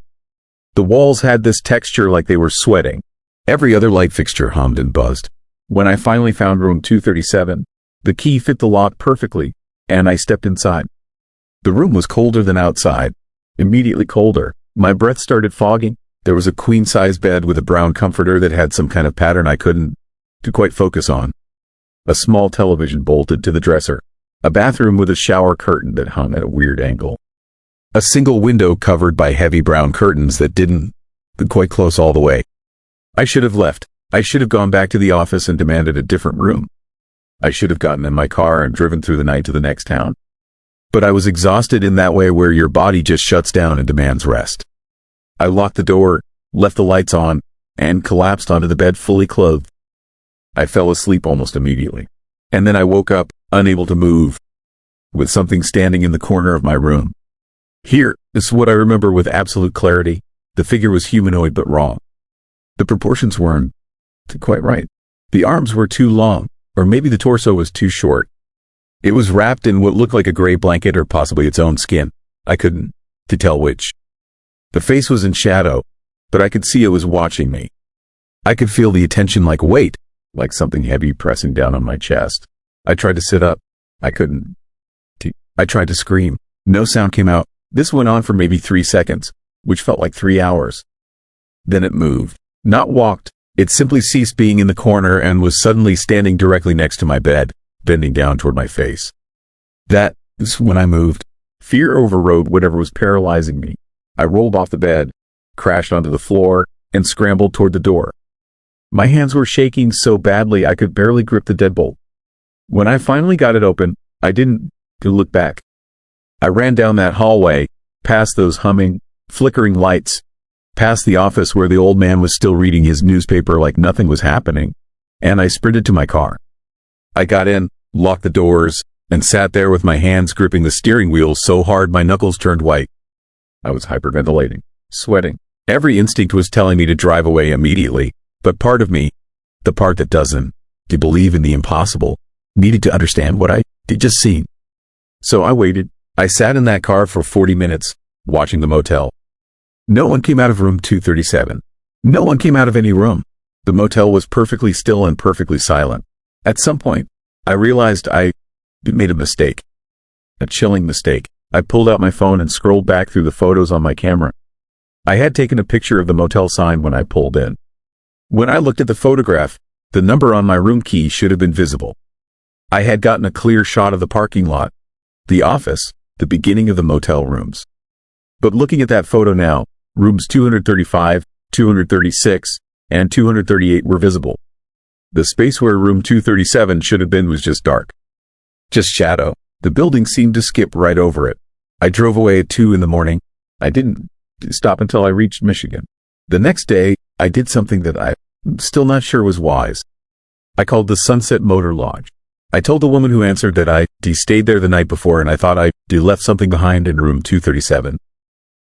Speaker 1: The walls had this texture like they were sweating. Every other light fixture hummed and buzzed. When I finally found room 237, the key fit the lock perfectly, and I stepped inside. The room was colder than outside. Immediately colder. My breath started fogging. There was a queen-size bed with a brown comforter that had some kind of pattern I couldn't quite focus on. A small television bolted to the dresser. A bathroom with a shower curtain that hung at a weird angle. A single window covered by heavy brown curtains that didn't quite close all the way. I should have left. I should have gone back to the office and demanded a different room. I should have gotten in my car and driven through the night to the next town. But I was exhausted in that way where your body just shuts down and demands rest. I locked the door, left the lights on, and collapsed onto the bed fully clothed. I fell asleep almost immediately. And then I woke up, unable to move, with something standing in the corner of my room. Here, this is what I remember with absolute clarity. The figure was humanoid but wrong. The proportions weren't quite right. The arms were too long, or maybe the torso was too short. It was wrapped in what looked like a gray blanket or possibly its own skin. I couldn't tell which. The face was in shadow, but I could see it was watching me. I could feel the attention like weight, like something heavy pressing down on my chest. I tried to sit up. I couldn't. I tried to scream. No sound came out. This went on for maybe 3 seconds, which felt like 3 hours. Then it moved. Not walked. It simply ceased being in the corner and was suddenly standing directly next to my bed, bending down toward my face. That is when I moved. Fear overrode whatever was paralyzing me. I rolled off the bed, crashed onto the floor, and scrambled toward the door. My hands were shaking so badly I could barely grip the deadbolt. When I finally got it open, I didn't look back. I ran down that hallway, past those humming, flickering lights, past the office where the old man was still reading his newspaper like nothing was happening, and I sprinted to my car. I got in, locked the doors, and sat there with my hands gripping the steering wheel so hard my knuckles turned white. I was hyperventilating, sweating. Every instinct was telling me to drive away immediately, but part of me, the part that doesn't believe in the impossible, needed to understand what I just seen. So I waited. I sat in that car for 40 minutes, watching the motel. No one came out of room 237. No one came out of any room. The motel was perfectly still and perfectly silent. At some point, I realized I made a mistake. A chilling mistake. I pulled out my phone and scrolled back through the photos on my camera. I had taken a picture of the motel sign when I pulled in. When I looked at the photograph, the number on my room key should have been visible. I had gotten a clear shot of the parking lot, the office, the beginning of the motel rooms. But looking at that photo now, rooms 235, 236, and 238 were visible. The space where room 237 should have been was just dark. Just shadow. The building seemed to skip right over it. I drove away at 2 in the morning. I didn't stop until I reached Michigan. The next day, I did something that I'm still not sure was wise. I called the Sunset Motor Lodge. I told the woman who answered that I stayed there the night before and I thought I left something behind in room 237.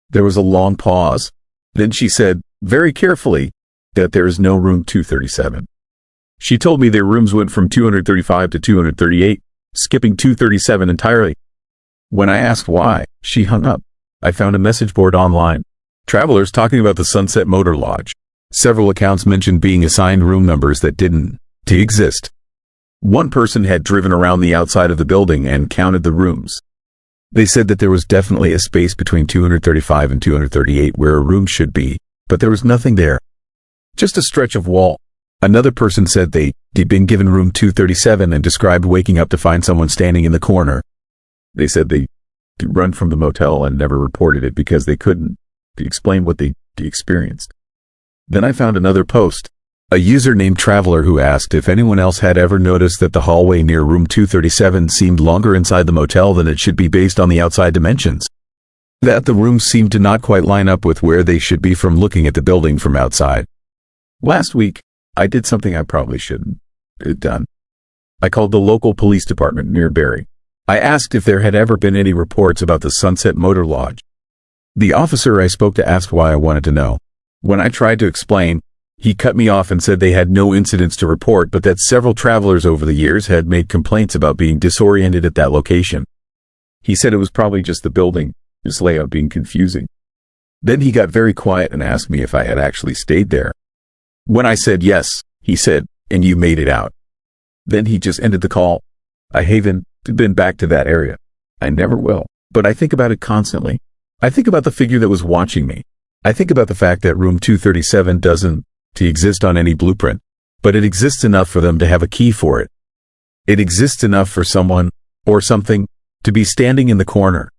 Speaker 1: There was a long pause. Then she said, very carefully, that there is no room 237. She told me their rooms went from 235 to 238, skipping 237 entirely. When I asked why, she hung up. I found a message board online. Travelers talking about the Sunset Motor Lodge. Several accounts mentioned being assigned room numbers that didn't exist. One person had driven around the outside of the building and counted the rooms. They said that there was definitely a space between 235 and 238 where a room should be, but there was nothing there. Just a stretch of wall. Another person said they'd been given room 237 and described waking up to find someone standing in the corner. They said they run from the motel and never reported it because they couldn't explain what they experienced. Then I found another post. A user named Traveler who asked if anyone else had ever noticed that the hallway near room 237 seemed longer inside the motel than it should be based on the outside dimensions. That the rooms seemed to not quite line up with where they should be from looking at the building from outside. Last week, I did something I probably shouldn't have done. I called the local police department near Barrie. I asked if there had ever been any reports about the Sunset Motor Lodge. The officer I spoke to asked why I wanted to know. When I tried to explain, he cut me off and said they had no incidents to report, but that several travelers over the years had made complaints about being disoriented at that location. He said it was probably just the building, its layout being confusing. Then he got very quiet and asked me if I had actually stayed there. When I said yes, he said, and you made it out. Then he just ended the call. I haven't been back to that area. I never will, but I think about it constantly. I think about the figure that was watching me. I think about the fact that room 237 doesn't exist on any blueprint, but it exists enough for them to have a key for it. It exists enough for someone, or something, to be standing in the corner,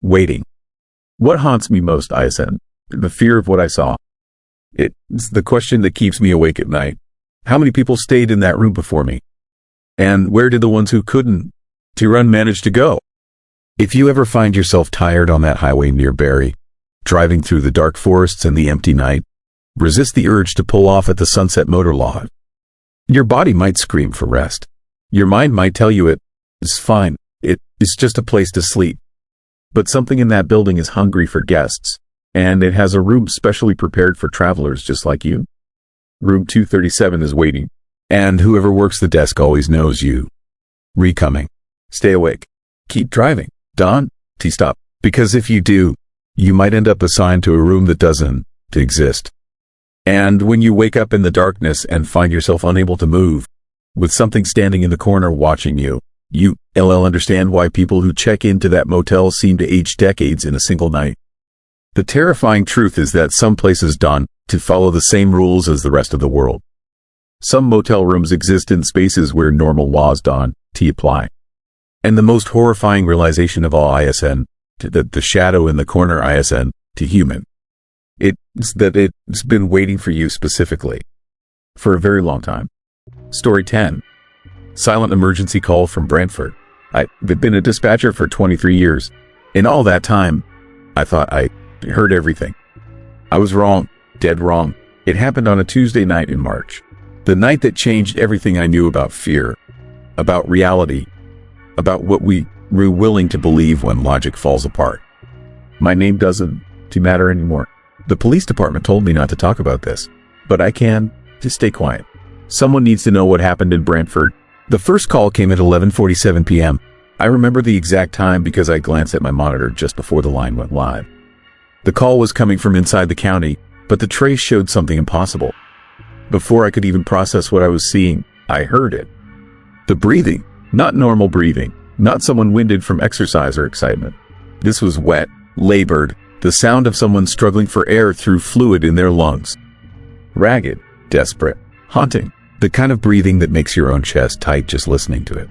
Speaker 1: waiting. What haunts me most, ISN? The fear of what I saw. It's the question that keeps me awake at night. How many people stayed in that room before me? And where did the ones who couldn't run manage to go? If you ever find yourself tired on that highway near Barrie, driving through the dark forests and the empty night, resist the urge to pull off at the Sunset Motor Lodge. Your body might scream for rest. Your mind might tell you it's fine. It's just a place to sleep. But something in that building is hungry for guests, and it has a room specially prepared for travelers just like you. Room 237 is waiting, and whoever works the desk always knows you. Recoming. Stay awake. Keep driving. Don't stop, because if you do, you might end up assigned to a room that doesn't exist. And when you wake up in the darkness and find yourself unable to move, with something standing in the corner watching you, you'll understand why people who check into that motel seem to age decades in a single night. The terrifying truth is that some places don't follow the same rules as the rest of the world. Some motel rooms exist in spaces where normal laws don't apply. And the most horrifying realization of all, ISN, that the shadow in the corner, ISN, to human. It's that it's been waiting for you specifically. For a very long time. Story 10. Silent emergency call from Brantford. I've been a dispatcher for 23 years. In all that time, I thought I heard everything. I was wrong. Dead wrong. It happened on a Tuesday night in March. The night that changed everything I knew about fear. About reality. About what we were willing to believe when logic falls apart. My name doesn't matter anymore. The police department told me not to talk about this, but I can just stay quiet. Someone needs to know what happened in Brantford. The first call came at 11:47 p.m. I remember the exact time because I glanced at my monitor just before the line went live. The call was coming from inside the county, but the trace showed something impossible. Before I could even process what I was seeing, I heard it. The breathing, not normal breathing, not someone winded from exercise or excitement. This was wet, labored, the sound of someone struggling for air through fluid in their lungs. Ragged, desperate, haunting, the kind of breathing that makes your own chest tight just listening to it.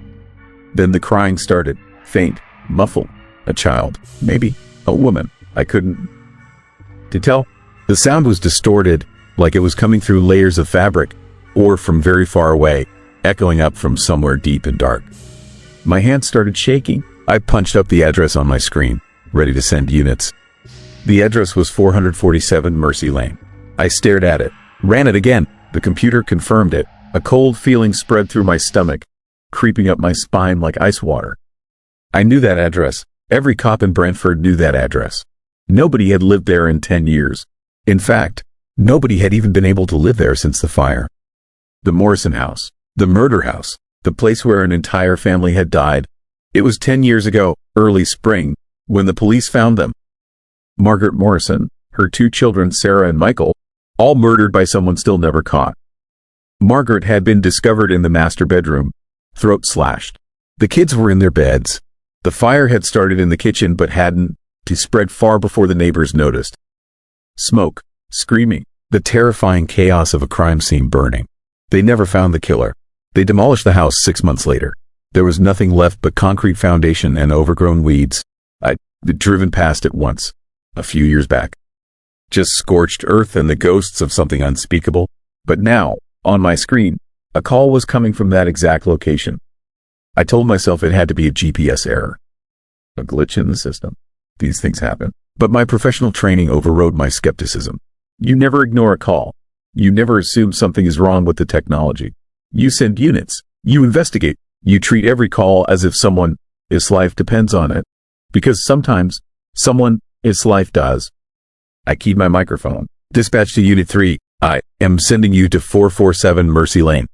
Speaker 1: Then the crying started, faint, muffled. A child, maybe a woman, I couldn't tell. The sound was distorted, like it was coming through layers of fabric, or from very far away, echoing up from somewhere deep and dark. My hands started shaking. I punched up the address on my screen, ready to send units. The address was 447 Mercy Lane. I stared at it, ran it again. The computer confirmed it. A cold feeling spread through my stomach, creeping up my spine like ice water. I knew that address. Every cop in Brantford knew that address. Nobody had lived there in 10 years. In fact, nobody had even been able to live there since the fire. The Morrison house, the murder house, the place where an entire family had died. It was 10 years ago, early spring, when the police found them. Margaret Morrison, her 2 children Sarah and Michael, all murdered by someone still never caught. Margaret had been discovered in the master bedroom, throat slashed. The kids were in their beds. The fire had started in the kitchen but hadn't spread far before the neighbors noticed. Smoke, screaming, the terrifying chaos of a crime scene burning. They never found the killer. They demolished the house 6 months later. There was nothing left but concrete foundation and overgrown weeds. I'd driven past it once, a few years back. Just scorched earth and the ghosts of something unspeakable. But now, on my screen, a call was coming from that exact location. I told myself it had to be a GPS error. A glitch in the system. These things happen. But my professional training overrode my skepticism. You never ignore a call. You never assume something is wrong with the technology. You send units. You investigate. You treat every call as if someone's life depends on it. Because sometimes, someone's life does. I keyed my microphone. Dispatch to Unit 3. I am sending you to 447 Mercy Lane.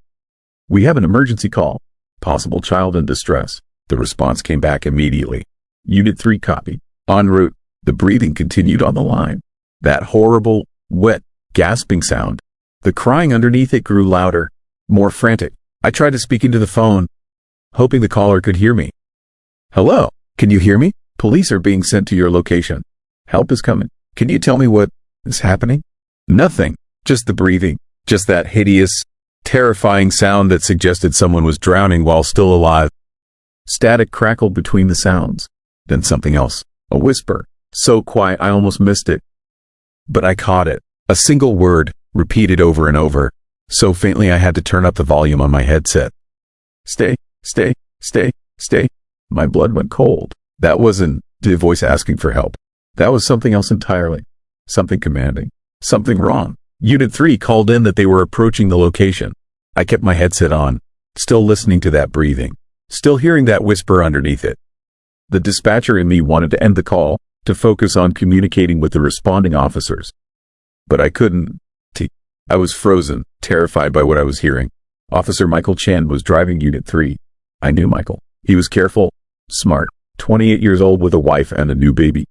Speaker 1: We have an emergency call. Possible child in distress. The response came back immediately. Unit 3 copy. En route. The breathing continued on the line. That horrible, wet, gasping sound. The crying underneath it grew louder, more frantic. I tried to speak into the phone, hoping the caller could hear me. Hello, can you hear me? Police are being sent to your location. Help is coming. Can you tell me what is happening? Nothing. Just the breathing. Just that hideous, terrifying sound that suggested someone was drowning while still alive. Static crackled between the sounds. Then something else. A whisper. So quiet I almost missed it. But I caught it. A single word, repeated over and over. So faintly I had to turn up the volume on my headset. Stay, stay, stay, stay. My blood went cold. That wasn't the voice asking for help. That was something else entirely. Something commanding. Something wrong. Unit 3 called in that they were approaching the location. I kept my headset on, still listening to that breathing, still hearing that whisper underneath it. The dispatcher in me wanted to end the call, to focus on communicating with the responding officers. But I couldn't. I was frozen, terrified by what I was hearing. Officer Michael Chen was driving Unit 3. I knew Michael. He was careful, smart, 28 years old with a wife and a new baby.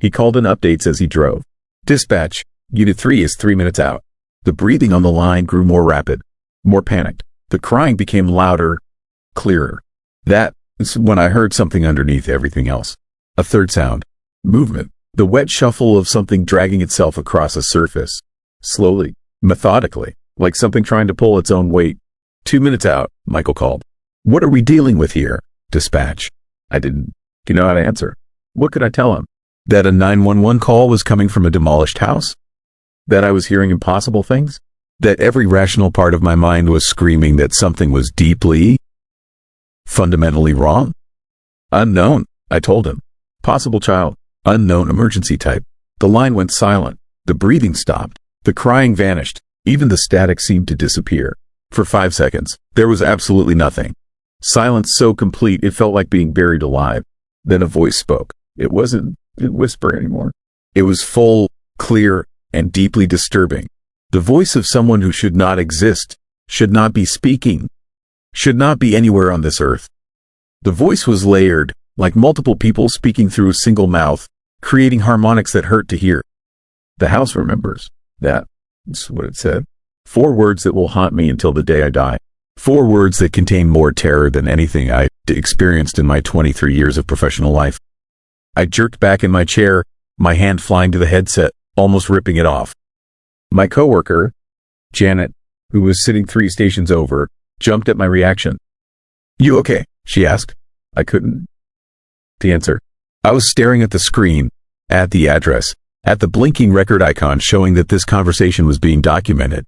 Speaker 1: He called in updates as he drove. Dispatch, Unit 3 is 3 minutes out. The breathing on the line grew more rapid, more panicked. The crying became louder, clearer. That is when I heard something underneath everything else. A third sound. Movement. The wet shuffle of something dragging itself across a surface. Slowly, methodically, like something trying to pull its own weight. 2 minutes out, Michael called. What are we dealing with here? Dispatch. I didn't know how to answer. What could I tell him? That a 911 call was coming from a demolished house? That I was hearing impossible things? That every rational part of my mind was screaming that something was deeply, fundamentally wrong? Unknown, I told him. Possible child. Unknown emergency type. The line went silent. The breathing stopped. The crying vanished. Even the static seemed to disappear. For 5 seconds, there was absolutely nothing. Silence so complete it felt like being buried alive. Then a voice spoke. It wasn't a whisper anymore. It was full, clear, and deeply disturbing. The voice of someone who should not exist, should not be speaking, should not be anywhere on this earth. The voice was layered, like multiple people speaking through a single mouth, creating harmonics that hurt to hear. The house remembers. That's what it said. 4 words that will haunt me until the day I die. 4 words that contain more terror than anything I experienced in my 23 years of professional life. I jerked back in my chair, my hand flying to the headset, almost ripping it off. My coworker, Janet, who was sitting 3 stations over, jumped at my reaction. "You okay?" she asked. I couldn't answer. I was staring at the screen, at the address, at the blinking record icon showing that this conversation was being documented.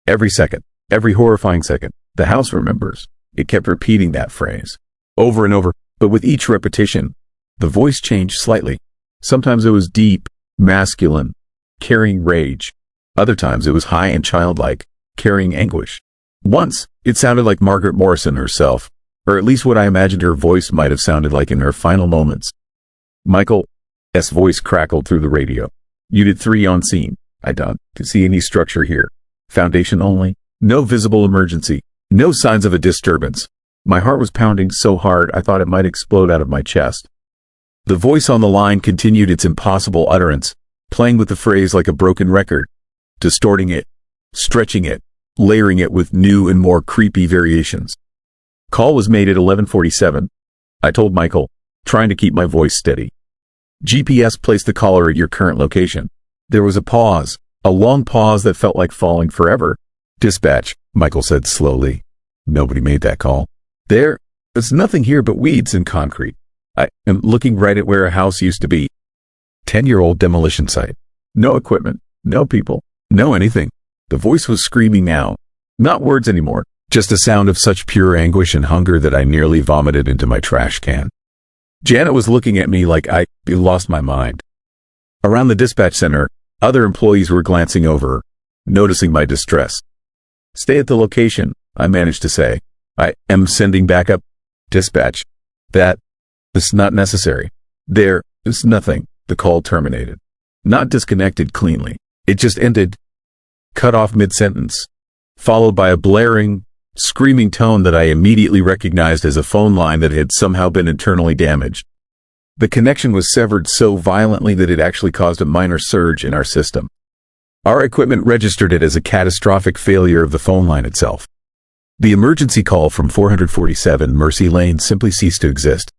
Speaker 1: Every second, every horrifying second, the house remembers. It kept repeating that phrase, over and over, but with each repetition, the voice changed slightly. Sometimes it was deep, masculine, carrying rage. Other times it was high and childlike, carrying anguish. Once, it sounded like Margaret Morrison herself, or at least what I imagined her voice might have sounded like in her final moments. Michael's voice crackled through the radio. "Unit 3 on scene. I don't see any structure here. Foundation only. No visible emergency. No signs of a disturbance." My heart was pounding so hard I thought it might explode out of my chest. The voice on the line continued its impossible utterance, playing with the phrase like a broken record, distorting it, stretching it, layering it with new and more creepy variations. Call was made at 11:47. I told Michael, trying to keep my voice steady. "GPS placed the caller at your current location." There was a pause, a long pause that felt like falling forever. "Dispatch," Michael said slowly. "Nobody made that call. There's nothing here but weeds and concrete. I am looking right at where a house used to be. 10-year-old demolition site. No equipment, no people, no anything." The voice was screaming now. Not words anymore, just a sound of such pure anguish and hunger that I nearly vomited into my trash can. Janet was looking at me like I lost my mind. Around the dispatch center, other employees were glancing over, noticing my distress. "Stay at the location," I managed to say. "I am sending backup." "Dispatch. That's not necessary. There is nothing." The call terminated. Not disconnected cleanly. It just ended, cut off mid-sentence, followed by a blaring, screaming tone that I immediately recognized as a phone line that had somehow been internally damaged. The connection was severed so violently that it actually caused a minor surge in our system. Our equipment registered it as a catastrophic failure of the phone line itself. The emergency call from 447 Mercy Lane simply ceased to exist.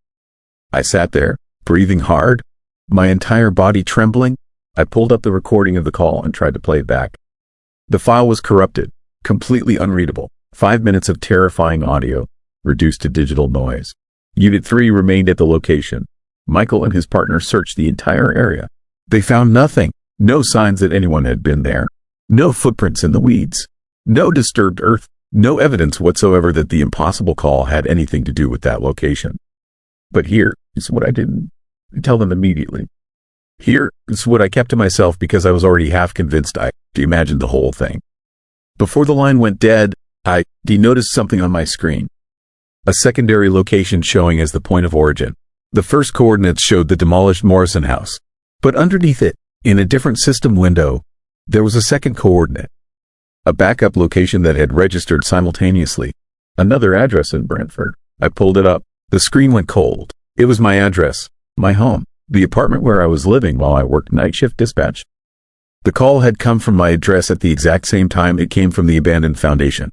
Speaker 1: I sat there, breathing hard, my entire body trembling. I pulled up the recording of the call and tried to play it back. The file was corrupted, completely unreadable. 5 minutes of terrifying audio, reduced to digital noise. Unit 3 remained at the location. Michael and his partner searched the entire area. They found nothing. No signs that anyone had been there. No footprints in the weeds. No disturbed earth. No evidence whatsoever that the impossible call had anything to do with that location. But here is what I didn't tell them immediately. Here is what I kept to myself because I was already half convinced I imagined the whole thing. Before the line went dead, I noticed something on my screen. A secondary location showing as the point of origin. The first coordinates showed the demolished Morrison house. But underneath it, in a different system window, there was a second coordinate. A backup location that had registered simultaneously. Another address in Brantford. I pulled it up. The screen went cold. It was my address, my home, the apartment where I was living while I worked night shift dispatch. The call had come from my address at the exact same time it came from the abandoned foundation.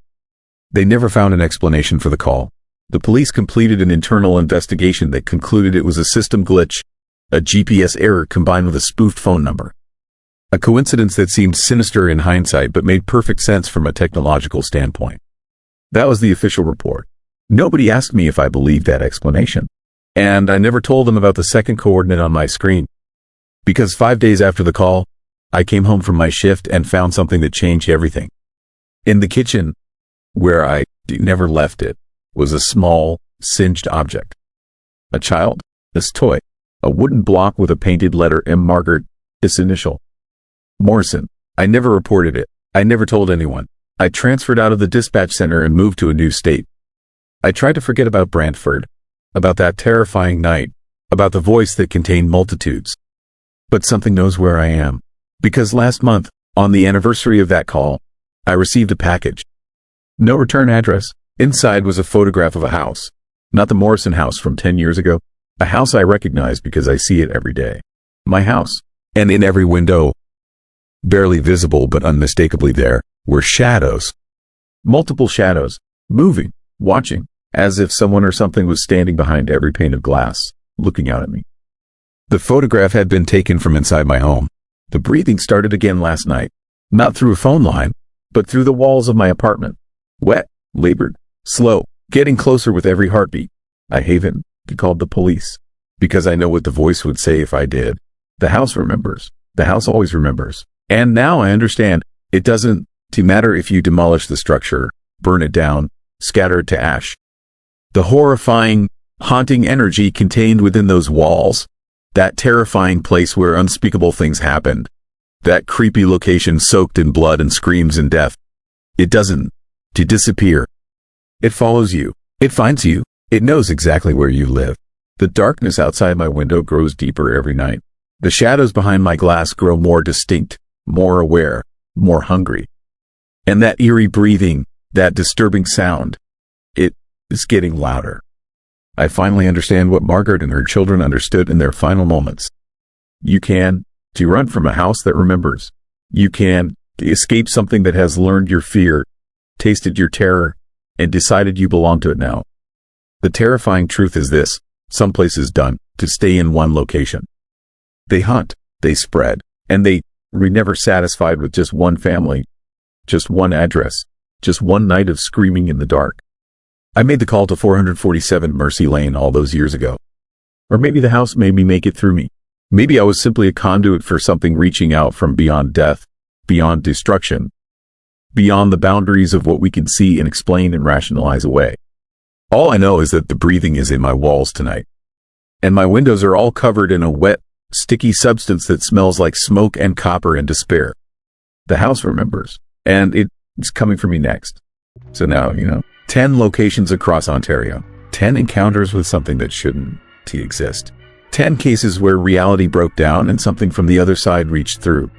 Speaker 1: They never found an explanation for the call. The police completed an internal investigation that concluded it was a system glitch, a GPS error combined with a spoofed phone number. A coincidence that seemed sinister in hindsight but made perfect sense from a technological standpoint. That was the official report. Nobody asked me if I believed that explanation. And I never told them about the second coordinate on my screen. Because 5 days after the call, I came home from my shift and found something that changed everything. In the kitchen, where I never left it, was a small, singed object. A child's toy. A wooden block with a painted letter M. Margaret, his initial. Morrison. I never reported it. I never told anyone. I transferred out of the dispatch center and moved to a new state. I tried to forget about Brantford, about that terrifying night, about the voice that contained multitudes. But something knows where I am. Because last month, on the anniversary of that call, I received a package. No return address. Inside was a photograph of a house. Not the Morrison house from 10 years ago. A house I recognize because I see it every day. My house. And in every window. Barely visible but unmistakably there were shadows. Multiple shadows, moving, watching, as if someone or something was standing behind every pane of glass, looking out at me. The photograph had been taken from inside my home. The breathing started again last night, not through a phone line, but through the walls of my apartment. Wet, labored, slow, getting closer with every heartbeat. I haven't called the police, because I know what the voice would say if I did. The house remembers. The house always remembers. And now I understand, it doesn't matter if you demolish the structure, burn it down, scatter it to ash. The horrifying, haunting energy contained within those walls, that terrifying place where unspeakable things happened, that creepy location soaked in blood and screams and death, it doesn't disappear. It follows you. It finds you. It knows exactly where you live. The darkness outside my window grows deeper every night. The shadows behind my glass grow more distinct, more aware, more hungry. And that eerie breathing, that disturbing sound, it is getting louder. I finally understand what Margaret and her children understood in their final moments. You can run from a house that remembers. You can escape something that has learned your fear, tasted your terror, and decided you belong to it now. The terrifying truth is this: some places done to stay in one location. They hunt, they spread, and they were never satisfied with just one family, just one address, just one night of screaming in the dark. I made the call to 447 Mercy Lane all those years ago. Or maybe the house made me make it through me. Maybe I was simply a conduit for something reaching out from beyond death, beyond destruction, beyond the boundaries of what we can see and explain and rationalize away. All I know is that the breathing is in my walls tonight. And my windows are all covered in a wet, sticky substance that smells like smoke and copper and despair. The house remembers, and it's coming for me next. So now, 10 locations across Ontario, 10 encounters with something that shouldn't exist, 10 cases where reality broke down and something from the other side reached through.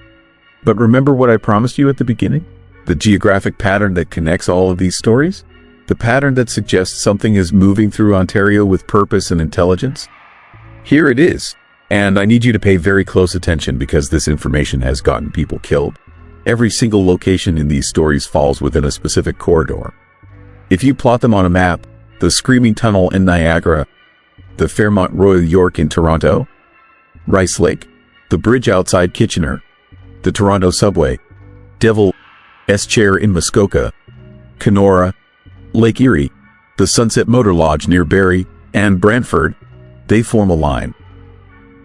Speaker 1: But remember what I promised you at the beginning? The geographic pattern that connects all of these stories? The pattern that suggests something is moving through Ontario with purpose and intelligence? Here it is. And I need you to pay very close attention because this information has gotten people killed. Every single location in these stories falls within a specific corridor. If you plot them on a map, the Screaming Tunnel in Niagara, the Fairmont Royal York in Toronto, Rice Lake, the bridge outside Kitchener, the Toronto subway, Devil S Chair in Muskoka, Kenora, Lake Erie, the Sunset Motor Lodge near Barrie, and Brantford, they form a line.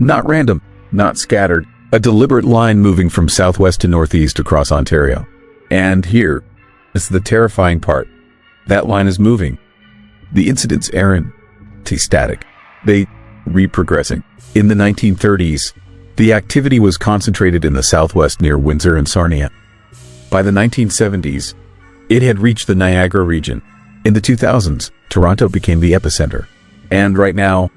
Speaker 1: Not random, not scattered, a deliberate line moving from southwest to northeast across Ontario. And here is the terrifying part. That line is moving. The incidents aren't static. They reprogressing. In the 1930s, the activity was concentrated in the southwest near Windsor and Sarnia. By the 1970s, it had reached the Niagara region. In the 2000s, Toronto became the epicenter. And right now,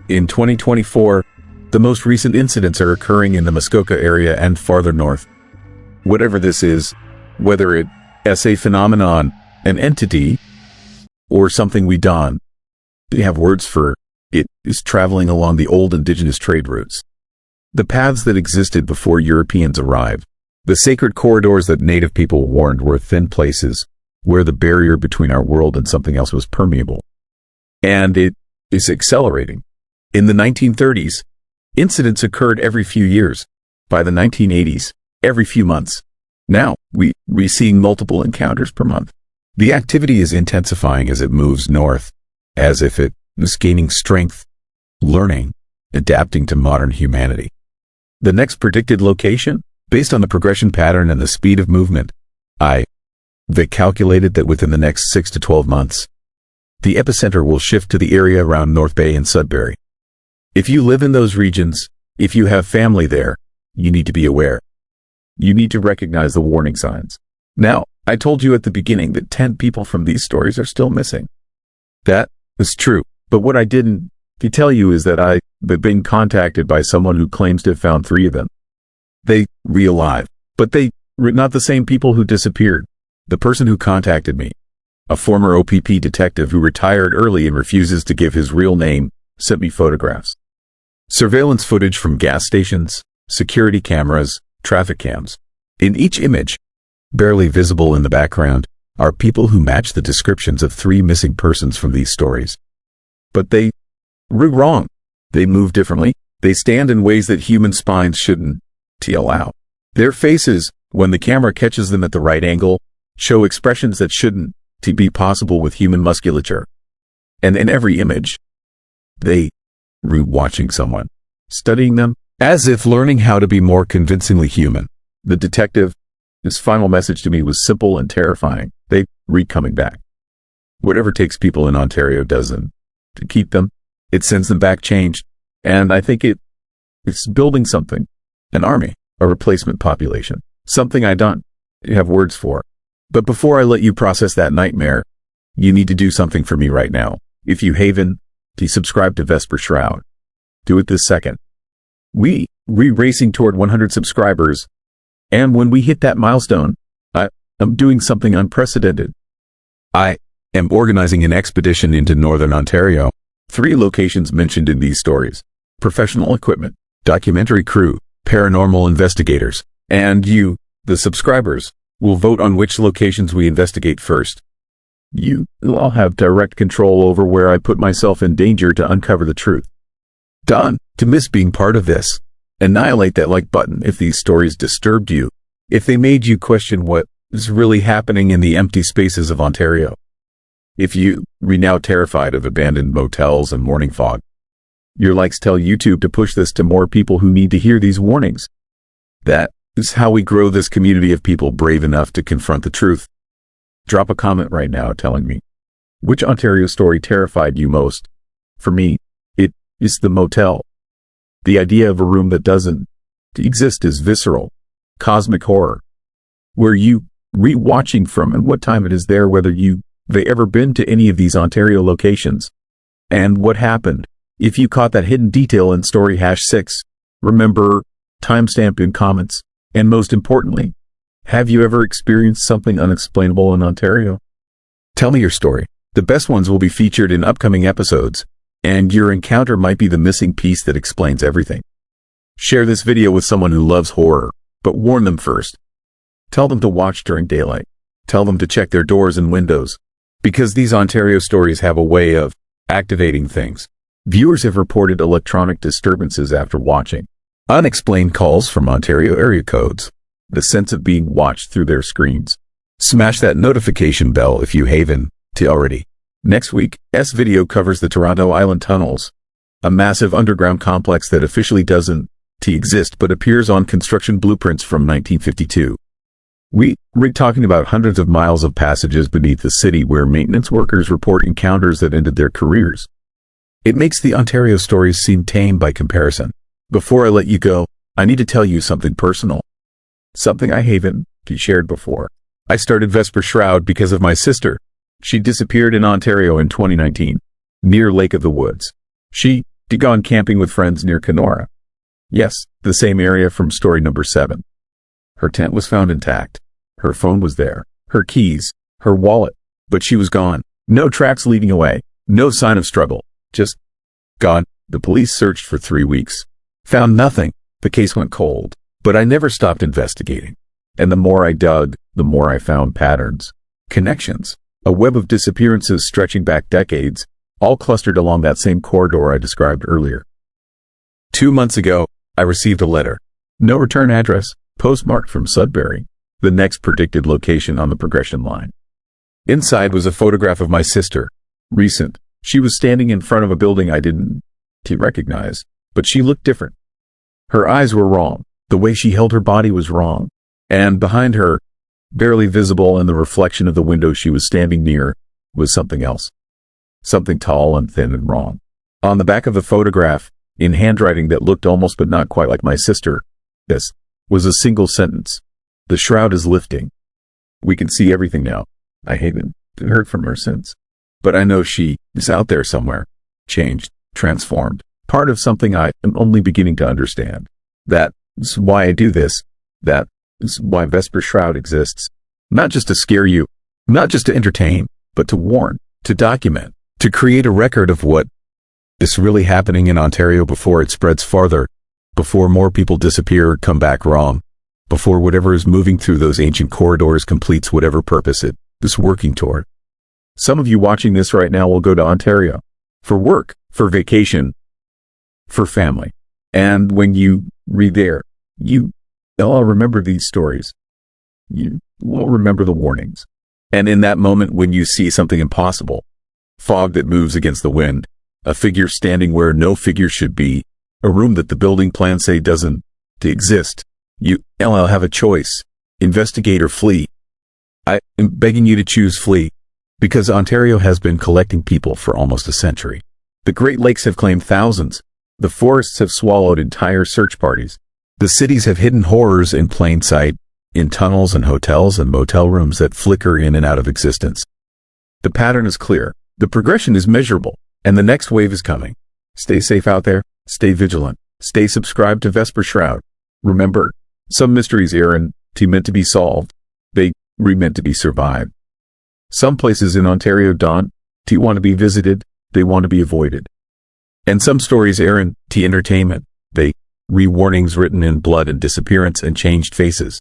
Speaker 1: in 2024, the most recent incidents are occurring in the Muskoka area and farther north. Whatever this is, whether it is a phenomenon, an entity, or something we don, they have words for it, is traveling along the old indigenous trade routes. The paths that existed before Europeans arrived, the sacred corridors that native people warned were thin places, where the barrier between our world and something else was permeable. And it is accelerating. In the 1930s, incidents occurred every few years. By the 1980s, every few months. Now, we're seeing multiple encounters per month. The activity is intensifying as it moves north, as if it is gaining strength, learning, adapting to modern humanity. The next predicted location, based on the progression pattern and the speed of movement, they calculated that within the next 6 to 12 months, the epicenter will shift to the area around North Bay and Sudbury. If you live in those regions, if you have family there, you need to be aware. You need to recognize the warning signs. Now, I told you at the beginning that 10 people from these stories are still missing. That is true, but what I didn't tell you is that I've been contacted by someone who claims to have found 3 of them. They were alive, but they were not the same people who disappeared. The person who contacted me, a former OPP detective who retired early and refuses to give his real name, sent me photographs. Surveillance footage from gas stations, security cameras, traffic cams. In each image, barely visible in the background, are people who match the descriptions of 3 missing persons from these stories. But they were wrong. They move differently. They stand in ways that human spines shouldn't allow. Their faces, when the camera catches them at the right angle, show expressions that shouldn't be possible with human musculature. And in every image, they were watching someone, studying them, as if learning how to be more convincingly human. The detective, his final message to me was simple and terrifying. They were coming back. Whatever takes people in Ontario doesn't to keep them. It sends them back changed. And I think it's building something, an army, a replacement population, something I don't have words for. But before I let you process that nightmare, you need to do something for me right now. If you haven't, subscribe to Vesper Shroud. Do it this second. We're racing toward 100 subscribers. And when we hit that milestone, I'm doing something unprecedented. I am organizing an expedition into Northern Ontario. 3 locations mentioned in these stories: professional equipment, documentary crew, paranormal investigators, and you, the subscribers, will vote on which locations we investigate first. You will all have direct control over where I put myself in danger to uncover the truth. Done. To miss being part of this, annihilate that like button if these stories disturbed you, if they made you question what is really happening in the empty spaces of Ontario. If you are now terrified of abandoned motels and morning fog, your likes tell YouTube to push this to more people who need to hear these warnings. That is how we grow this community of people brave enough to confront the truth. Drop a comment right now telling me which Ontario story terrified you most. For me, it is the motel. The idea of a room that doesn't exist is visceral, cosmic horror. Where you re-watching from and what time it is there, whether you've ever been to any of these Ontario locations. And what happened. If you caught that hidden detail in story #6, remember, timestamp in comments. And most importantly, have you ever experienced something unexplainable in Ontario? Tell me your story. The best ones will be featured in upcoming episodes, and your encounter might be the missing piece that explains everything. Share this video with someone who loves horror, but warn them first. Tell them to watch during daylight. Tell them to check their doors and windows, because these Ontario stories have a way of activating things. Viewers have reported electronic disturbances after watching. Unexplained calls from Ontario area codes. The sense of being watched through their screens. Smash that notification bell if you haven't already. Next week's video covers the Toronto Island Tunnels, a massive underground complex that officially doesn't exist but appears on construction blueprints from 1952. We're talking about hundreds of miles of passages beneath the city where maintenance workers report encounters that ended their careers. It makes the Ontario stories seem tame by comparison. Before I let you go, I need to tell you something personal. Something I haven't shared before. I started Vesper Shroud because of my sister. She disappeared in Ontario in 2019, near Lake of the Woods. She'd gone camping with friends near Kenora. Yes, the same area from story #7. Her tent was found intact. Her phone was there, her keys, her wallet, but she was gone. No tracks leading away, no sign of struggle, just gone. The police searched for 3 weeks. Found nothing. The case went cold, but I never stopped investigating. And the more I dug, the more I found patterns, connections, a web of disappearances stretching back decades, all clustered along that same corridor I described earlier. 2 months ago, I received a letter. No return address, postmarked from Sudbury, the next predicted location on the progression line. Inside was a photograph of my sister. Recent. She was standing in front of a building I didn't recognize, but she looked different. Her eyes were wrong. The way she held her body was wrong. And behind her, barely visible in the reflection of the window she was standing near, was something else. Something tall and thin and wrong. On the back of the photograph, in handwriting that looked almost but not quite like my sister, this was a single sentence. The shroud is lifting. We can see everything now. I haven't heard from her since. But I know she is out there somewhere. Changed, transformed. Part of something I am only beginning to understand. That is why I do this. That is why Vesper Shroud exists. Not just to scare you, not just to entertain, but to warn, to document, to create a record of what is really happening in Ontario before it spreads farther, before more people disappear or come back wrong. before whatever is moving through those ancient corridors completes whatever purpose it is working toward. Some of you watching this right now will go to Ontario for work, for vacation, for family. And when you read there, you'll remember these stories. You will remember the warnings. And in that moment when you see something impossible, fog that moves against the wind, a figure standing where no figure should be, a room that the building plans say doesn't exist, you'll have a choice. Investigate or flee. I am begging you to choose flee, because Ontario has been collecting people for almost a century. The Great Lakes have claimed thousands. The forests have swallowed entire search parties. The cities have hidden horrors in plain sight, in tunnels and hotels and motel rooms that flicker in and out of existence. The pattern is clear. The progression is measurable, and the next wave is coming. Stay safe out there. Stay vigilant. Stay subscribed to Vesper Shroud. Remember, some mysteries aren't meant to be solved. They meant to be survived. Some places in Ontario don't want to be visited. They want to be avoided. And some stories aren't entertainment. They warnings written in blood and disappearance and changed faces.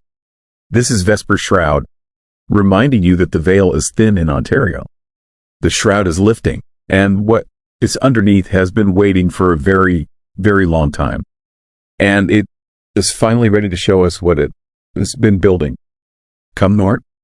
Speaker 1: This is Vesper Shroud, reminding you that the veil is thin in Ontario. The shroud is lifting, and what is underneath has been waiting for a very, very long time. And it is finally ready to show us what it has been building. Come north,